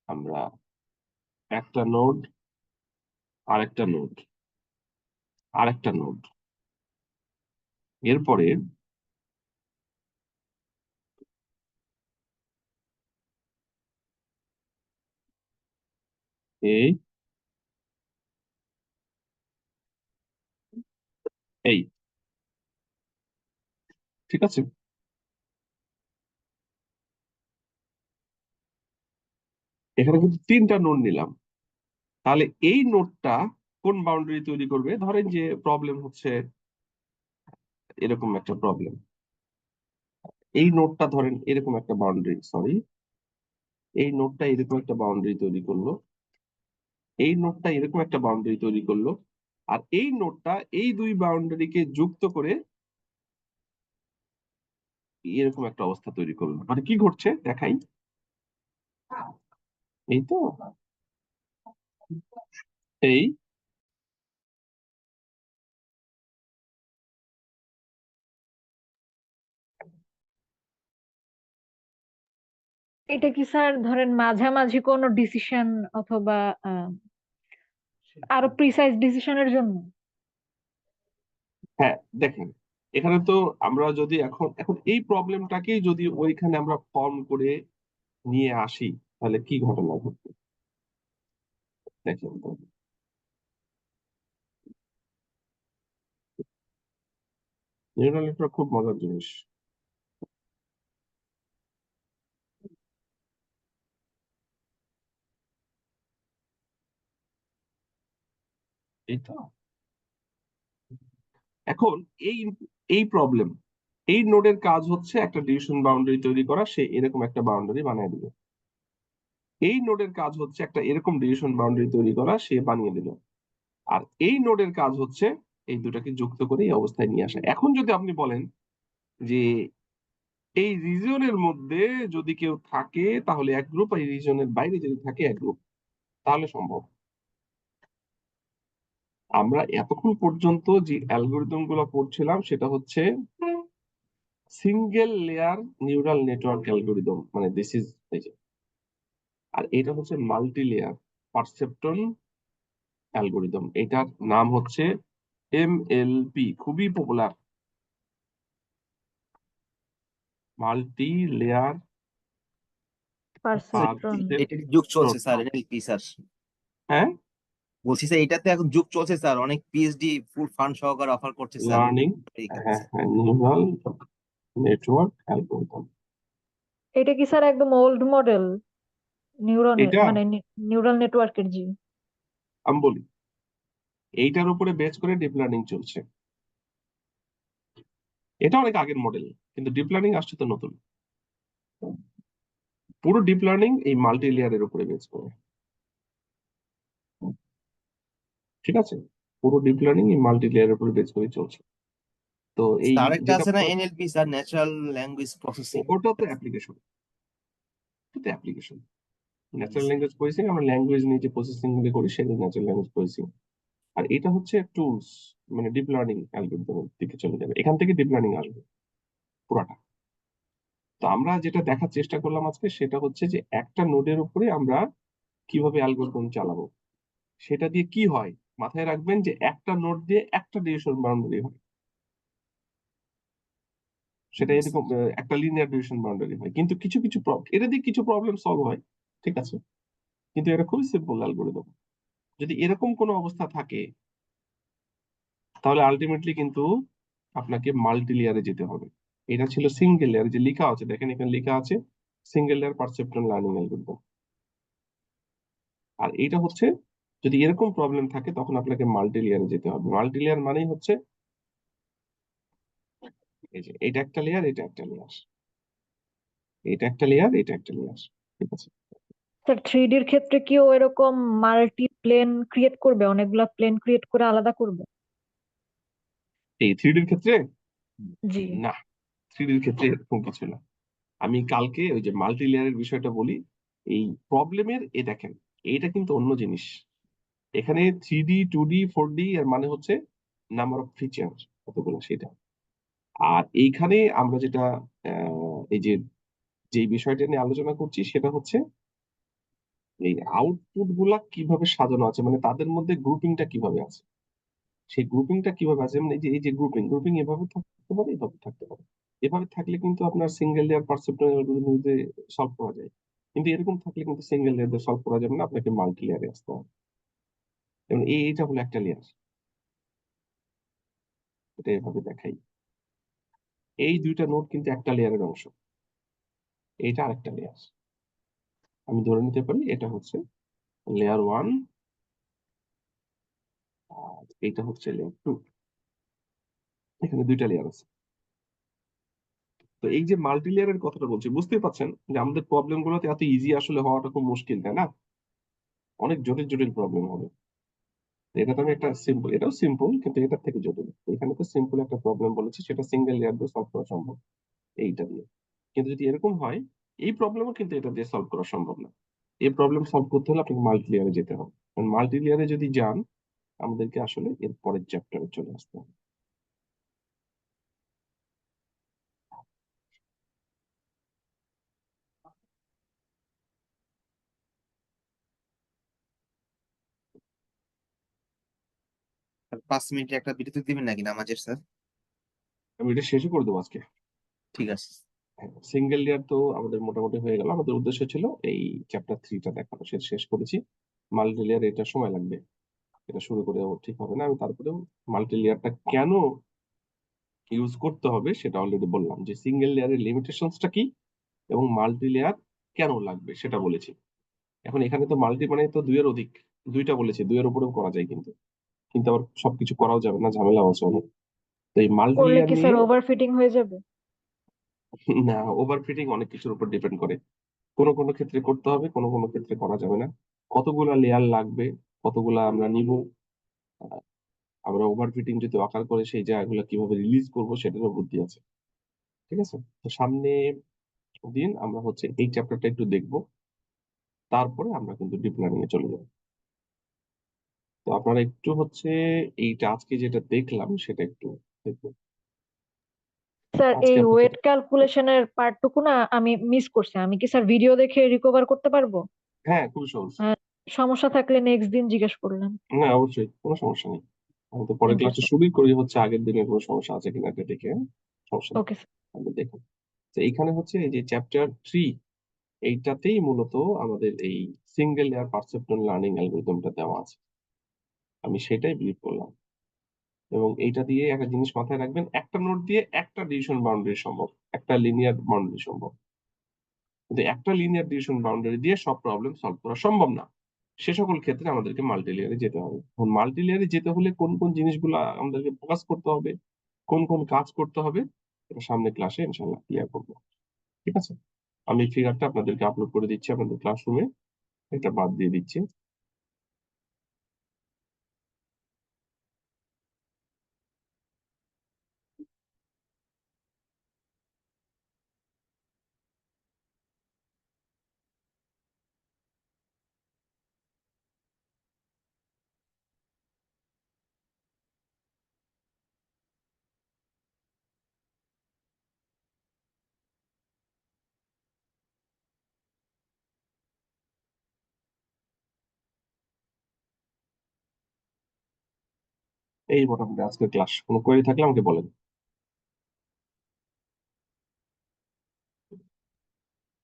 আমরা একটা নোড, আরেকটা নোড, আরেকটা নোড, এরপরে এই এই ঠিক আছে, এখানে কিন্তু তিনটা নোড নিলাম। তাহলে এই নোডটা কোন বাউন্ডারি তৈরি করবে? ধরেন যে প্রবলেম হচ্ছে এরকম একটা প্রবলেম, এই নোডটা ধরেন এরকম একটা বাউন্ডারি, সরি, এই নোডটা এরকম একটা বাউন্ডারি তৈরি করলো, এই নোডটা এরকম একটা বাউন্ডারি তৈরি করলো, আর এই নোডটা এই দুই বাউন্ডারিকে যুক্ত করে এরকম একটা অবস্থা তৈরি করলো। মানে কি ঘটছে দেখাই, এই তো এই এটা কি স্যার ধরেন মাঝামাঝি কোনো ডিসিশন অথবা আরো প্রিসাইজ ডিসিশনের জন্য? হ্যাঁ দেখেন, এখানে তো আমরা যদি এখন এখন এই প্রবলেমটাকেই যদি ওইখানে আমরা ফর্ম করে নিয়ে আসি তাহলে কি ঘটনা ঘটবে দেখেন তো। নিউরাল নেটওয়ার্ক খুব মজার জিনিস। এই তো এখন এই এই প্রবলেম, এই নোডের কাজ হচ্ছে একটা ডিভিশন বাউন্ডারি তৈরি করা, সে এরকম একটা বাউন্ডারি বানিয়ে দিল। এই নোডের কাজ হচ্ছে একটা এরকম ডিভিশন বাউন্ডারি তৈরি করা, সে বানিয়ে দিল। আর এই নোডের কাজ হচ্ছে এই দুটাকে যুক্ত করে এই অবস্থায় নিয়ে আসা। এখন যদি আপনি বলেন যে এই রিজিয়নের মধ্যে যদি কেউ থাকে তাহলে এক গ্রুপ, আর এই রিজিয়নের বাইরে যদি থাকে এক গ্রুপ, তাহলে সম্ভব। আমরা এতক্ষণ পর্যন্ত যে অ্যালগোরিদম গুলো পড়ছিলাম সেটা হচ্ছে single layer neural network algorithm, মানে দিস ইজ এই যে, আর এটা হচ্ছে মাল্টি লেয়ার পারসেপ্ট্রন অ্যালগোরিদম, এটার নাম হচ্ছে এমএলপি, খুবই পপুলার, মাল্টি লেয়ার পারসেপট্রন। এটার যুগ চলছে স্যার, এনএলপি স্যার। হ্যাঁ, বলছি স্যার এটাতে এখন যুগ চলছে স্যার, অনেক পিএইচডি ফুল ফান্ড সহকারে অফার করছে স্যার। লার্নিং, হ্যাঁ হ্যাঁ, নিউরাল নেটওয়ার্ক অ্যালগোরিদম। এটা কি স্যার একদম ওল্ড মডেল নিউরনের, এটা মানে নিউরাল নেটওয়ার্কের? জি। আমি বলি, এইটার উপরে বেস করে ডিপ লার্নিং চলছে। এটা অনেক আগের মডেল, কিন্তু ডিপ লার্নিং আসছে তো নতুন। পুরো ডিপ লার্নিং এই মাল্টি লেয়ারের উপরে বেস করে, ঠিক আছে, পুরো ডিপ লার্নিং এই মাল্টি লেয়ারের উপরে বেস করে চলছে। তো এই স্যার একটা যেটা আছে না NLP sir, natural language processing. ওটা তো অ্যাপ্লিকেশন, ওটা অ্যাপ্লিকেশন। ন্যাচারাল ল্যাঙ্গুয়েজ প্রসেসিং, আমরা ল্যাঙ্গুয়েজ নিয়ে যে প্রসেসিং গুলো করি সেটা ন্যাচারাল ল্যাঙ্গুয়েজ প্রসেসিং। আর এটা হচ্ছে টুলস, মানে ডিপ লার্নিং অ্যালগরিদমের দিকে চলে যাবে, এখান থেকে ডিপ লার্নিং আসবে পুরাটা। তো আমরা যেটা দেখার চেষ্টা করলাম আজকে সেটা হচ্ছে যে একটা নোডের উপরে আমরা কিভাবে অ্যালগরিদম চালাবো, সেটা দিয়ে কি হয় মাথায় রাখবেন যে একটা নোড দিয়ে একটা ডিভিশন বাউন্ডারি হয়, সেটা এরকম একটা লিনিয়ার ডিভিশন বাউন্ডারি হয়। কিন্তু কিছু কিছু এটা দিয়ে কিছু প্রবলেম সলভ হয়, ঠিক আছে, কিন্তু এটা খুবই সিম্পল অ্যালগরিদম। যদি এরকম কোনো অবস্থা থাকে তাহলে আলটিমেটলি কিন্তু আপনাকে মাল্টি লেয়ারে যেতে হবে। এটা ছিল সিঙ্গেল লেয়ার, যে লেখা আছে দেখেন এখানে লেখা আছে single layer perceptron learning algorithm. আর এটা হচ্ছে যদি এরকম প্রবলেম থাকে তখন আপনাকে মাল্টি লেয়ারে যেতে হবে। মাল্টি লেয়ার মানেই হচ্ছে এই যে এটা একটা লেয়ার, এটা একটা লেয়ার, এটা একটা লেয়ার, এটা একটা লেয়ার। ঠিক আছে? স্যার 3D এর ক্ষেত্রে কি ও এরকম মাল্টি প্লেন ক্রিয়েট করবে, অনেকগুলা প্লেন ক্রিয়েট করে আলাদা করবে? এই 3D এর ক্ষেত্রে জি না, 3D এর ক্ষেত্রে এরকম কিছু না। আমি কালকে ওই যে মাল্টি লেয়ারের বিষয়টা বলি। এই প্রবলেমের এ দেখেন, এইটা কিন্তু অন্য জিনিস। এখানে 3D 2D 4D এর মানে হচ্ছে নাম্বার অফ ফিচার কতগুলো সেটা। আর এইখানে আমরা যেটা এই যে যে বিষয়টা নিয়ে আলোচনা করছি সেটা হচ্ছে এই আউটপুট গুলা কিভাবে সাজানো আছে, মানে তাদের মধ্যে গ্রুপিংটা কিভাবে আছে, সেই গ্রুপিংটা কিভাবে আছে। মানে এই যে গ্রুপিং এভাবে থাকতে পারে, এভাবে থাকতে পারে। এভাবে থাকলে কিন্তু আপনার সিঙ্গেল লেয়ার পারসেপ্ট্রন অ্যালগরিদমে সলভ করা যায়। কিন্তু এরকম থাকলে কিন্তু সিঙ্গেল লেয়ার দিয়ে সলভ করা যাবে না, আপনাকে মাল্টি লেয়ারে আসতে হবে। এবং এইটা হলো একটা লেয়ার, এটা এভাবে দেখাই। এই দুইটা নোড কিন্তু একটা লেয়ারের অংশ, এইটা আরেকটা লেয়ার। আমি ধরে নিতে পারি এটা হচ্ছে লেয়ার 1 আর এইটা হচ্ছে লেয়ার 2। এখানে দুইটা লেয়ার আছে। তো এই যে মাল্টি লেয়ারের কথাটা বলছি, বুঝতেই পারছেন যে আমাদের প্রবলেম গুলোতে এত ইজি আসলে হওয়াটা খুব মুশকিল, তাই না? অনেক জটিল জটিল প্রবলেম হবে। তো এটা তো আমি একটা সিম্পল, এটাও সিম্পল কিন্তু এটার থেকে জটিল। এখানে তো সিম্পল একটা প্রবলেম বলেছি, সেটা সিঙ্গেল লেয়ার দিয়ে সলভ করা সম্ভব এইটা দিয়ে। কিন্তু যদি এরকম হয়, এই প্রবলেমও কিন্তু এটা দিয়ে সলভ করা সম্ভব না। এই প্রবলেম সলভ করতে হলে আপনাকে মাল্টি লেয়ারে যেতে হবে। মাল্টি লেয়ারে যদি যান, আমাদেরকে আসলে এর পরের চ্যাপ্টারে চলে আসতে হবে। আর 5 মিনিটে একটা বিরতি দিবেন নাকি নামাজের স্যার? আমি এটা শেষই করে দেবো আজকে। ঠিক আছে। সিঙ্গেল লেয়ার তো আমাদের মোটামুটি হয়ে গেল। আমাদের উদ্দেশ্য ছিল এই চ্যাপ্টার 3টা দেখানো, সেটা শেষ করেছি। মাল্টি লেয়ার এটা সময় লাগবে, এটা শুরু করেও ঠিক হবে না। আমি তারপরেও মাল্টি লেয়ারটা কেন ইউজ করতে হবে সেটা অলরেডি বললাম, যে সিঙ্গেল লেয়ারের লিমিটেশনসটা কি এবং মাল্টি লেয়ার কেন লাগবে সেটা বলেছি। এখন এখানে তো মাল্টি মানে তো দুইয়ের অধিক, দুইটা বলেছি, দুইয়ের উপরেও করা যায় কিন্তু, কিন্তু আবার সবকিছু করাও যাবে না, ঝামেলা আছে অনেক। তো এই মাল্টি করলে লেয়ার কি নিয়ে স্যার ওভারফিটিং হয়ে যাবে? না, ওভারফিটিং অনেক কিছুর উপর ডিপেন্ড করে। কোনো কোনো ক্ষেত্রে করতে হবে, কোনো কোনো ক্ষেত্রে করা যাবে না। কতগুলা লেয়ার লাগবে, কতগুলা আমরা নিব, আমরা ওভারফিটিং যদি অকার করে সেই জায়গাগুলো কিভাবে রিলিজ করব সেটারও বুদ্ধি আছে। ঠিক আছে? তো সামনে দিন আমরা হচ্ছে এই চ্যাপ্টারটা একটু দেখব, তারপরে আমরা কিন্তু ডিপ লার্নিং এ চলে যাব। তো আপনারা একটু হচ্ছে এইটা আজকে যেটা দেখলাম সেটা একটু দেখবেন। স্যার আজকে এই আপনি ওয়েট ক্যালকুলেশনের পার্টটুকু না আমি মিস করছি, আমি কি স্যার ভিডিও দেখে রিকভার করতে পারবো? হ্যাঁ, খুবই সহজ। আর সমস্যা থাকলে নেক্সট দিন জিজ্ঞেস করলাম। না, অবশ্যই কোনো সমস্যা নেই। আমি তো পরের থ্যাংক ইউ ক্লাসে স্যার। শুরুই করি হচ্ছে আগের দিনের কোনো সমস্যা আছে কিনা এটা দেখে, হ্যাঁ? সমস্যা নেই, ওকে স্যার। আপনি দেখুন। তো এইখানে হচ্ছে এই যে চ্যাপ্টার 3, এইটাতেই মূলত আমাদের এই সিঙ্গেল লেয়ার পারসেপট্রন লার্নিং অ্যালগরিদমটা দেওয়া আছে। আমি সেটাই বিলিভ করলাম। এবং এইটা দিয়ে একটা জিনিস মাথায় রাখবেন, একটা নোট দিয়ে একটা ডিভিশন বাউন্ডারি সম্ভব, একটা লিনিয়ার বাউন্ডারি সম্ভব, কিন্তু একটা লিনিয়ার ডিভিশন বাউন্ডারি দিয়ে সব প্রবলেম সলভ করা সম্ভব না। সে সকল ক্ষেত্রে আমাদেরকে মাল্টি লেয়ারে যেতে হবে। এখন মাল্টি লেয়ারে যেতে হলে কোন কোন জিনিসগুলো আমাদেরকে ফোকাস করতে হবে, কোন কোন কাজ করতে হবে, এটা সামনে ক্লাসে ইনশাল্লাহ ক্লিয়ার করবো। ঠিক আছে? আমি ফিগারটা আপনাদেরকে আপলোড করে দিচ্ছি আপনাদের ক্লাসরুমে, এটা বাদ দিয়ে দিচ্ছি। এই মোটামুটি আজকের ক্লাস। কোনো কোয়েরি থাকলে আমাকে বলেন।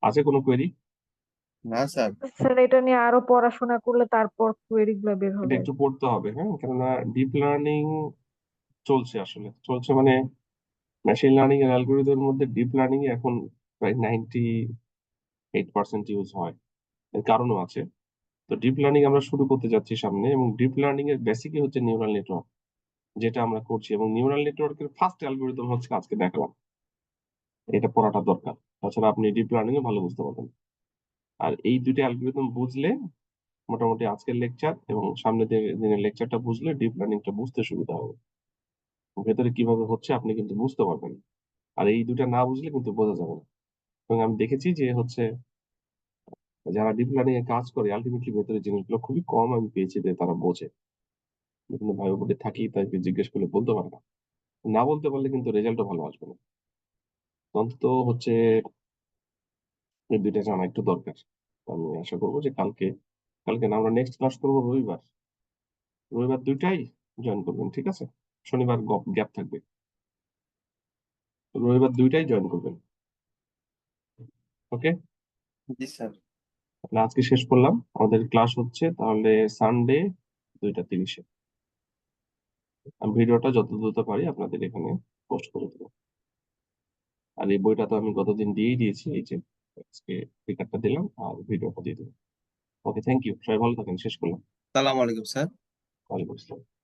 আছে কোনো কোয়েরি? না স্যার। স্যার এটা নিয়ে আরো পড়াশোনা করলে তারপর কোয়েরি গুলো বের এটা হবে। একটু পড়তে হবে, হ্যাঁ, কেননা ডিপ লার্নিং চলছে, আসলে চলছে মানে মেশিন লার্নিং এর অ্যালগোরিদমের মধ্যে ডিপ লার্নিং এখন প্রায় 98% ইউজ হয়। এর কারণও আছে। তো ডিপ লার্নিং আমরা শুরু করতে যাচ্ছি সামনে, এবং ডিপ লার্নিং এর বেসিকই হচ্ছে নিউরাল নেটওয়ার্ক, যেটা আমরা করছি, এবং নিউরাল নেটওয়ার্কের ফার্স্ট অ্যালগরিদম হচ্ছে আজকে দেখালাম। এটা পড়াটা দরকার, তাছাড়া আপনি ডিপ লার্নিং এ ভালো বুঝতে পারবেন। আর এই দুইটা অ্যালগরিদম বুঝলে মোটামুটি আজকের লেকচার এবং সামনের দিনের লেকচারটা বুঝলে ডিপ লার্নিংটা বুঝতে সুবিধা হবে। ভেতরে কিভাবে হচ্ছে আপনি কিন্তু বুঝতে পারবেন, আর এই দুটা না বুঝলে কিন্তু বোঝা যাবে না। এবং আমি দেখেছি যে হচ্ছে যারা ডিপ লার্নিং এ কাজ করে আলটিমেটলি ভেতরে জিনিসগুলো খুবই কম আমি পেয়েছি যে তারা বোঝে। বিভিন্ন ভাই বোনদের থাকি তাদেরকে জিজ্ঞেস করলে বলতে পারে না, না বলতে পারলে কিন্তু রেজাল্টও ভালো আসবে না। অন্তত হচ্ছে এই দুইটা জানা একটু দরকার। আমি আশা করবো যে কালকে কালকে না, আমরা নেক্সট ক্লাস করবো রবিবার। রবিবার দুইটাই জয়েন করবেন, ঠিক আছে? শনিবার গ্যাপ থাকবে, রবিবার দুইটাই জয়েন করবেন। ওকে, জি স্যার। তাহলে আজকে শেষ করলাম। আমাদের ক্লাস হচ্ছে তাহলে সানডে 2:30-এ। আমি ভিডিওটা যত দ্রুত পারি আপনাদের এখানে পোস্ট করে দেবো। আর এই বইটা তো আমি গতদিন দিয়েই দিয়েছি, এই যে আজকে টিকারটা দিলাম আর ভিডিওটা দিয়ে দেবো। ওকে, থ্যাংক ইউ, সবাই ভালো থাকেন, শেষ করলাম। সালাম আলাইকুম স্যার। ওয়ালাইকুম আসসালাম।